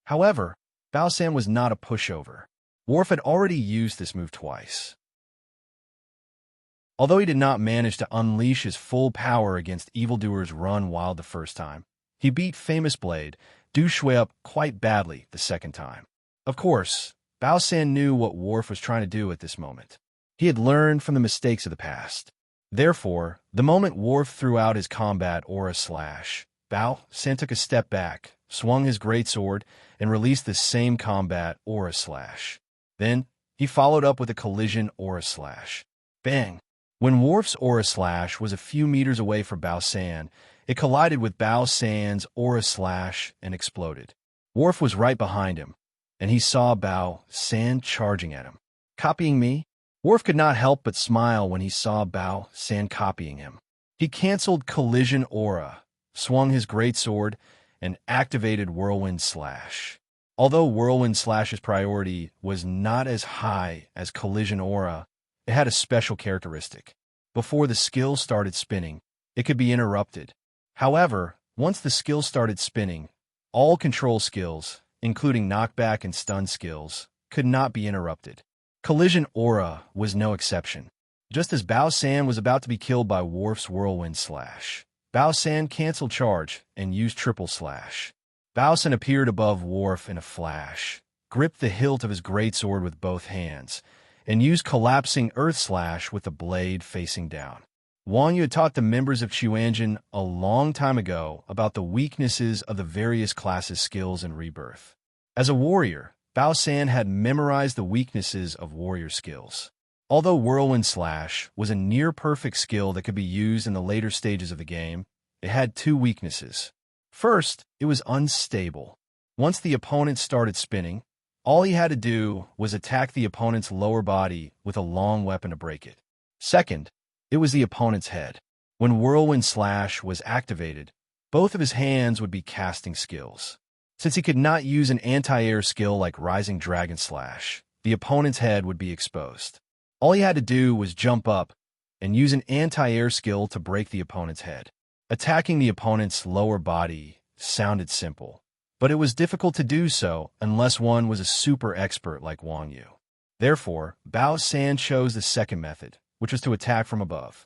However, Bao San was not a pushover. Worf had already used this move twice. Although he did not manage to unleash his full power against evildoers Run Wild the first time, he beat Famous Blade Du Shui up quite badly the second time. Of course, Bao San knew what Worf was trying to do at this moment. He had learned from the mistakes of the past. Therefore, the moment Worf threw out his combat aura slash, Bao San took a step back, swung his greatsword, and released the same combat aura slash. Then, he followed up with a collision aura slash. Bang! When Worf's aura slash was a few meters away from Bao San, it collided with Bao San's aura slash and exploded. Worf was right behind him, and he saw Bao San charging at him. Copying me? Worf could not help but smile when he saw Bao San copying him. He canceled collision aura, swung his greatsword, and activated Whirlwind Slash. Although Whirlwind Slash's priority was not as high as collision aura, it had a special characteristic. Before the skill started spinning, it could be interrupted. However, once the skill started spinning, all control skills, including knockback and stun skills, could not be interrupted. Collision aura was no exception. Just as Bao San was about to be killed by Worf's Whirlwind Slash, Bao San canceled charge and used triple slash. Bao San appeared above Worf in a flash, gripped the hilt of his greatsword with both hands, and used collapsing earth slash with the blade facing down. Wang Yu had taught the members of Chuanjin a long time ago about the weaknesses of the various classes' skills in Rebirth. As a warrior, Bao San had memorized the weaknesses of warrior skills. Although Whirlwind Slash was a near-perfect skill that could be used in the later stages of the game, it had two weaknesses. First, it was unstable. Once the opponent started spinning, all he had to do was attack the opponent's lower body with a long weapon to break it. Second, it was the opponent's head. When Whirlwind Slash was activated, both of his hands would be casting skills. Since he could not use an anti-air skill like Rising Dragon Slash, the opponent's head would be exposed. All he had to do was jump up and use an anti-air skill to break the opponent's head. Attacking the opponent's lower body sounded simple, but it was difficult to do so unless one was a super expert like Wang Yu. Therefore, Bao San chose the second method, which was to attack from above.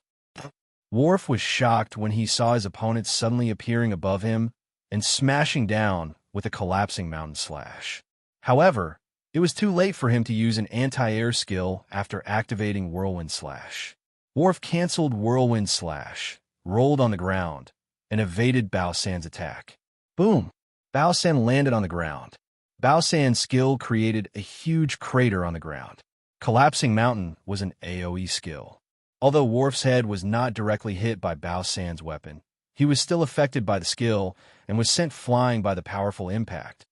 Worf was shocked when he saw his opponent suddenly appearing above him and smashing down with a collapsing mountain slash. However, it was too late for him to use an anti-air skill after activating Whirlwind Slash. Worf canceled Whirlwind Slash, rolled on the ground, and evaded Bao San's attack. Boom! Bao San landed on the ground. Bao San's skill created a huge crater on the ground. Collapsing Mountain was an AoE skill. Although Worf's head was not directly hit by Bao San's weapon, he was still affected by the skill and was sent flying by the powerful impact.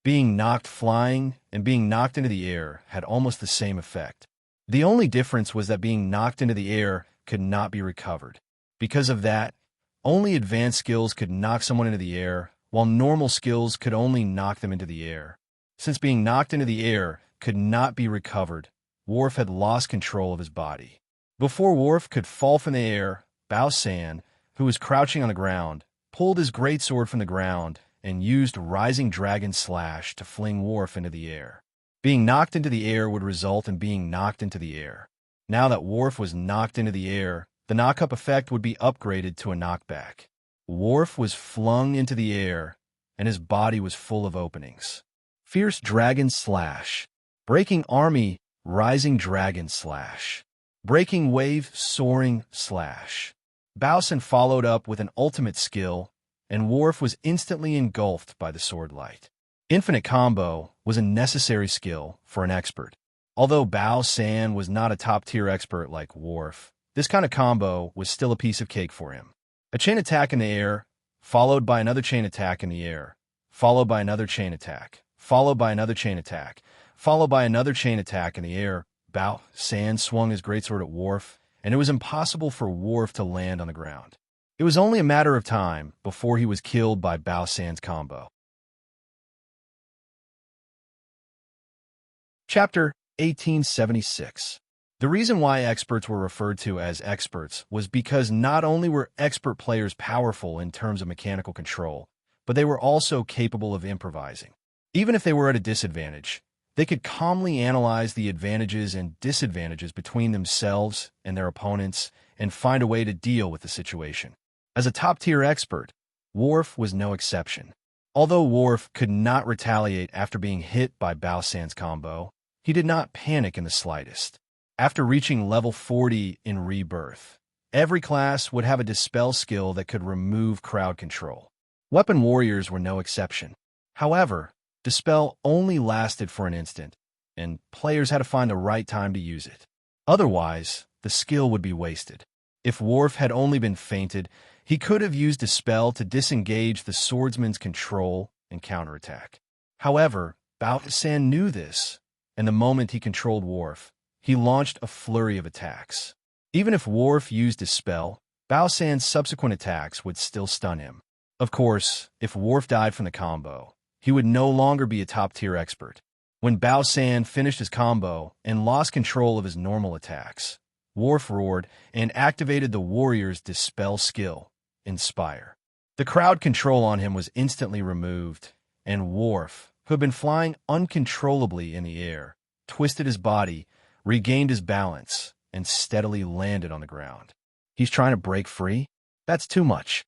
Being knocked flying and being knocked into the air had almost the same effect. The only difference was that being knocked into the air could not be recovered. Because of that, only advanced skills could knock someone into the air, while normal skills could only knock them into the air. Since being knocked into the air could not be recovered, Worf had lost control of his body. Before Worf could fall from the air, Bao San, who was crouching on the ground, pulled his greatsword from the ground and used Rising Dragon Slash to fling Worf into the air. Being knocked into the air would result in being knocked into the air. Now that Worf was knocked into the air, the knock-up effect would be upgraded to a knockback. Worf was flung into the air, and his body was full of openings. Fierce Dragon Slash. Breaking Army Rising Dragon Slash. Breaking Wave Soaring Slash. Bao San followed up with an ultimate skill, and Worf was instantly engulfed by the sword light. Infinite Combo was a necessary skill for an expert. Although Bao San was not a top-tier expert like Worf, this kind of combo was still a piece of cake for him. A chain attack in the air, followed by another chain attack in the air, followed by another chain attack, followed by another chain attack, followed by another chain attack in the air. Bao San swung his greatsword at Worf, and it was impossible for Worf to land on the ground. It was only a matter of time before he was killed by Bao San's combo. Chapter 1876. The reason why experts were referred to as experts was because not only were expert players powerful in terms of mechanical control, but they were also capable of improvising. Even if they were at a disadvantage, they could calmly analyze the advantages and disadvantages between themselves and their opponents and find a way to deal with the situation. As a top-tier expert, Worf was no exception. Although Worf could not retaliate after being hit by Bao San's combo, he did not panic in the slightest. After reaching level 40 in Rebirth, every class would have a Dispel skill that could remove crowd control. Weapon warriors were no exception. However, Dispel only lasted for an instant, and players had to find the right time to use it. Otherwise, the skill would be wasted. If Worf had only been fainted, he could have used Dispel to disengage the swordsman's control and counterattack. However, Bao San knew this, and the moment he controlled Worf, he launched a flurry of attacks. Even if Worf used Dispel, Bao San's subsequent attacks would still stun him. Of course, if Worf died from the combo, he would no longer be a top-tier expert. When Bao San finished his combo and lost control of his normal attacks, Worf roared and activated the warrior's Dispel skill, Inspire. The crowd control on him was instantly removed, and Worf, who had been flying uncontrollably in the air, twisted his body, regained his balance, and steadily landed on the ground. He's trying to break free? That's too much.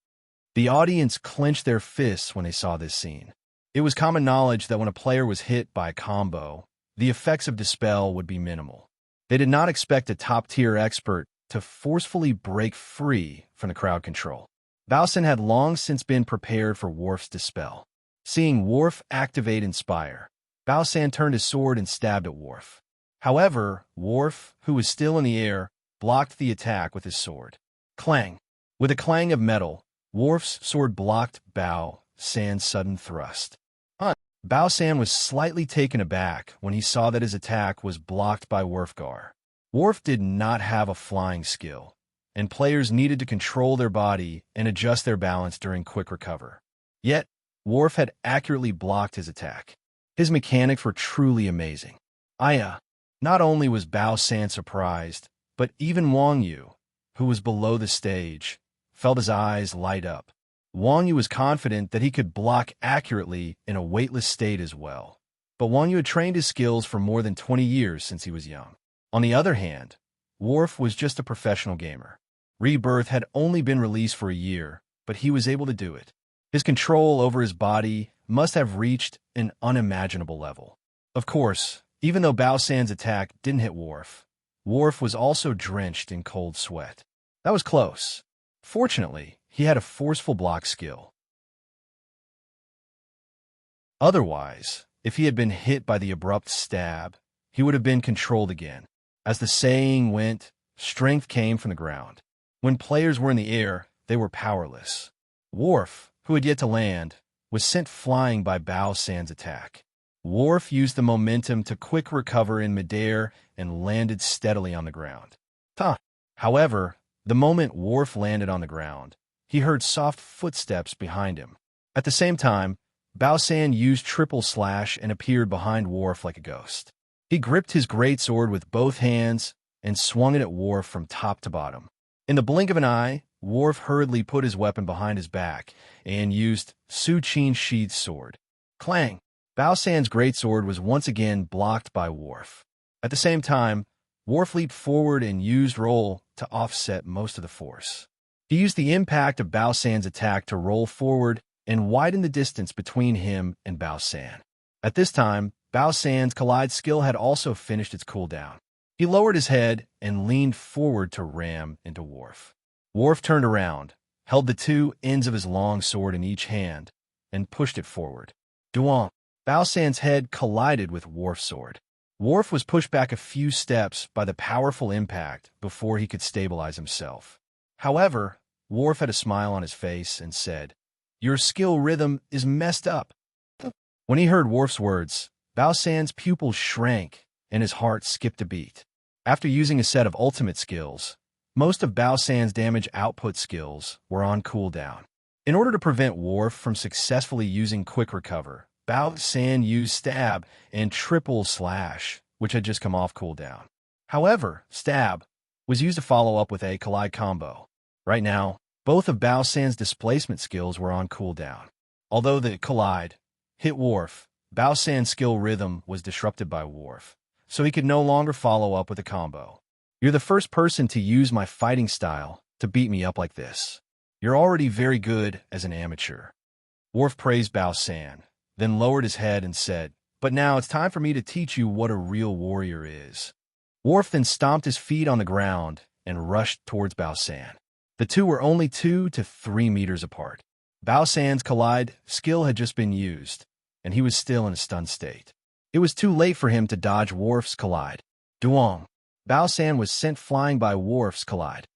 The audience clenched their fists when they saw this scene. It was common knowledge that when a player was hit by a combo, the effects of Dispel would be minimal. They did not expect a top-tier expert to forcefully break free from the crowd control. Bao San had long since been prepared for Worf's Dispel. Seeing Worf activate Inspire, Bao San turned his sword and stabbed at Worf. However, Worf, who was still in the air, blocked the attack with his sword. Clang! With a clang of metal, Worf's sword blocked Bao San's sudden thrust. Bao San was slightly taken aback when he saw that his attack was blocked by Worfgar. Worf did not have a flying skill, and players needed to control their body and adjust their balance during quick recover. Yet, Worf had accurately blocked his attack. His mechanics were truly amazing. Not only was Bao San surprised, but even Wang Yu, who was below the stage, felt his eyes light up. Wang Yu was confident that he could block accurately in a weightless state as well. But Wang Yu had trained his skills for more than 20 years since he was young. On the other hand, Worf was just a professional gamer. Rebirth had only been released for a year, but he was able to do it. His control over his body must have reached an unimaginable level. Of course, even though Bao San's attack didn't hit Worf, Worf was also drenched in cold sweat. That was close. Fortunately, he had a forceful block skill. Otherwise, if he had been hit by the abrupt stab, he would have been controlled again. As the saying went, strength came from the ground. When players were in the air, they were powerless. Worf, who had yet to land, was sent flying by Bao San's attack. Worf used the momentum to quick recover in midair and landed steadily on the ground. However, the moment Worf landed on the ground, he heard soft footsteps behind him. At the same time, Bao San used triple slash and appeared behind Worf like a ghost. He gripped his greatsword with both hands and swung it at Worf from top to bottom. In the blink of an eye, Worf hurriedly put his weapon behind his back and used Su Qin's sheathed sword. Clang! Bao San's greatsword was once again blocked by Worf. At the same time, Worf leaped forward and used roll to offset most of the force. He used the impact of Bao San's attack to roll forward and widen the distance between him and Bao San. At this time, Bao San's Collide skill had also finished its cooldown. He lowered his head and leaned forward to ram into Worf. Worf turned around, held the two ends of his long sword in each hand, and pushed it forward. Duong! Bao San's head collided with Worf's sword. Worf was pushed back a few steps by the powerful impact before he could stabilize himself. However, Worf had a smile on his face and said, "Your skill rhythm is messed up." When he heard Worf's words, Bao San's pupils shrank and his heart skipped a beat. After using a set of ultimate skills, most of Bao San's damage output skills were on cooldown. In order to prevent Worf from successfully using Quick Recover, Bao San used Stab and Triple Slash, which had just come off cooldown. However, Stab was used to follow up with a Collide combo. Right now, both of Bao San's displacement skills were on cooldown. Although the Collide hit Worf, Bao San's skill rhythm was disrupted by Worf, so he could no longer follow up with a combo. "You're the first person to use my fighting style to beat me up like this. You're already very good as an amateur." Worf praised Bao San, then lowered his head and said, "But now it's time for me to teach you what a real warrior is." Worf then stomped his feet on the ground and rushed towards Bao San. The two were only 2 to 3 meters apart. Bao San's Collide skill had just been used, and he was still in a stunned state. It was too late for him to dodge Worf's Collide. Duong! Bao San was sent flying by Worf's Collide.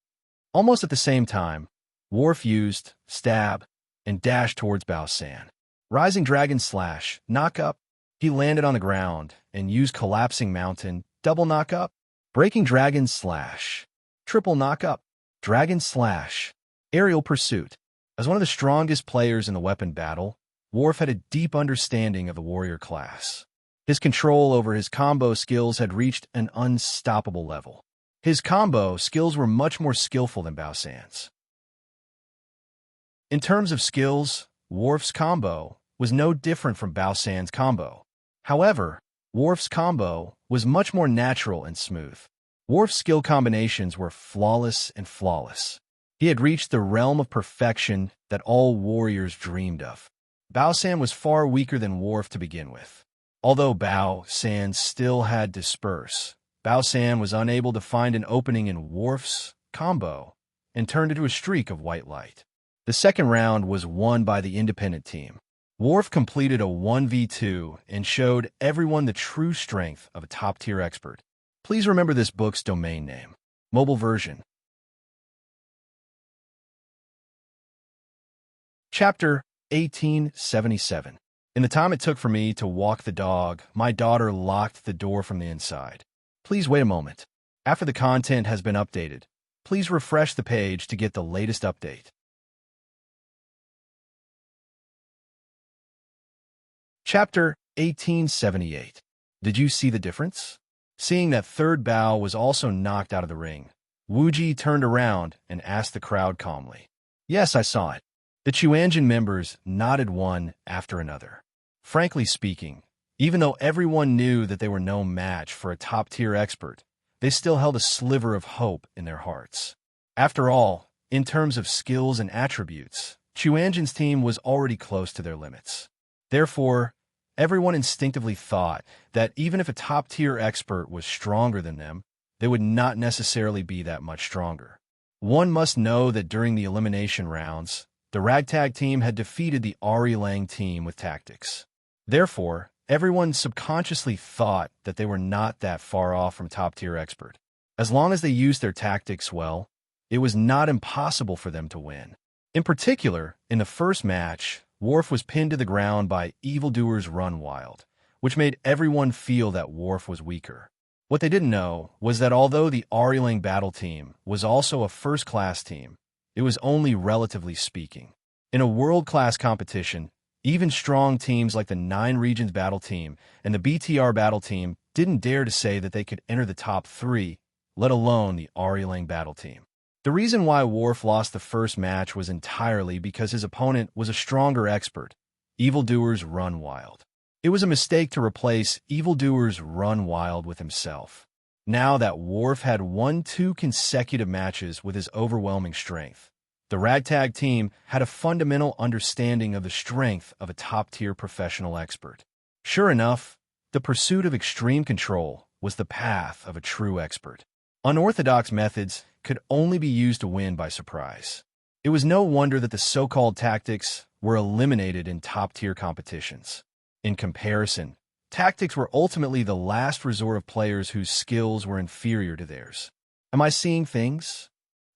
Almost at the same time, Worf used Stab and dashed towards Bao San. Rising Dragon Slash, knock up. He landed on the ground and used Collapsing Mountain, double knock up. Breaking Dragon Slash, triple knock up. Dragon Slash, Aerial Pursuit. As one of the strongest players in the weapon battle, Worf had a deep understanding of the warrior class. His control over his combo skills had reached an unstoppable level. His combo skills were much more skillful than Bao San's. In terms of skills, Worf's combo was no different from Bao San's combo. However, Worf's combo was much more natural and smooth. Worf's skill combinations were flawless and flawless. He had reached the realm of perfection that all warriors dreamed of. Bao San was far weaker than Worf to begin with. Although Bao San still had Disperse, Bao San was unable to find an opening in Worf's combo and turned into a streak of white light. The second round was won by the independent team. Worf completed a 1v2 and showed everyone the true strength of a top-tier expert. Please remember this book's domain name. Mobile version. Chapter 1877. In the time it took for me to walk the dog, my daughter locked the door from the inside. Please wait a moment. After the content has been updated, please refresh the page to get the latest update. Chapter 1878. Did you see the difference? Seeing that third bow was also knocked out of the ring, Wuji turned around and asked the crowd calmly. Yes, I saw it. The Chuanjin members nodded one after another. Frankly speaking, even though everyone knew that they were no match for a top-tier expert, they still held a sliver of hope in their hearts. After all, in terms of skills and attributes, Chuanjin's team was already close to their limits. Therefore, everyone instinctively thought that even if a top-tier expert was stronger than them, they would not necessarily be that much stronger. One must know that during the elimination rounds, the ragtag team had defeated the Ari Lang team with tactics. Therefore, everyone subconsciously thought that they were not that far off from top-tier expert. As long as they used their tactics well, it was not impossible for them to win. In particular, in the first match, Worf was pinned to the ground by Evildoer's Run Wild, which made everyone feel that Worf was weaker. What they didn't know was that although the Ari Lang battle team was also a first-class team, it was only relatively speaking. In a world-class competition, even strong teams like the Nine Regions battle team and the BTR battle team didn't dare to say that they could enter the top 3, let alone the Ari Lang battle team. The reason why Worf lost the first match was entirely because his opponent was a stronger expert, Evildoer's Run Wild. It was a mistake to replace Evildoer's Run Wild with himself. Now that Worf had won 2 consecutive matches with his overwhelming strength, the ragtag team had a fundamental understanding of the strength of a top-tier professional expert. Sure enough, the pursuit of extreme control was the path of a true expert. Unorthodox methods could only be used to win by surprise. It was no wonder that the so-called tactics were eliminated in top-tier competitions. In comparison, tactics were ultimately the last resort of players whose skills were inferior to theirs. Am I seeing things?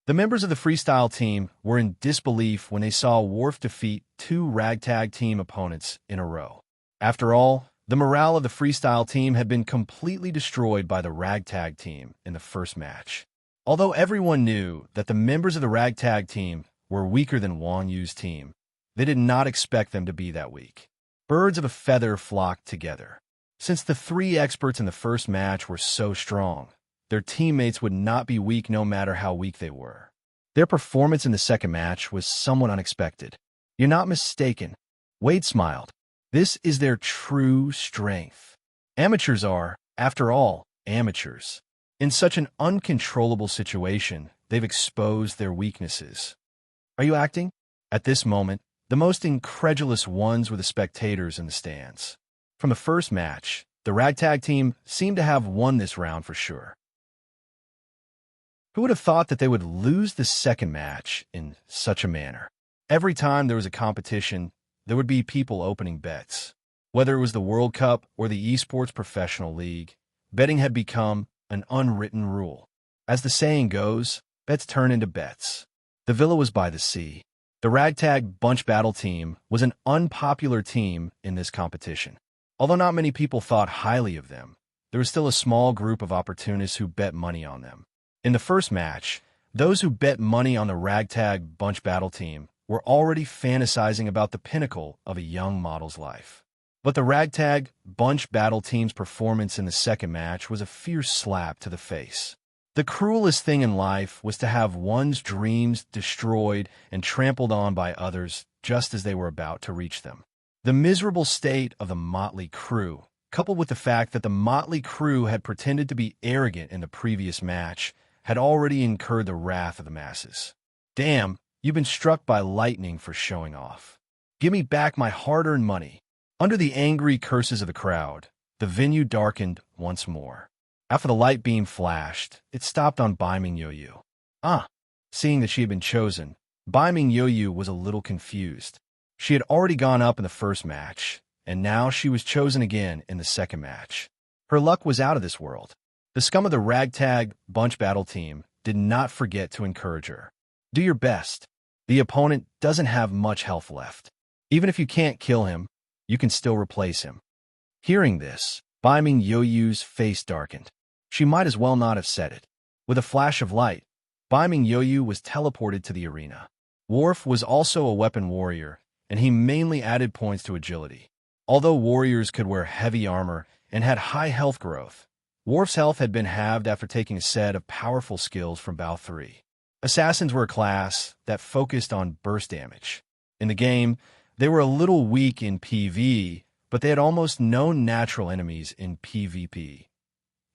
The members of the freestyle team were in disbelief when they saw Worf defeat 2 ragtag team opponents in a row. After all, the morale of the freestyle team had been completely destroyed by the ragtag team in the first match. Although everyone knew that the members of the ragtag team were weaker than Wang Yu's team, they did not expect them to be that weak. Birds of a feather flocked together. Since the 3 experts in the first match were so strong, their teammates would not be weak no matter how weak they were. Their performance in the second match was somewhat unexpected. You're not mistaken. Wade smiled. This is their true strength. Amateurs are, after all, amateurs. In such an uncontrollable situation, they've exposed their weaknesses. Are you acting? At this moment, the most incredulous ones were the spectators in the stands. From the first match, the ragtag team seemed to have won this round for sure. Who would have thought that they would lose the second match in such a manner? Every time there was a competition, there would be people opening bets. Whether it was the World Cup or the Esports Professional League, betting had become an unwritten rule. As the saying goes, bets turn into bets. The villa was by the sea. The ragtag bunch battle team was an unpopular team in this competition. Although not many people thought highly of them, there was still a small group of opportunists who bet money on them. In the first match, those who bet money on the ragtag bunch battle team were already fantasizing about the pinnacle of a young model's life. But the ragtag bunch battle team's performance in the second match was a fierce slap to the face. The cruelest thing in life was to have one's dreams destroyed and trampled on by others just as they were about to reach them. The miserable state of the motley crew, coupled with the fact that the motley crew had pretended to be arrogant in the previous match, had already incurred the wrath of the masses. Damn, you've been struck by lightning for showing off. Give me back my hard-earned money. Under the angry curses of the crowd, the venue darkened once more. After the light beam flashed, it stopped on Baiming Yoyu. Seeing that she had been chosen, Baiming Yoyu was a little confused. She had already gone up in the first match, and now she was chosen again in the second match. Her luck was out of this world. The scum of the ragtag bunch battle team did not forget to encourage her. Do your best. The opponent doesn't have much health left. Even if you can't kill him, you can still replace him. Hearing this, Baiming Yoyu's face darkened. She might as well not have said it. With a flash of light, Baiming Yoyu was teleported to the arena. Worf was also a weapon warrior, and he mainly added points to agility. Although warriors could wear heavy armor and had high health growth, Worf's health had been halved after taking a set of powerful skills from Bao 3. Assassins were a class that focused on burst damage. In the game, they were a little weak in PvE, but they had almost no natural enemies in PvP.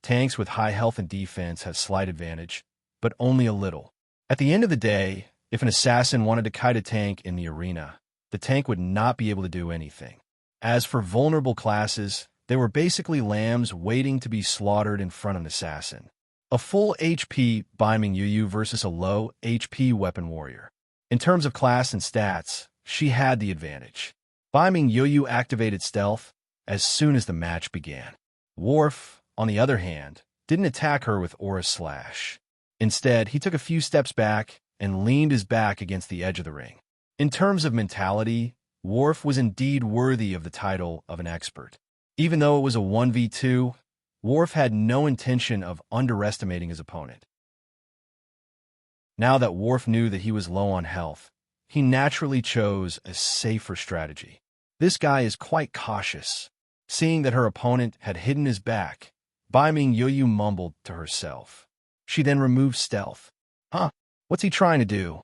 Tanks with high health and defense had slight advantage, but only a little. At the end of the day, if an assassin wanted to kite a tank in the arena, the tank would not be able to do anything. As for vulnerable classes, they were basically lambs waiting to be slaughtered in front of an assassin. A full HP Baiming Yoyu versus a low HP weapon warrior. In terms of class and stats, she had the advantage. Baiming Yoyu activated stealth as soon as the match began. Worf, on the other hand, didn't attack her with Aura Slash. Instead, he took a few steps back and leaned his back against the edge of the ring. In terms of mentality, Worf was indeed worthy of the title of an expert. Even though it was a 1v2, Worf had no intention of underestimating his opponent. Now that Worf knew that he was low on health, he naturally chose a safer strategy. This guy is quite cautious. Seeing that her opponent had hidden his back, Baiming Yoyu mumbled to herself. She then removed stealth. Huh? What's he trying to do?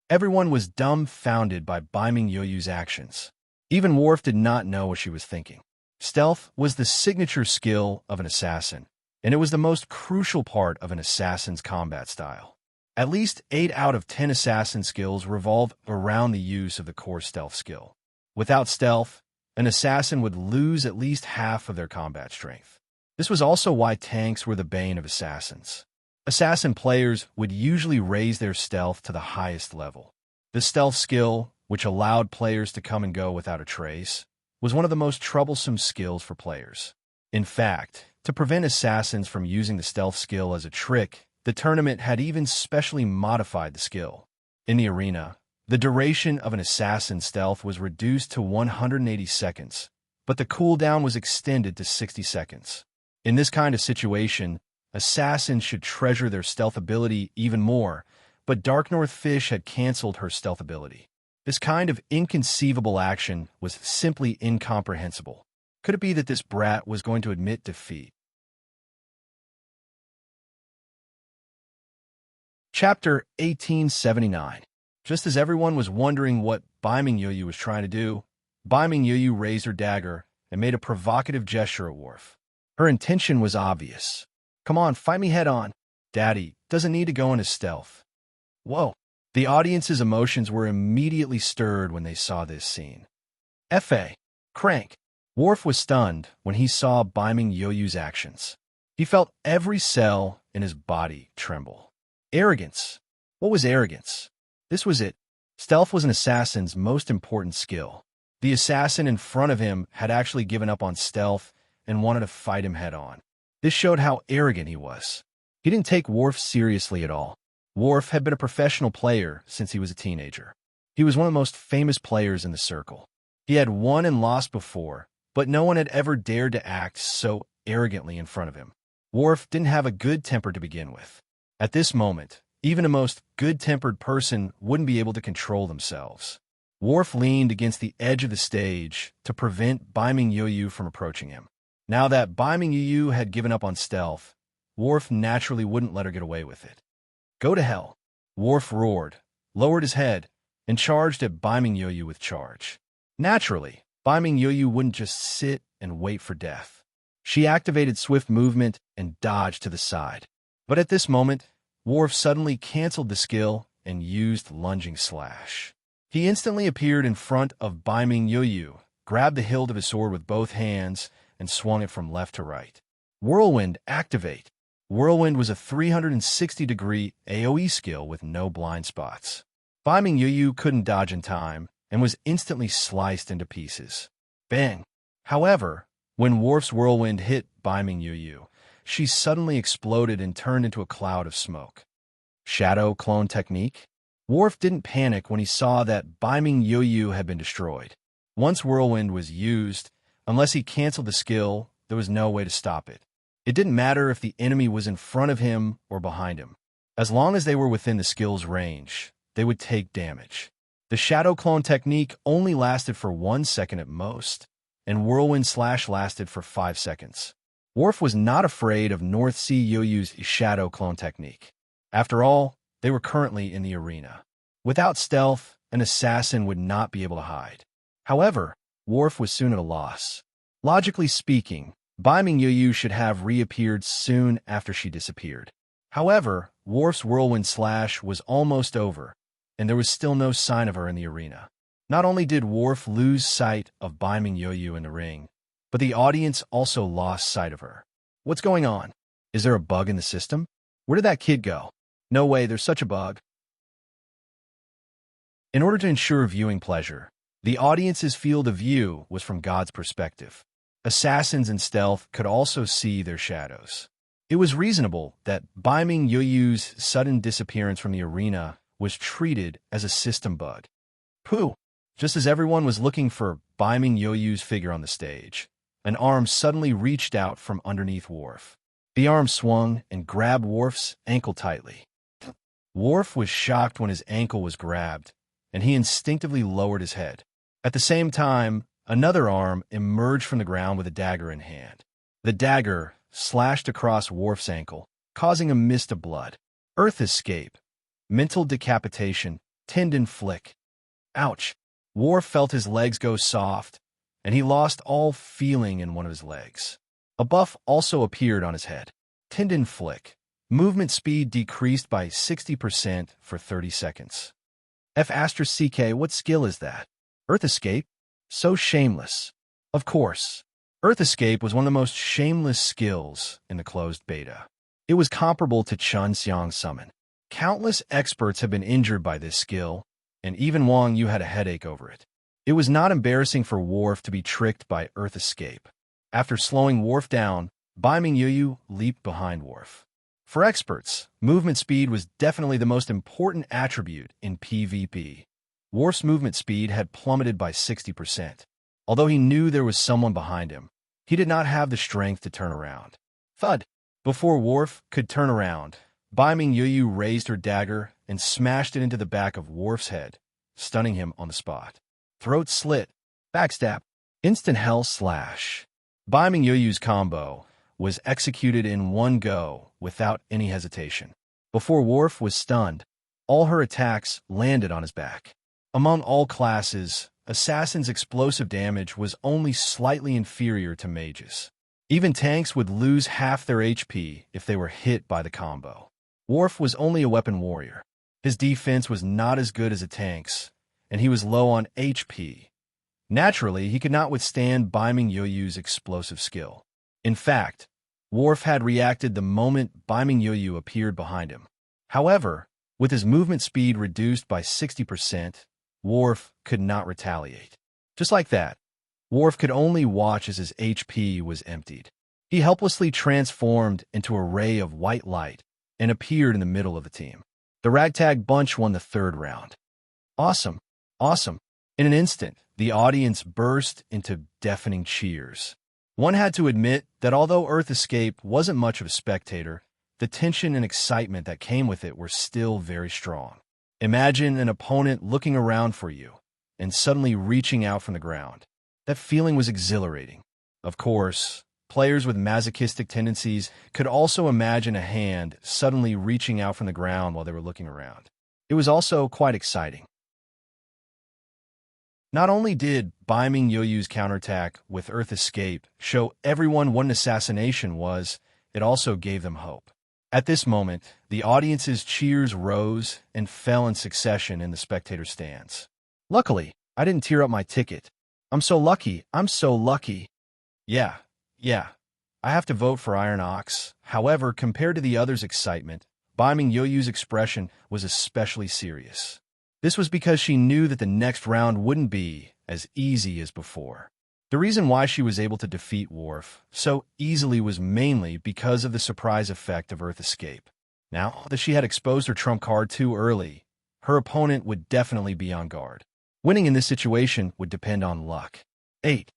Everyone was dumbfounded by Baiming Yoyu's actions. Even Worf did not know what she was thinking. Stealth was the signature skill of an assassin, and it was the most crucial part of an assassin's combat style. At least 8 out of 10 assassin skills revolve around the use of the core stealth skill. Without stealth, an assassin would lose at least half of their combat strength. This was also why tanks were the bane of assassins. Assassin players would usually raise their stealth to the highest level. The stealth skill, which allowed players to come and go without a trace, was one of the most troublesome skills for players. In fact, to prevent assassins from using the stealth skill as a trick, the tournament had even specially modified the skill. In the arena, the duration of an assassin's stealth was reduced to 180 seconds, but the cooldown was extended to 60 seconds. In this kind of situation, assassins should treasure their stealth ability even more, but Dark North Fish had canceled her stealth ability. This kind of inconceivable action was simply incomprehensible. Could it be that this brat was going to admit defeat? Chapter 1879. Just as everyone was wondering what Baiming Yoyu was trying to do, Baiming Yoyu raised her dagger and made a provocative gesture at Worf. Her intention was obvious. Come on, fight me head on. Daddy doesn't need to go into stealth. Whoa. The audience's emotions were immediately stirred when they saw this scene. F.A. Crank. Worf was stunned when he saw Baiming Yoyu's actions. He felt every cell in his body tremble. Arrogance. What was arrogance? This was it. Stealth was an assassin's most important skill. The assassin in front of him had actually given up on stealth and wanted to fight him head-on. This showed how arrogant he was. He didn't take Worf seriously at all. Worf had been a professional player since he was a teenager. He was one of the most famous players in the circle. He had won and lost before, but no one had ever dared to act so arrogantly in front of him. Worf didn't have a good temper to begin with. At this moment, even a most good-tempered person wouldn't be able to control themselves. Worf leaned against the edge of the stage to prevent Baiming Yoyu from approaching him. Now that Baiming Yoyu had given up on stealth, Worf naturally wouldn't let her get away with it. Go to hell. Worf roared, lowered his head, and charged at Baiming Yoyu with charge. Naturally, Baiming Yoyu wouldn't just sit and wait for death. She activated swift movement and dodged to the side. But at this moment, Worf suddenly canceled the skill and used lunging slash. He instantly appeared in front of Baiming Yoyu, grabbed the hilt of his sword with both hands, and swung it from left to right. Whirlwind, activate. Whirlwind was a 360-degree AoE skill with no blind spots. Baiming Yoyu couldn't dodge in time, and was instantly sliced into pieces. Bang! However, when Worf's whirlwind hit Biming Yu, she suddenly exploded and turned into a cloud of smoke. Shadow clone technique? Worf didn't panic when he saw that Biming Yu had been destroyed. Once whirlwind was used, unless he canceled the skill, there was no way to stop it. It didn't matter if the enemy was in front of him or behind him. As long as they were within the skill's range, they would take damage. The shadow clone technique only lasted for 1 second at most, and whirlwind slash lasted for 5 seconds. Worf was not afraid of North Sea Yoyu's shadow clone technique. After all, they were currently in the arena. Without stealth, an assassin would not be able to hide. However, Worf was soon at a loss. Logically speaking, Biming Yu should have reappeared soon after she disappeared. However, Worf's whirlwind slash was almost over, and there was still no sign of her in the arena. Not only did Worf lose sight of Biming Yu in the ring, but the audience also lost sight of her. What's going on? Is there a bug in the system? Where did that kid go? No way, there's such a bug. In order to ensure viewing pleasure, the audience's field of view was from God's perspective. Assassins in stealth could also see their shadows. It was reasonable that Biming Yu's sudden disappearance from the arena was treated as a system bug. Pooh! Just as everyone was looking for Biming Yu's figure on the stage, an arm suddenly reached out from underneath Worf. The arm swung and grabbed Worf's ankle tightly. Worf was shocked when his ankle was grabbed, and he instinctively lowered his head. At the same time, another arm emerged from the ground with a dagger in hand. The dagger slashed across Worf's ankle, causing a mist of blood. Earth escape, mental decapitation, tendon flick. Ouch! Worf felt his legs go soft, and he lost all feeling in one of his legs. A buff also appeared on his head. Tendon flick. Movement speed decreased by 60% for 30 seconds. F***CK, what skill is that? Earth escape? So shameless. Of course. Earth escape was one of the most shameless skills in the closed beta. It was comparable to Chun Xiang summon. Countless experts have been injured by this skill, and even Wang Yu had a headache over it. It was not embarrassing for Worf to be tricked by Earth escape. After slowing Worf down, Biming Yu leaped behind Worf. For experts, movement speed was definitely the most important attribute in PvP. Worf's movement speed had plummeted by 60%. Although he knew there was someone behind him, he did not have the strength to turn around. Thud! Before Worf could turn around, Biming Yu raised her dagger and smashed it into the back of Worf's head, stunning him on the spot. Throat slit, backstab, instant hell slash. Biming Yu's combo was executed in one go without any hesitation. Before Worf was stunned, all her attacks landed on his back. Among all classes, Assassin's explosive damage was only slightly inferior to mages. Even tanks would lose half their HP if they were hit by the combo. Worf was only a weapon warrior. His defense was not as good as a tank's, and he was low on HP. Naturally, he could not withstand Biming Yu's explosive skill. In fact, Worf had reacted the moment Biming Yu appeared behind him. However, with his movement speed reduced by 60%, Worf could not retaliate. Just like that, Worf could only watch as his HP was emptied. He helplessly transformed into a ray of white light and appeared in the middle of the team. The Ragtag Bunch won the third round. Awesome! Awesome! In an instant, the audience burst into deafening cheers. One had to admit that although Earth Escape wasn't much of a spectator, the tension and excitement that came with it were still very strong. Imagine an opponent looking around for you and suddenly reaching out from the ground. That feeling was exhilarating. Of course, players with masochistic tendencies could also imagine a hand suddenly reaching out from the ground while they were looking around. It was also quite exciting. Not only did Biming Yu's counterattack with Earth Escape show everyone what an assassination was, it also gave them hope. At this moment, the audience's cheers rose and fell in succession in the spectator stands. Luckily, I didn't tear up my ticket. I'm so lucky. I'm so lucky. Yeah. I have to vote for Iron Ox. However, compared to the others' excitement, Biming Yu's expression was especially serious. This was because she knew that the next round wouldn't be as easy as before. The reason why she was able to defeat Worf so easily was mainly because of the surprise effect of Earth Escape. Now that she had exposed her trump card too early, her opponent would definitely be on guard. Winning in this situation would depend on luck. 8.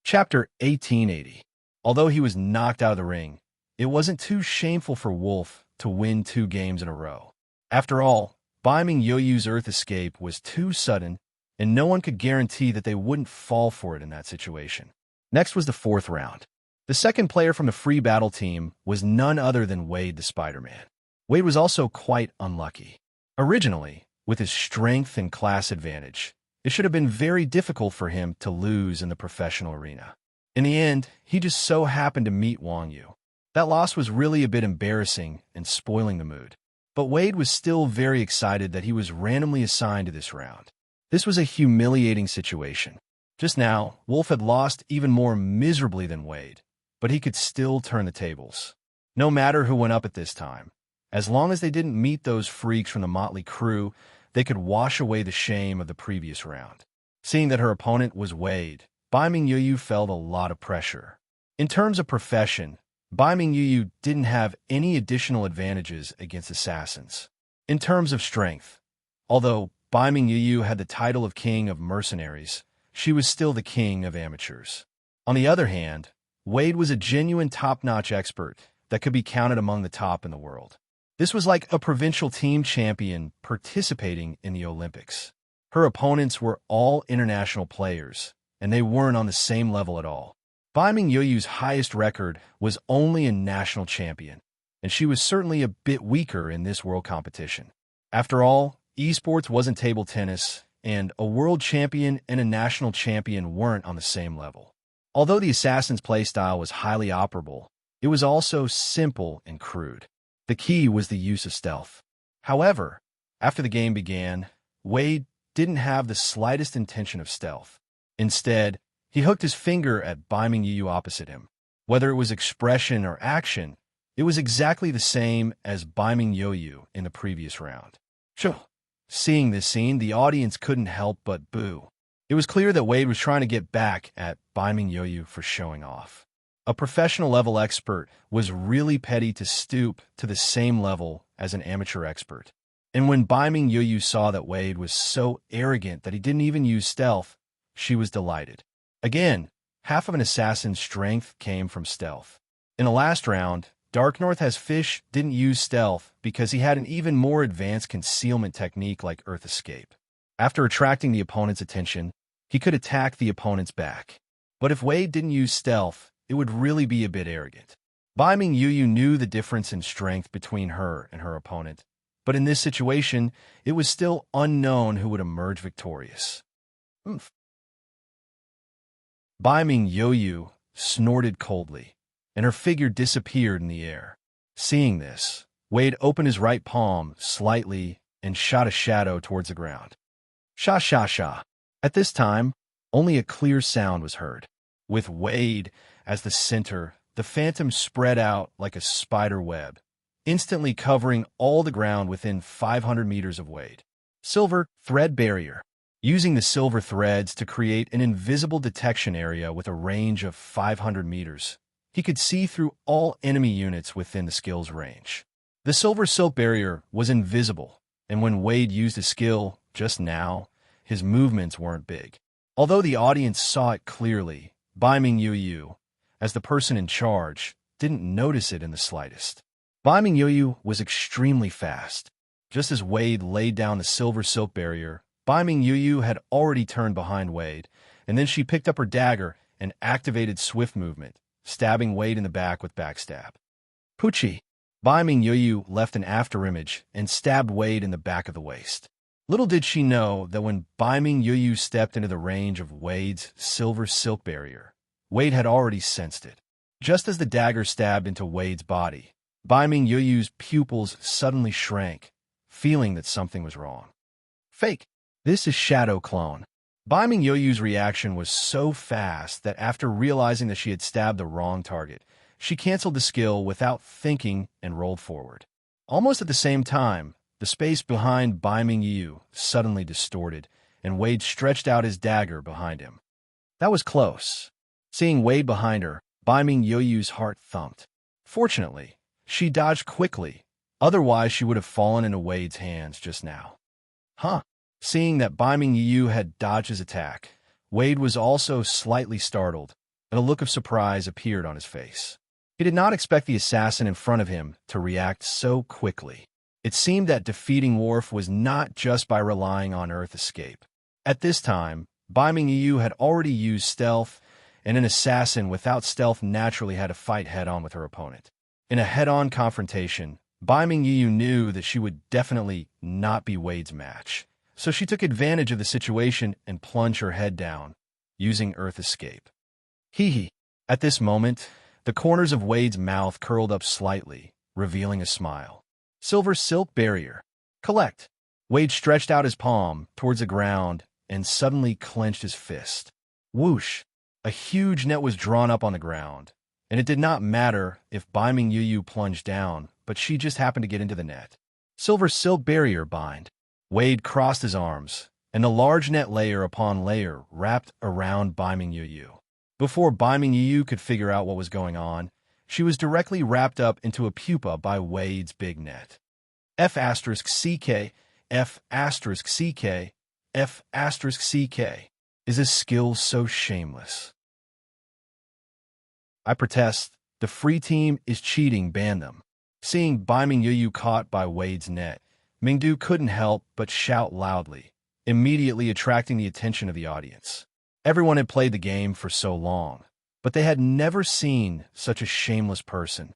Chapter 1880. Although he was knocked out of the ring, it wasn't too shameful for Wolf to win 2 games in a row. After all, Baiming Yoyu's Earth Escape was too sudden, and no one could guarantee that they wouldn't fall for it in that situation. Next was the 4th round. The second player from the free battle team was none other than Wade the Spider-Man. Wade was also quite unlucky. Originally, with his strength and class advantage, it should have been very difficult for him to lose in the professional arena. In the end, he just so happened to meet Wang Yu. That loss was really a bit embarrassing and spoiling the mood. But Wade was still very excited that he was randomly assigned to this round. This was a humiliating situation. Just now, Wolf had lost even more miserably than Wade, but he could still turn the tables. No matter who went up at this time, as long as they didn't meet those freaks from the motley crew, they could wash away the shame of the previous round. Seeing that her opponent was Wade, Baiming Yoyu felt a lot of pressure. In terms of profession, Baiming Yoyu didn't have any additional advantages against assassins. In terms of strength, although Baiming Yoyu had the title of king of mercenaries, she was still the king of amateurs. On the other hand, Wade was a genuine top-notch expert that could be counted among the top in the world. This was like a provincial team champion participating in the Olympics. Her opponents were all international players, and they weren't on the same level at all. Baiming Yoyu's highest record was only a national champion, and she was certainly a bit weaker in this world competition. After all, esports wasn't table tennis, and a world champion and a national champion weren't on the same level. Although the assassin's playstyle was highly operable, it was also simple and crude. The key was the use of stealth. However, after the game began, Wade didn't have the slightest intention of stealth. Instead, he hooked his finger at Baiming Yoyu opposite him. Whether it was expression or action, it was exactly the same as Baiming Yoyu in the previous round. Seeing this scene, the audience couldn't help but boo. It was clear that Wade was trying to get back at Baiming Yoyu for showing off. A professional-level expert was really petty to stoop to the same level as an amateur expert. And when Baiming Yoyu saw that Wade was so arrogant that he didn't even use stealth, she was delighted. Again, half of an assassin's strength came from stealth. In the last round, Dark North as Fish didn't use stealth because he had an even more advanced concealment technique like Earth Escape. After attracting the opponent's attention, he could attack the opponent's back. But if Wade didn't use stealth, it would really be a bit arrogant. Baiming Yoyu knew the difference in strength between her and her opponent, but in this situation, it was still unknown who would emerge victorious. Baiming Yoyu snorted coldly, and her figure disappeared in the air. Seeing this, Wade opened his right palm slightly and shot a shadow towards the ground. Sha sha sha. At this time, only a clear sound was heard. With Wade as the center, the phantom spread out like a spider web, instantly covering all the ground within 500 meters of Wade. Silver thread barrier. Using the silver threads to create an invisible detection area with a range of 500 meters, he could see through all enemy units within the skill's range. The silver silk barrier was invisible, and when Wade used his skill just now, his movements weren't big. Although the audience saw it clearly, Baiming Yoyu, as the person in charge, didn't notice it in the slightest. Baiming Yoyu was extremely fast. Just as Wade laid down the silver silk barrier, Baiming Yoyu had already turned behind Wade, and then she picked up her dagger and activated swift movement, stabbing Wade in the back with backstab. Poochie! Baiming Yoyu left an afterimage and stabbed Wade in the back of the waist. Little did she know that when Baiming Yoyu stepped into the range of Wade's silver silk barrier, Wade had already sensed it. Just as the dagger stabbed into Wade's body, Baiming Yoyu's pupils suddenly shrank, feeling that something was wrong. Fake! This is Shadow Clone. Baiming Yoyu's reaction was so fast that after realizing that she had stabbed the wrong target, she canceled the skill without thinking and rolled forward. Almost at the same time, the space behind Bai Mingyu suddenly distorted, and Wade stretched out his dagger behind him. That was close. Seeing Wade behind her, Bai Mingyu's heart thumped. Fortunately, she dodged quickly, otherwise she would have fallen into Wade's hands just now. Huh. Seeing that Bai Mingyu had dodged his attack, Wade was also slightly startled, and a look of surprise appeared on his face. He did not expect the assassin in front of him to react so quickly. It seemed that defeating Worf was not just by relying on Earth escape. At this time, Bai Mingyu had already used stealth, and an assassin without stealth naturally had to fight head-on with her opponent. In a head-on confrontation, Bai Mingyu knew that she would definitely not be Wade's match, so she took advantage of the situation and plunged her head down, using Earth escape. Hee hee. At this moment, the corners of Wade's mouth curled up slightly, revealing a smile. Silver silk barrier. Collect. Wade stretched out his palm towards the ground and suddenly clenched his fist. Whoosh! A huge net was drawn up on the ground, and it did not matter if Bai Mingyu plunged down, but she just happened to get into the net. Silver silk barrier bind. Wade crossed his arms, and a large net layer upon layer wrapped around Bai Mingyu. Before Bai Mingyu could figure out what was going on, she was directly wrapped up into a pupa by Wade's big net. F*CK, F*CK, F*CK. Is this skill so shameless? I protest. The free team is cheating, ban them. Seeing Bai Mingyu caught by Wade's net, Mingdu couldn't help but shout loudly, immediately attracting the attention of the audience. Everyone had played the game for so long, but they had never seen such a shameless person.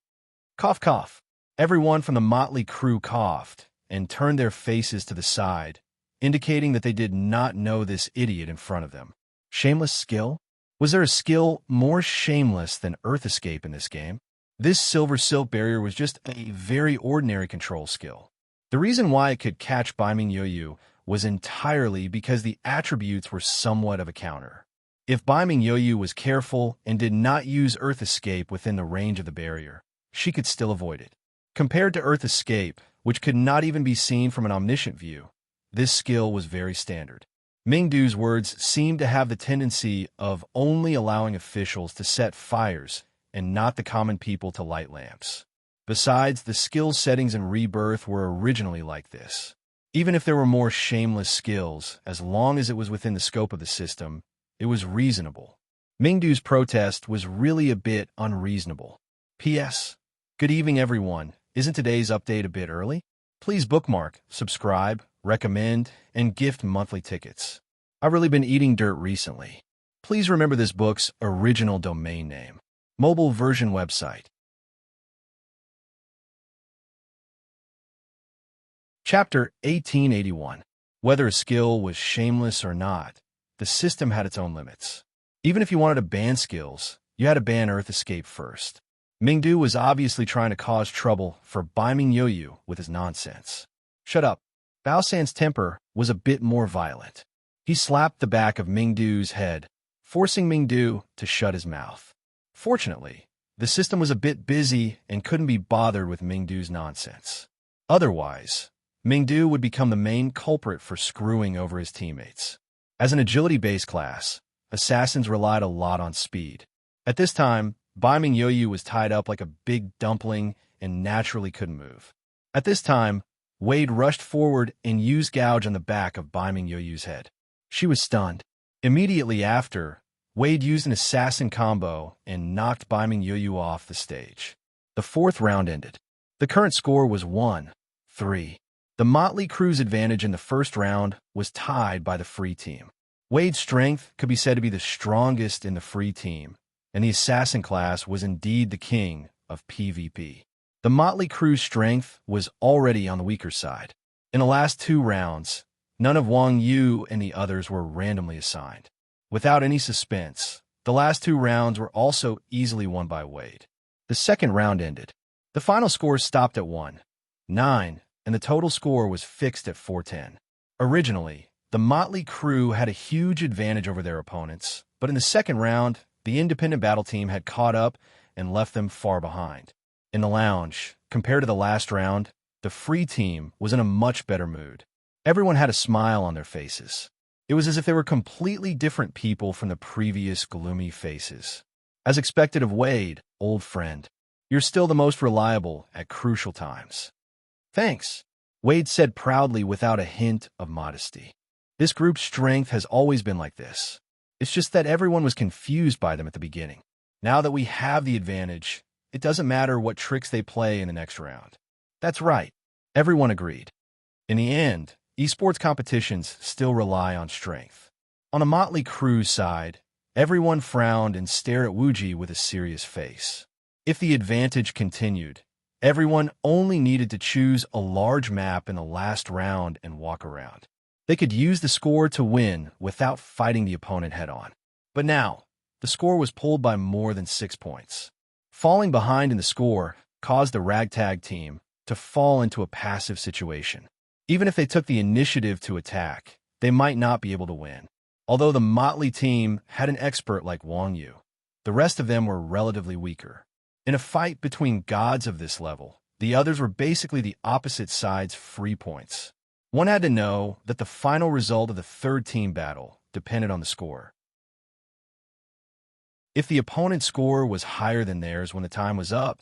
Cough, cough. Everyone from the motley crew coughed and turned their faces to the side, indicating that they did not know this idiot in front of them. Shameless skill? Was there a skill more shameless than Earth escape in this game? This silver silk barrier was just a very ordinary control skill. The reason why it could catch Bai Mingyu was entirely because the attributes were somewhat of a counter. If Bai Mingyu was careful and did not use Earth escape within the range of the barrier, she could still avoid it. Compared to Earth escape, which could not even be seen from an omniscient view, this skill was very standard. Mingdu's words seemed to have the tendency of only allowing officials to set fires and not the common people to light lamps. Besides, the skill settings in Rebirth were originally like this. Even if there were more shameless skills, as long as it was within the scope of the system, it was reasonable. Mingdu's protest was really a bit unreasonable. P.S. Good evening, everyone. Isn't today's update a bit early? Please bookmark, subscribe, recommend, and gift monthly tickets. I've really been eating dirt recently. Please remember this book's original domain name. Mobile version website. Chapter 1881. Whether a skill was shameless or not, the system had its own limits. Even if you wanted to ban skills, you had to ban Earth escape first. Mingdu was obviously trying to cause trouble for Bai Mingyu with his nonsense. Shut up. Bao San's temper was a bit more violent. He slapped the back of Mingdu's head, forcing Mingdu to shut his mouth. Fortunately, the system was a bit busy and couldn't be bothered with Mingdu's nonsense. Otherwise, Mingdu would become the main culprit for screwing over his teammates. As an agility-based class, assassins relied a lot on speed. At this time, Bai Mingyu was tied up like a big dumpling and naturally couldn't move. At this time, Wade rushed forward and used gouge on the back of Bai Mingyu's head. She was stunned. Immediately after, Wade used an assassin combo and knocked Bai Mingyu off the stage. The fourth round ended. The current score was 1-3. The motley crew's advantage in the first round was tied by the free team. Wade's strength could be said to be the strongest in the free team, and the assassin class was indeed the king of PvP. The motley crew's strength was already on the weaker side. In the last 2 rounds, none of Wang Yu and the others were randomly assigned. Without any suspense, the last 2 rounds were also easily won by Wade. The second round ended. The final score stopped at 1-9, and the total score was fixed at 4-10. Originally, the motley crew had a huge advantage over their opponents, but in the second round, the independent battle team had caught up and left them far behind. In the lounge, compared to the last round, The free team was in a much better mood. Everyone had a smile on their faces. It was as if they were completely different people from the previous gloomy faces. As expected of Wade, old friend, you're still the most reliable at crucial times. Thanks, Wade said proudly without a hint of modesty. This group's strength has always been like this. It's just that everyone was confused by them at the beginning. Now that we have the advantage, it doesn't matter what tricks they play in the next round. That's right, everyone agreed. In the end, esports competitions still rely on strength. On the Motley Crew's side, everyone frowned and stared at Wuji with a serious face. If the advantage continued, everyone only needed to choose a large map in the last round and walk around. They could use the score to win without fighting the opponent head-on. But now, the score was pulled by more than 6 points. Falling behind in the score caused the ragtag team to fall into a passive situation. Even if they took the initiative to attack, they might not be able to win. Although the Motley team had an expert like Wang Yu, the rest of them were relatively weaker. In a fight between gods of this level, the others were basically the opposite side's free points. One had to know that the final result of the third team battle depended on the score. If the opponent's score was higher than theirs when the time was up,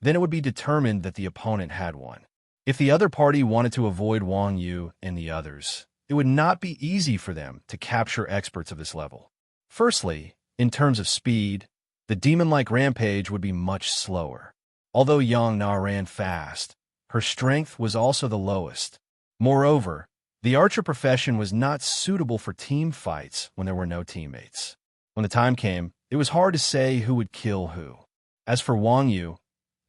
then it would be determined that the opponent had won. If the other party wanted to avoid Wang Yu and the others, it would not be easy for them to capture experts of this level. Firstly, in terms of speed, the demon-like Rampage would be much slower. Although Yang Na ran fast, her strength was also the lowest. Moreover, the archer profession was not suitable for team fights when there were no teammates. When the time came, it was hard to say who would kill who. As for Wang Yu,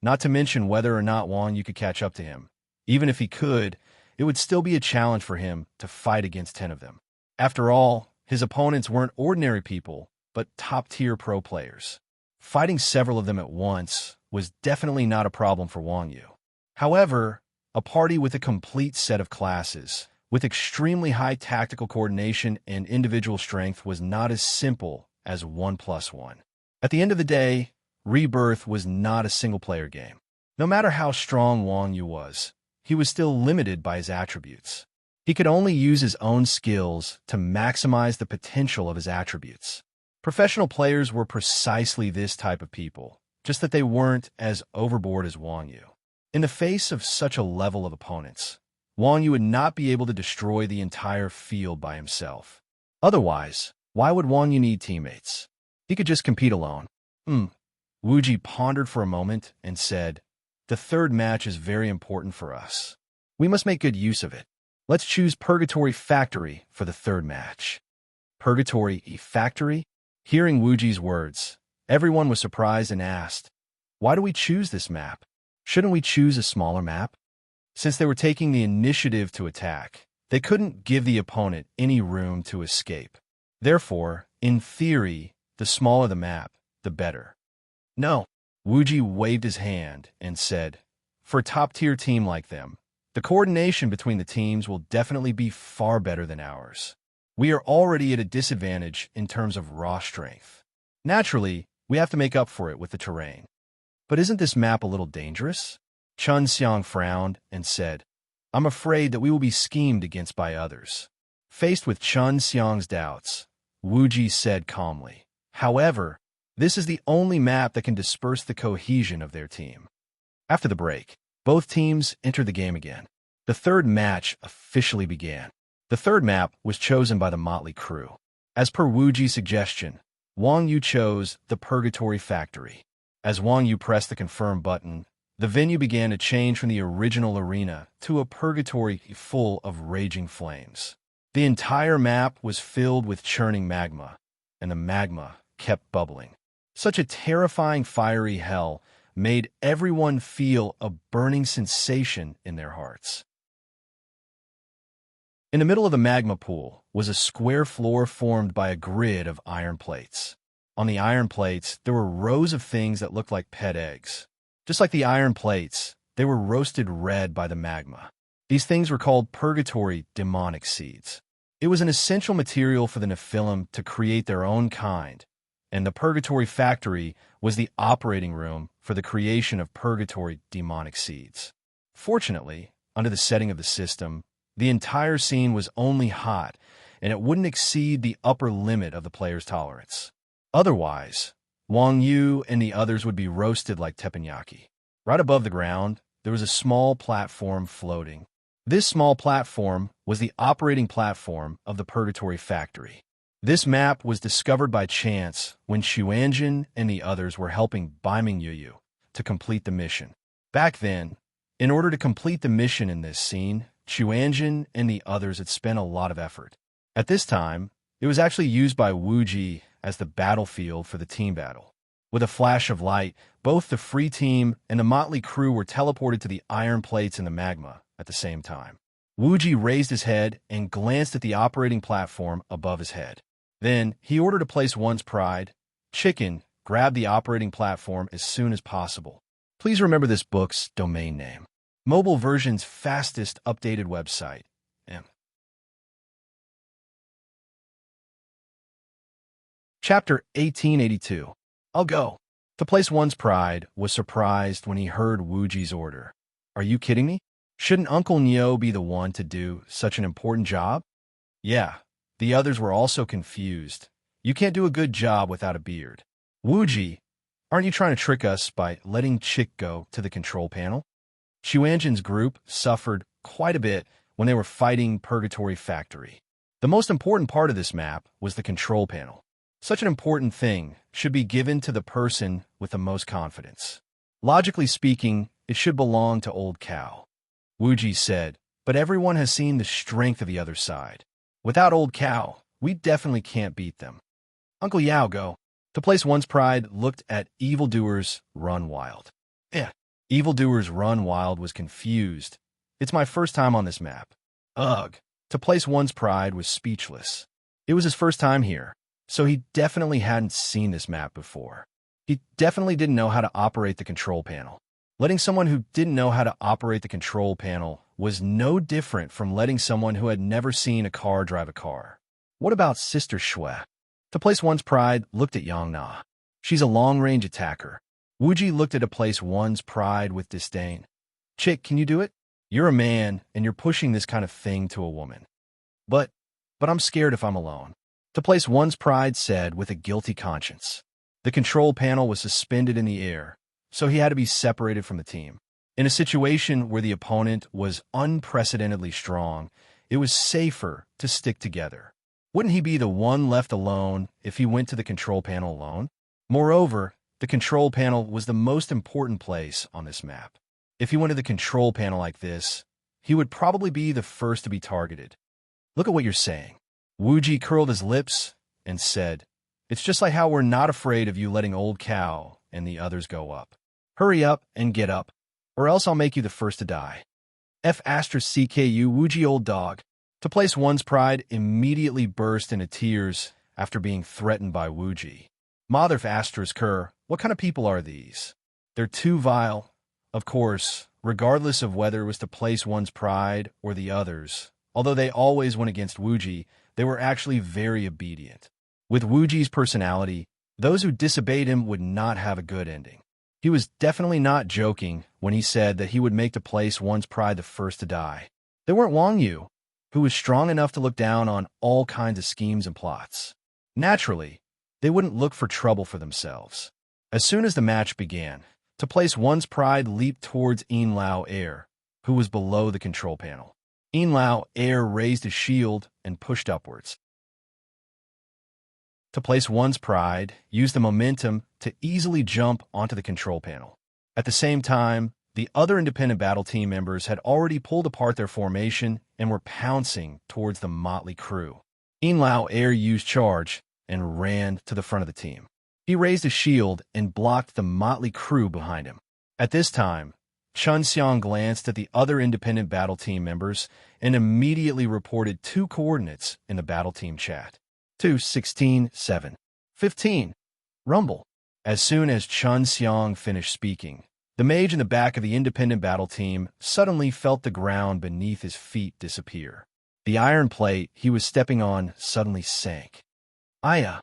not to mention whether or not Wang Yu could catch up to him, even if he could, it would still be a challenge for him to fight against 10 of them. After all, his opponents weren't ordinary people, but top-tier pro players. Fighting several of them at once was definitely not a problem for Wang Yu. However, a party with a complete set of classes, with extremely high tactical coordination and individual strength was not as simple as 1+1. At the end of the day, Rebirth was not a single-player game. No matter how strong Wang Yu was, he was still limited by his attributes. He could only use his own skills to maximize the potential of his attributes. Professional players were precisely this type of people, just that they weren't as overboard as Wang Yu. In the face of such a level of opponents, Wang Yu would not be able to destroy the entire field by himself. Otherwise, why would Wang Yu need teammates? He could just compete alone. Wuji pondered for a moment and said, "The third match is very important for us. We must make good use of it. Let's choose Purgatory Factory for the third match." Purgatory Factory? Hearing Wuji's words, everyone was surprised and asked, "Why do we choose this map? Shouldn't we choose a smaller map?" Since they were taking the initiative to attack, they couldn't give the opponent any room to escape. Therefore, in theory, the smaller the map, the better. No, Wuji waved his hand and said, "For a top-tier team like them, the coordination between the teams will definitely be far better than ours. We are already at a disadvantage in terms of raw strength. Naturally, we have to make up for it with the terrain. But isn't this map a little dangerous?" Chun Xiang frowned and said, "I'm afraid that we will be schemed against by others." Faced with Chun Xiang's doubts, Wuji said calmly, "However, this is the only map that can disperse the cohesion of their team." After the break, both teams entered the game again. The third match officially began. The third map was chosen by the Motley Crew. As per Wuji's suggestion, Wang Yu chose the Purgatory Factory. As Wang Yu pressed the confirm button, the venue began to change from the original arena to a purgatory full of raging flames. The entire map was filled with churning magma, and the magma kept bubbling. Such a terrifying fiery hell made everyone feel a burning sensation in their hearts. In the middle of the magma pool was a square floor formed by a grid of iron plates. On the iron plates, there were rows of things that looked like pet eggs. Just like the iron plates, they were roasted red by the magma. These things were called purgatory demonic seeds. It was an essential material for the Nephilim to create their own kind, and the Purgatory Factory was the operating room for the creation of purgatory demonic seeds. Fortunately, under the setting of the system, the entire scene was only hot, and it wouldn't exceed the upper limit of the player's tolerance. Otherwise, Wang Yu and the others would be roasted like teppanyaki. Right above the ground, there was a small platform floating. This small platform was the operating platform of the Purgatory Factory. This map was discovered by chance when Xuanjin and the others were helping Baiming Yuyu to complete the mission. Back then, in order to complete the mission in this scene, Xuanjin and the others had spent a lot of effort. At this time, it was actually used by Wuji as the battlefield for the team battle. With a flash of light, both the free team and the motley crew were teleported to the iron plates in the magma at the same time. Wuji raised his head and glanced at the operating platform above his head. Then, he ordered to place one's pride. Chicken grabbed the operating platform as soon as possible. Please remember this book's domain name. Mobile version's fastest updated website. Chapter 1882. I'll go. To place one's pride was surprised when he heard Wuji's order. Are you kidding me? Shouldn't Uncle Nyo be the one to do such an important job? Yeah, the others were also confused. You can't do a good job without a beard. Wuji, aren't you trying to trick us by letting Chick go to the control panel? Xuanjin's group suffered quite a bit when they were fighting Purgatory Factory. The most important part of this map was the control panel. Such an important thing should be given to the person with the most confidence. Logically speaking, it should belong to Old Cow. Wuji said, but everyone has seen the strength of the other side. Without Old Cow, we definitely can't beat them. Uncle Yao, go. To place one's pride looked at Evildoers Run Wild. Evildoers Run Wild was confused. It's my first time on this map. Ugh. To place one's pride was speechless. It was his first time here, so he definitely hadn't seen this map before. He definitely didn't know how to operate the control panel. Letting someone who didn't know how to operate the control panel was no different from letting someone who had never seen a car drive a car. What about Sister Shui? To place one's pride looked at Yang Na. She's a long-range attacker. Wuji looked at to place one's pride with disdain. Chick, can you do it? You're a man, and you're pushing this kind of thing to a woman. But I'm scared if I'm alone. To place one's pride said with a guilty conscience. The control panel was suspended in the air, so he had to be separated from the team. In a situation where the opponent was unprecedentedly strong, it was safer to stick together. Wouldn't he be the one left alone if he went to the control panel alone? Moreover, the control panel was the most important place on this map. If he went to the control panel like this, he would probably be the first to be targeted. Look at what you're saying. Wuji curled his lips and said, it's just like how we're not afraid of you letting Old Cow and the others go up. Hurry up and get up, or else I'll make you the first to die. F*CKU Wuji old dog. To place one's pride immediately burst into tears after being threatened by Wuji. Mother Kerr, what kind of people are these? They're too vile. Of course, regardless of whether it was to place one's pride or the others, although they always went against Wuji, they were actually very obedient. With Wuji's personality, those who disobeyed him would not have a good ending. He was definitely not joking when he said that he would make to place one's pride the first to die. They weren't Wang Yu, who was strong enough to look down on all kinds of schemes and plots. Naturally, they wouldn't look for trouble for themselves. As soon as the match began, to place one's pride leaped towards Yin Lao Air, who was below the control panel. Yin Lao Air raised his shield and pushed upwards. To place one's pride used the momentum to easily jump onto the control panel. At the same time, the other independent battle team members had already pulled apart their formation and were pouncing towards the motley crew. Yin Lao Air used charge and ran to the front of the team. He raised a shield and blocked the motley crew behind him. At this time, Chun Xiang glanced at the other independent battle team members and immediately reported 2 coordinates in the battle team chat. 2, 16, 7, 15. Rumble. As soon as Chun Xiang finished speaking, the mage in the back of the independent battle team suddenly felt the ground beneath his feet disappear. The iron plate he was stepping on suddenly sank. Aya!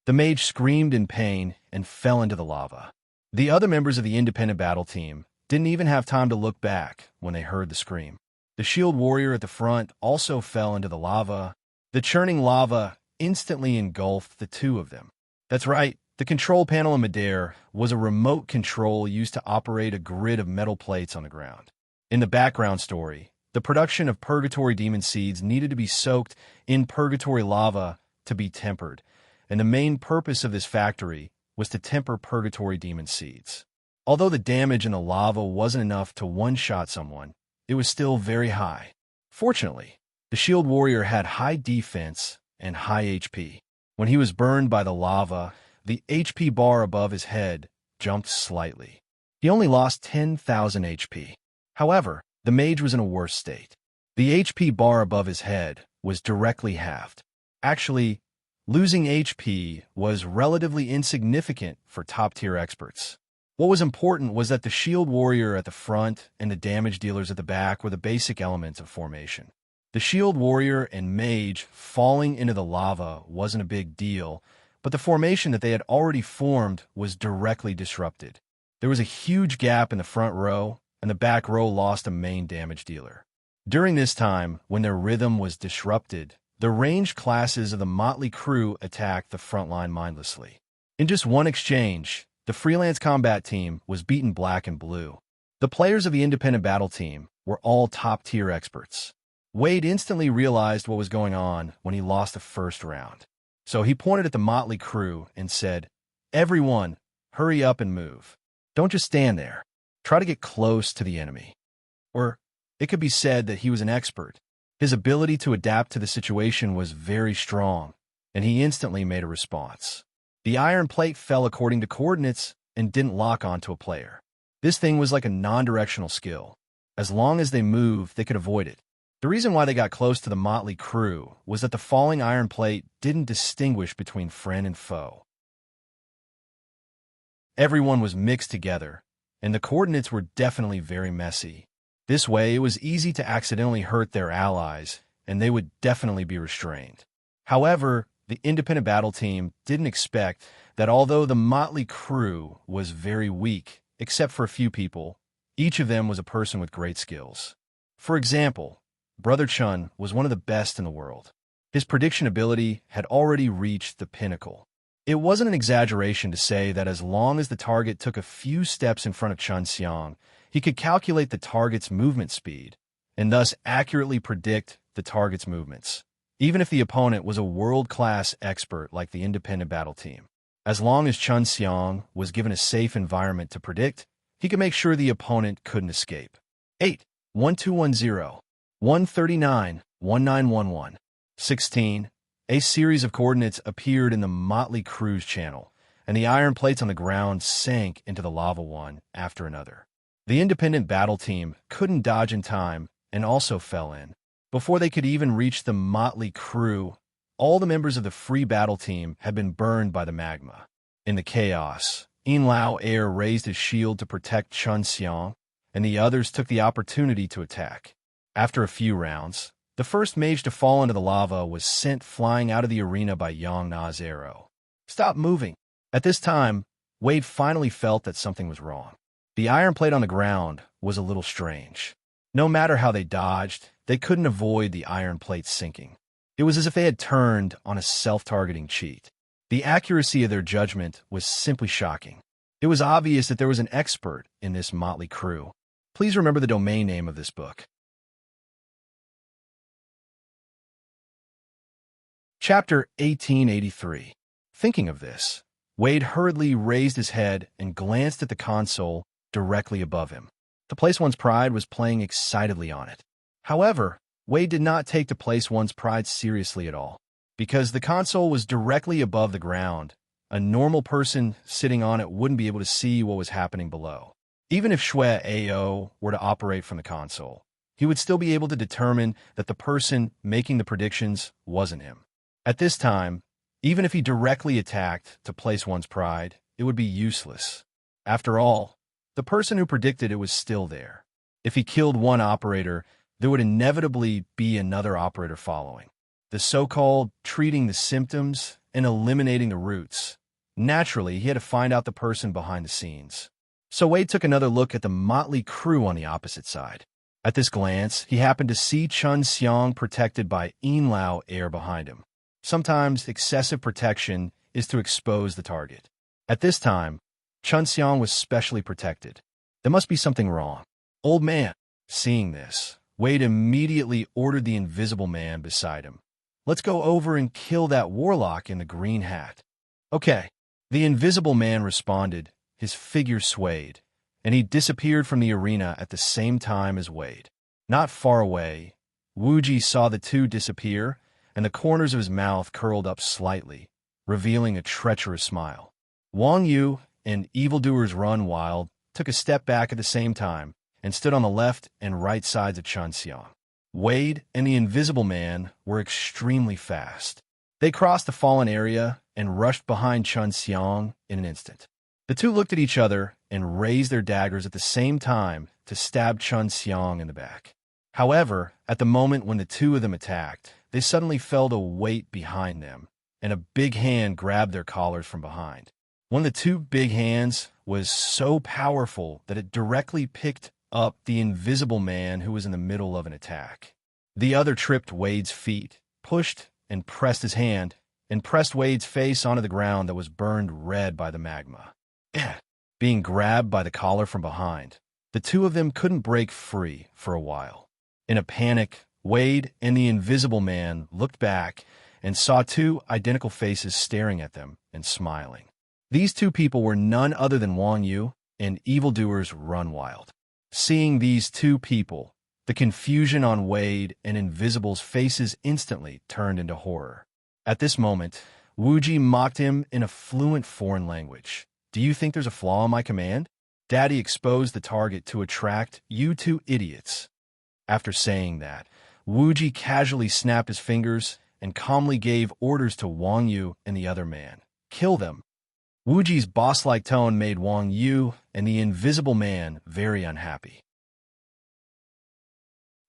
The mage screamed in pain and fell into the lava. The other members of the independent battle team didn't even have time to look back when they heard the scream. The shield warrior at the front also fell into the lava. The churning lava instantly engulfed the two of them. That's right, the control panel in midair was a remote control used to operate a grid of metal plates on the ground. In the background story, the production of purgatory demon seeds needed to be soaked in purgatory lava to be tempered, and the main purpose of this factory was to temper purgatory demon seeds. Although the damage in the lava wasn't enough to one-shot someone, it was still very high. Fortunately, the shield warrior had high defense and high HP. When he was burned by the lava, the HP bar above his head jumped slightly. He only lost 10,000 HP. However, the mage was in a worse state. The HP bar above his head was directly halved. Actually, losing HP was relatively insignificant for top-tier experts. What was important was that the shield warrior at the front and the damage dealers at the back were the basic elements of formation. The shield warrior and mage falling into the lava wasn't a big deal, but the formation that they had already formed was directly disrupted. There was a huge gap in the front row, and the back row lost a main damage dealer. During this time, when their rhythm was disrupted, the ranged classes of the motley crew attacked the front line mindlessly. In just one exchange, the freelance combat team was beaten black and blue. The players of the independent battle team were all top-tier experts. Wade instantly realized what was going on when he lost the first round. So he pointed at the motley crew and said, "Everyone, hurry up and move. Don't just stand there. Try to get close to the enemy." Or it could be said that he was an expert. His ability to adapt to the situation was very strong, and he instantly made a response. The iron plate fell according to coordinates and didn't lock onto a player. This thing was like a non-directional skill. As long as they moved, they could avoid it. The reason why they got close to the motley crew was that the falling iron plate didn't distinguish between friend and foe. Everyone was mixed together, and the coordinates were definitely very messy. This way, it was easy to accidentally hurt their allies, and they would definitely be restrained. However, the independent battle team didn't expect that although the motley crew was very weak, except for a few people, each of them was a person with great skills. For example, Brother Chun was one of the best in the world. His prediction ability had already reached the pinnacle. It wasn't an exaggeration to say that as long as the target took a few steps in front of Chun Xiang, he could calculate the target's movement speed, and thus accurately predict the target's movements, even if the opponent was a world-class expert like the independent battle team. As long as Chun Xiang was given a safe environment to predict, he could make sure the opponent couldn't escape. 8, 1210, 139, 1911, 16. A series of coordinates appeared in the motley crew's channel, and the iron plates on the ground sank into the lava one after another. The independent battle team couldn't dodge in time and also fell in. Before they could even reach the motley crew, all the members of the free battle team had been burned by the magma. In the chaos, Yin Lao Air raised his shield to protect Chun Xiang, and the others took the opportunity to attack. After a few rounds, the first mage to fall into the lava was sent flying out of the arena by Yang Na's arrow. "Stop moving." At this time, Wade finally felt that something was wrong. The iron plate on the ground was a little strange. No matter how they dodged, they couldn't avoid the iron plate sinking. It was as if they had turned on a self-targeting cheat. The accuracy of their judgment was simply shocking. It was obvious that there was an expert in this motley crew. Please remember the domain name of this book. Chapter 1883. Thinking of this, Wade hurriedly raised his head and glanced at the console directly above him. The Place One's Pride was playing excitedly on it. However, Wade did not take the Place One's Pride seriously at all. Because the console was directly above the ground, a normal person sitting on it wouldn't be able to see what was happening below. Even if Shui Ao were to operate from the console, he would still be able to determine that the person making the predictions wasn't him. At this time, even if he directly attacked to Place One's Pride, it would be useless. After all, the person who predicted it was still there. If he killed one operator, there would inevitably be another operator following. The so-called treating the symptoms and eliminating the roots. Naturally, he had to find out the person behind the scenes. So Wade took another look at the motley crew on the opposite side. At this glance, he happened to see Chun Xiang protected by Lao air behind him. Sometimes excessive protection is to expose the target. At this time, Chun Xiang was specially protected. There must be something wrong. Old man, seeing this, Wade immediately ordered the invisible man beside him. Let's go over and kill that warlock in the green hat. Okay. The invisible man responded, his figure swayed, and he disappeared from the arena at the same time as Wade. Not far away, Wuji saw the two disappear, and the corners of his mouth curled up slightly, revealing a treacherous smile. Wang Yu and Evildoers Run Wild took a step back at the same time and stood on the left and right sides of Chun Xiang. Wade and the invisible man were extremely fast. They crossed the fallen area and rushed behind Chun Xiang in an instant. The two looked at each other and raised their daggers at the same time to stab Chun Xiang in the back. However, at the moment when the two of them attacked, they suddenly felt a weight behind them, and a big hand grabbed their collars from behind. One of the two big hands was so powerful that it directly picked up the invisible man who was in the middle of an attack. The other tripped Wade's feet, pushed and pressed his hand, and pressed Wade's face onto the ground that was burned red by the magma. Being grabbed by the collar from behind, the two of them couldn't break free for a while. In a panic, Wade and the invisible man looked back and saw two identical faces staring at them and smiling. These two people were none other than Wang Yu and Evildoers Run Wild. Seeing these two people, the confusion on Wade and Invisible's faces instantly turned into horror. At this moment, Wuji mocked him in a fluent foreign language. Do you think there's a flaw in my command? Daddy exposed the target to attract you two idiots. After saying that, Wuji casually snapped his fingers and calmly gave orders to Wang Yu and the other man. Kill them. Wuji's boss-like tone made Wang Yu and the invisible man very unhappy.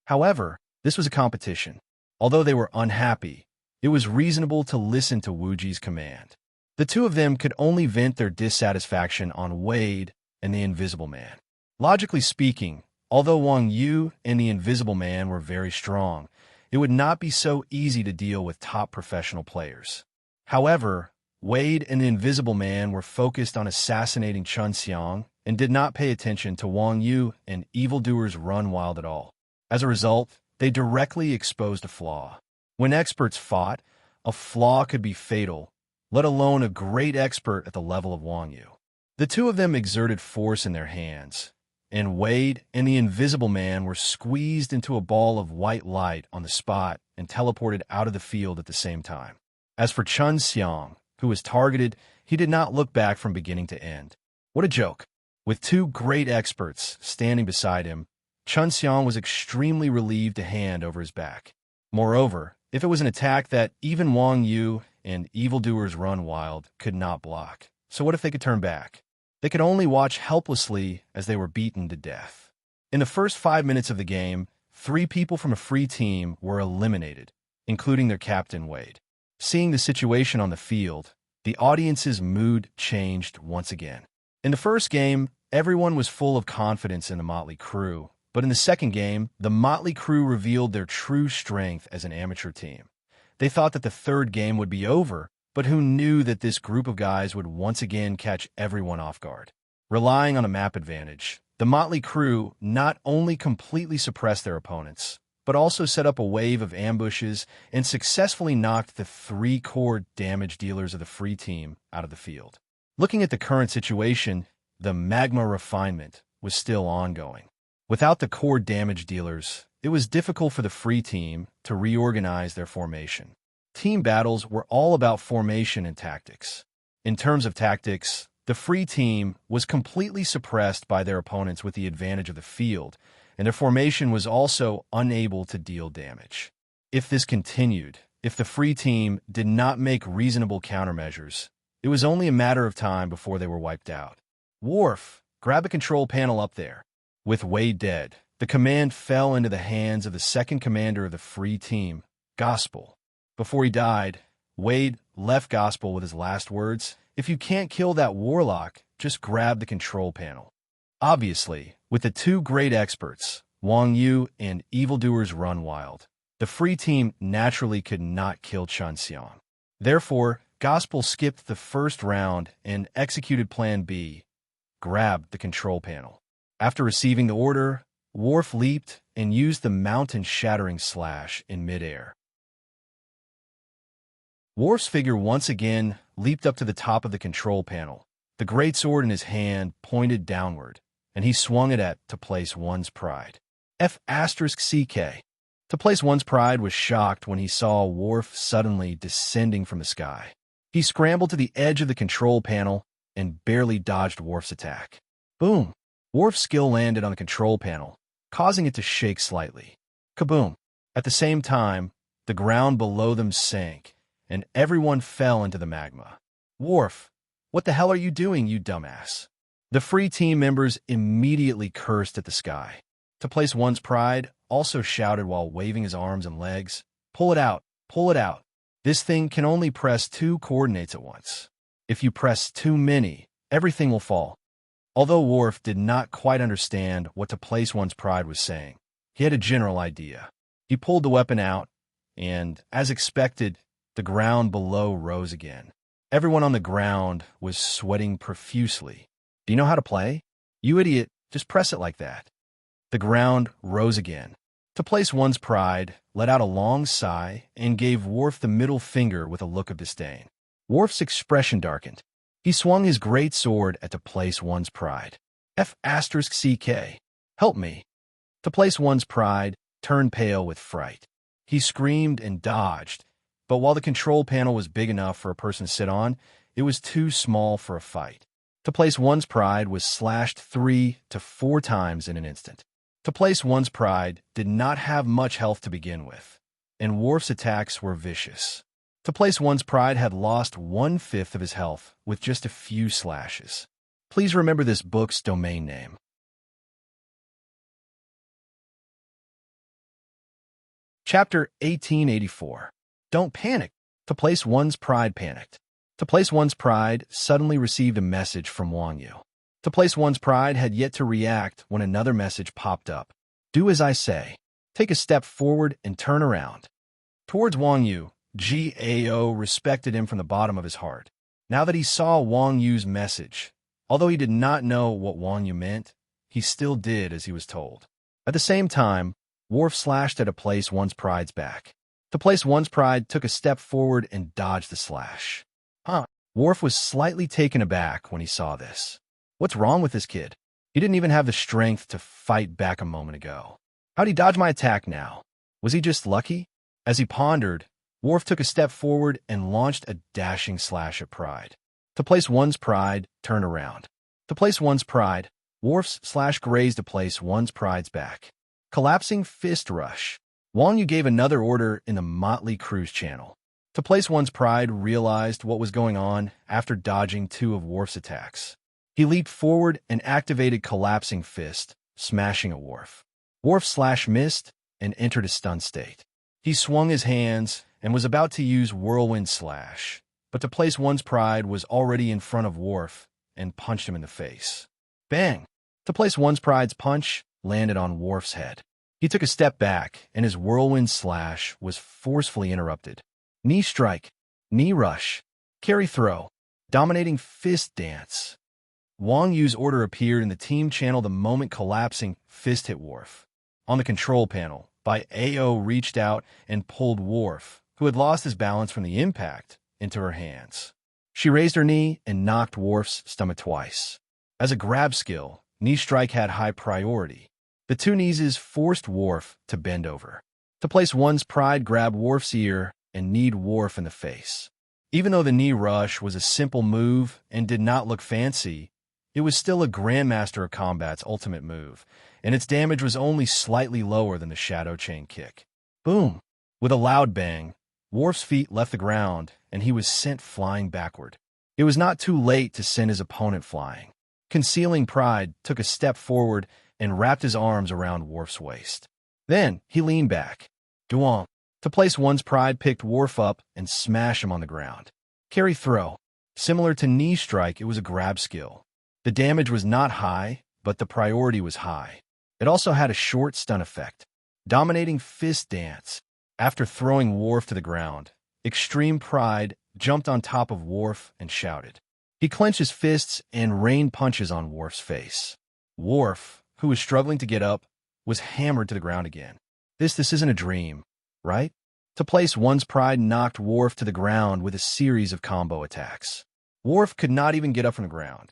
However, this was a competition. Although they were unhappy, it was reasonable to listen to Wuji's command. The two of them could only vent their dissatisfaction on Wade and the invisible man. Logically speaking, although Wang Yu and the invisible man were very strong, it would not be so easy to deal with top professional players. However, Wade and the invisible man were focused on assassinating Chun Xiang and did not pay attention to Wang Yu and Evildoers Run Wild at all. As a result, they directly exposed a flaw. When experts fought, a flaw could be fatal, let alone a great expert at the level of Wang Yu. The two of them exerted force in their hands, and Wade and the invisible man were squeezed into a ball of white light on the spot and teleported out of the field at the same time. As for Chun Xiang, who was targeted, he did not look back from beginning to end. What a joke. With two great experts standing beside him, Chun Xiang was extremely relieved to hand over his back. Moreover, if it was an attack that even Wang Yu and Evildoers Run Wild could not block, so what if they could turn back? They could only watch helplessly as they were beaten to death. In the first 5 minutes of the game, 3 people from a free team were eliminated, including their captain Wade. Seeing the situation on the field, the audience's mood changed once again. In the first game, everyone was full of confidence in the motley crew, but in the second game, the motley crew revealed their true strength as an amateur team. They thought that the third game would be over, but who knew that this group of guys would once again catch everyone off guard. Relying on a map advantage, the motley crew not only completely suppressed their opponents, but also set up a wave of ambushes and successfully knocked the 3 core damage dealers of the free team out of the field. Looking at the current situation, the magma refinement was still ongoing. Without the core damage dealers, it was difficult for the free team to reorganize their formation. Team battles were all about formation and tactics. In terms of tactics, the free team was completely suppressed by their opponents with the advantage of the field, and their formation was also unable to deal damage. If this continued, if the free team did not make reasonable countermeasures, it was only a matter of time before they were wiped out. Worf, grab a control panel up there. With Wade dead, the command fell into the hands of the second commander of the free team, Gospel. Before he died, Wade left Gospel with his last words, "If you can't kill that warlock, just grab the control panel." Obviously, with the two great experts, Wang Yu and evildoers run wild, the free team naturally could not kill Chen Xiang. Therefore, Gospel skipped the first round and executed Plan B, grabbed the control panel. After receiving the order, Worf leaped and used the mountain-shattering slash in midair. Worf's figure once again leaped up to the top of the control panel, the greatsword in his hand pointed downward, and he swung it at To Place One's Pride. F***CK. To Place One's Pride was shocked when he saw Worf suddenly descending from the sky. He scrambled to the edge of the control panel and barely dodged Worf's attack. Boom! Worf's skill landed on the control panel, causing it to shake slightly. Kaboom! At the same time, the ground below them sank, and everyone fell into the magma. Worf, what the hell are you doing, you dumbass? The free team members immediately cursed at the sky. To Place One's Pride also shouted while waving his arms and legs, "Pull it out! Pull it out! This thing can only press 2 coordinates at once. If you press too many, everything will fall." Although Worf did not quite understand what To Place One's Pride was saying, he had a general idea. He pulled the weapon out, and, as expected, the ground below rose again. Everyone on the ground was sweating profusely. Do you know how to play? You idiot, just press it like that. The ground rose again. To Place One's Pride let out a long sigh and gave Worf the middle finger with a look of disdain. Worf's expression darkened. He swung his great sword at To Place One's Pride. F***CK. Help me. To Place One's Pride turned pale with fright. He screamed and dodged, but while the control panel was big enough for a person to sit on, it was too small for a fight. To Place One's Pride was slashed 3 to 4 times in an instant. To Place One's Pride did not have much health to begin with, and Worf's attacks were vicious. To Place One's Pride had lost 1/5 of his health with just a few slashes. Please remember this book's domain name. Chapter 1884. Don't panic. To Place One's Pride panicked. To Place One's Pride suddenly received a message from Wang Yu. To Place One's Pride had yet to react when another message popped up. Do as I say. Take a step forward and turn around. Towards Wang Yu, Gao respected him from the bottom of his heart. Now that he saw Wang Yu's message, although he did not know what Wang Yu meant, he still did as he was told. At the same time, Worf slashed at To Place One's Pride's back. To Place One's Pride took a step forward and dodged the slash. Worf was slightly taken aback when he saw this. What's wrong with this kid? He didn't even have the strength to fight back a moment ago. How'd he dodge my attack now? Was he just lucky? As he pondered, Worf took a step forward and launched a dashing slash at Pride. To Place One's Pride turned around. To Place One's Pride, Worf's slash grazed To Place One's Pride's back. Collapsing fist rush. Wang Yu gave another order in the motley cruise channel. To Place One's Pride realized what was going on after dodging 2 of Worf's attacks. He leaped forward and activated Collapsing Fist, smashing at Worf. Worf slash missed and entered a stun state. He swung his hands and was about to use Whirlwind Slash, but To Place One's Pride was already in front of Worf and punched him in the face. Bang! To Place One's Pride's punch landed on Worf's head. He took a step back, and his Whirlwind Slash was forcefully interrupted. Knee strike, knee rush, carry throw, dominating fist dance. Wang Yu's order appeared in the team channel the moment Collapsing Fist hit Worf. On the control panel, Ao reached out and pulled Worf, who had lost his balance from the impact, into her hands. She raised her knee and knocked Worf's stomach twice. As a grab skill, knee strike had high priority. The 2 knees forced Worf to bend over. To Place One's Pride grabbed Worf's ear and kneed Worf in the face. Even though the knee rush was a simple move and did not look fancy, it was still a Grandmaster of Combat's ultimate move, and its damage was only slightly lower than the Shadow Chain kick. Boom! With a loud bang, Worf's feet left the ground, and he was sent flying backward. It was not too late to send his opponent flying. Concealing Pride took a step forward and wrapped his arms around Worf's waist. Then he leaned back. Duong. To Place One's Pride picked Worf up and smashed him on the ground. Carry throw. Similar to knee strike, it was a grab skill. The damage was not high, but the priority was high. It also had a short stun effect. Dominating fist dance. After throwing Worf to the ground, Extreme Pride jumped on top of Worf and shouted. He clenched his fists and rained punches on Worf's face. Worf, who was struggling to get up, was hammered to the ground again. This isn't a dream, right? To place one's pride knocked Worf to the ground with a series of combo attacks. Worf could not even get up from the ground.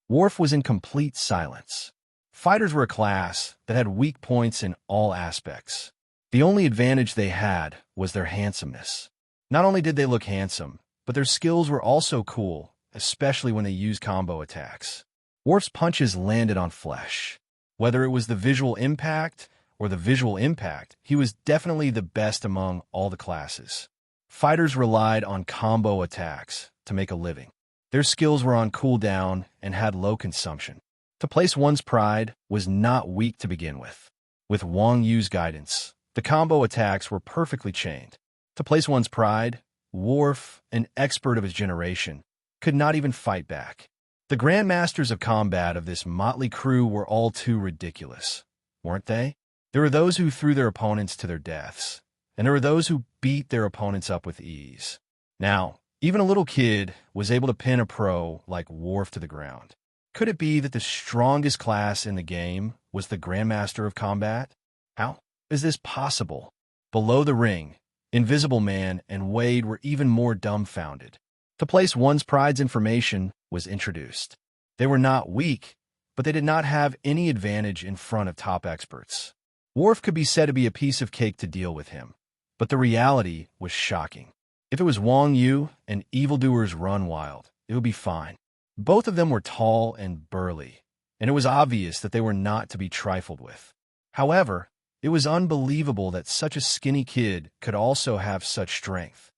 Worf was in complete silence. Fighters were a class that had weak points in all aspects. The only advantage they had was their handsomeness. Not only did they look handsome, but their skills were also cool, especially when they used combo attacks. Worf's punches landed on flesh. Whether it was the visual impact or the visual impact, he was definitely the best among all the classes. Fighters relied on combo attacks to make a living. Their skills were on cooldown and had low consumption. To place one's pride was not weak to begin with. With Wang Yu's guidance, the combo attacks were perfectly chained. To place one's pride, Worf, an expert of his generation, could not even fight back. The grandmasters of combat of this motley crew were all too ridiculous, weren't they? There were those who threw their opponents to their deaths, and there were those who beat their opponents up with ease. Now, even a little kid was able to pin a pro like Worf to the ground. Could it be that the strongest class in the game was the Grandmaster of Combat? How is this possible? Below the ring, Invisible Man and Wade were even more dumbfounded. To place one's pride's information was introduced. They were not weak, but they did not have any advantage in front of top experts. Worf could be said to be a piece of cake to deal with him, but the reality was shocking. If it was Wang Yu and Evildoers Run Wild, it would be fine. Both of them were tall and burly, and it was obvious that they were not to be trifled with. However, it was unbelievable that such a skinny kid could also have such strength.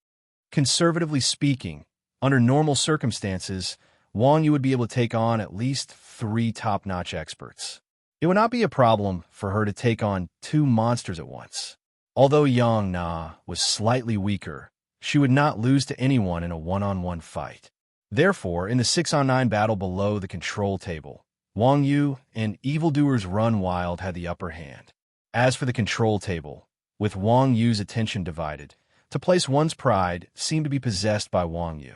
Conservatively speaking, under normal circumstances, Wang Yu would be able to take on at least 3 top-notch experts. It would not be a problem for her to take on 2 monsters at once. Although Yang Na was slightly weaker, she would not lose to anyone in a one-on-one fight. Therefore, in the 6-on-9 battle below the control table, Wang Yu and Evildoers Run Wild had the upper hand. As for the control table, with Wang Yu's attention divided, to place one's pride seemed to be possessed by Wang Yu.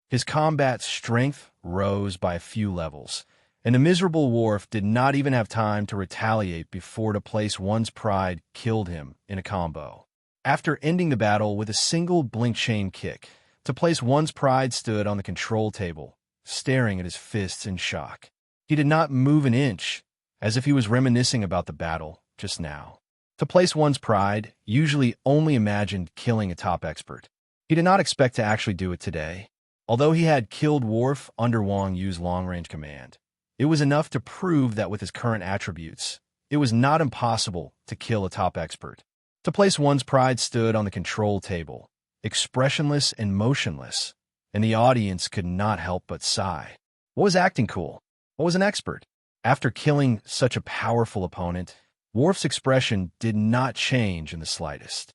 His combat strength rose by a few levels, and the miserable Worf did not even have time to retaliate before to place one's pride killed him in a combo. After ending the battle with a single blink chain kick, to place one's pride stood on the control table, staring at his fists in shock. He did not move an inch, as if he was reminiscing about the battle just now. To place one's pride usually only imagined killing a top expert. He did not expect to actually do it today. Although he had killed Worf under Wang Yu's long-range command, it was enough to prove that with his current attributes, it was not impossible to kill a top expert. To place one's pride stood on the control table, expressionless and motionless, and the audience could not help but sigh. What was acting cool? What was an expert? After killing such a powerful opponent, Worf's expression did not change in the slightest.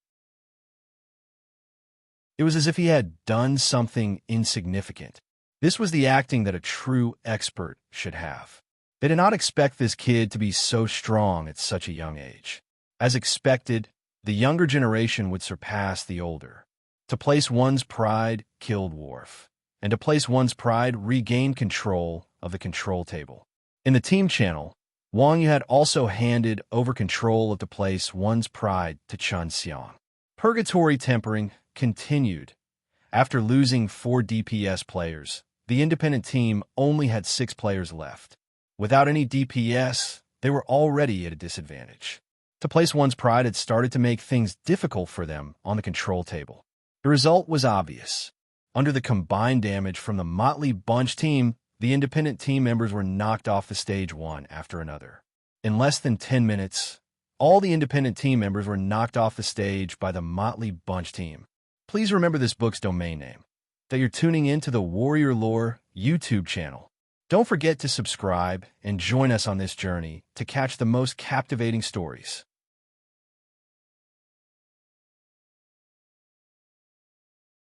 It was as if he had done something insignificant. This was the acting that a true expert should have. They did not expect this kid to be so strong at such a young age. As expected, the younger generation would surpass the older. To place one's pride killed Worf, and to place one's pride regained control of the control table. In the team channel, Wang Yu had also handed over control of to place one's pride to Chun Xiang. Purgatory tempering continued. After losing 4 DPS players, the independent team only had 6 players left. Without any DPS, they were already at a disadvantage. To place one's pride had started to make things difficult for them on the control table. The result was obvious. Under the combined damage from the Motley Bunch team, the independent team members were knocked off the stage one after another. In less than 10 minutes, all the independent team members were knocked off the stage by the Motley Bunch team. Please remember this book's domain name, that you're tuning into the Warrior Lore YouTube channel. Don't forget to subscribe and join us on this journey to catch the most captivating stories.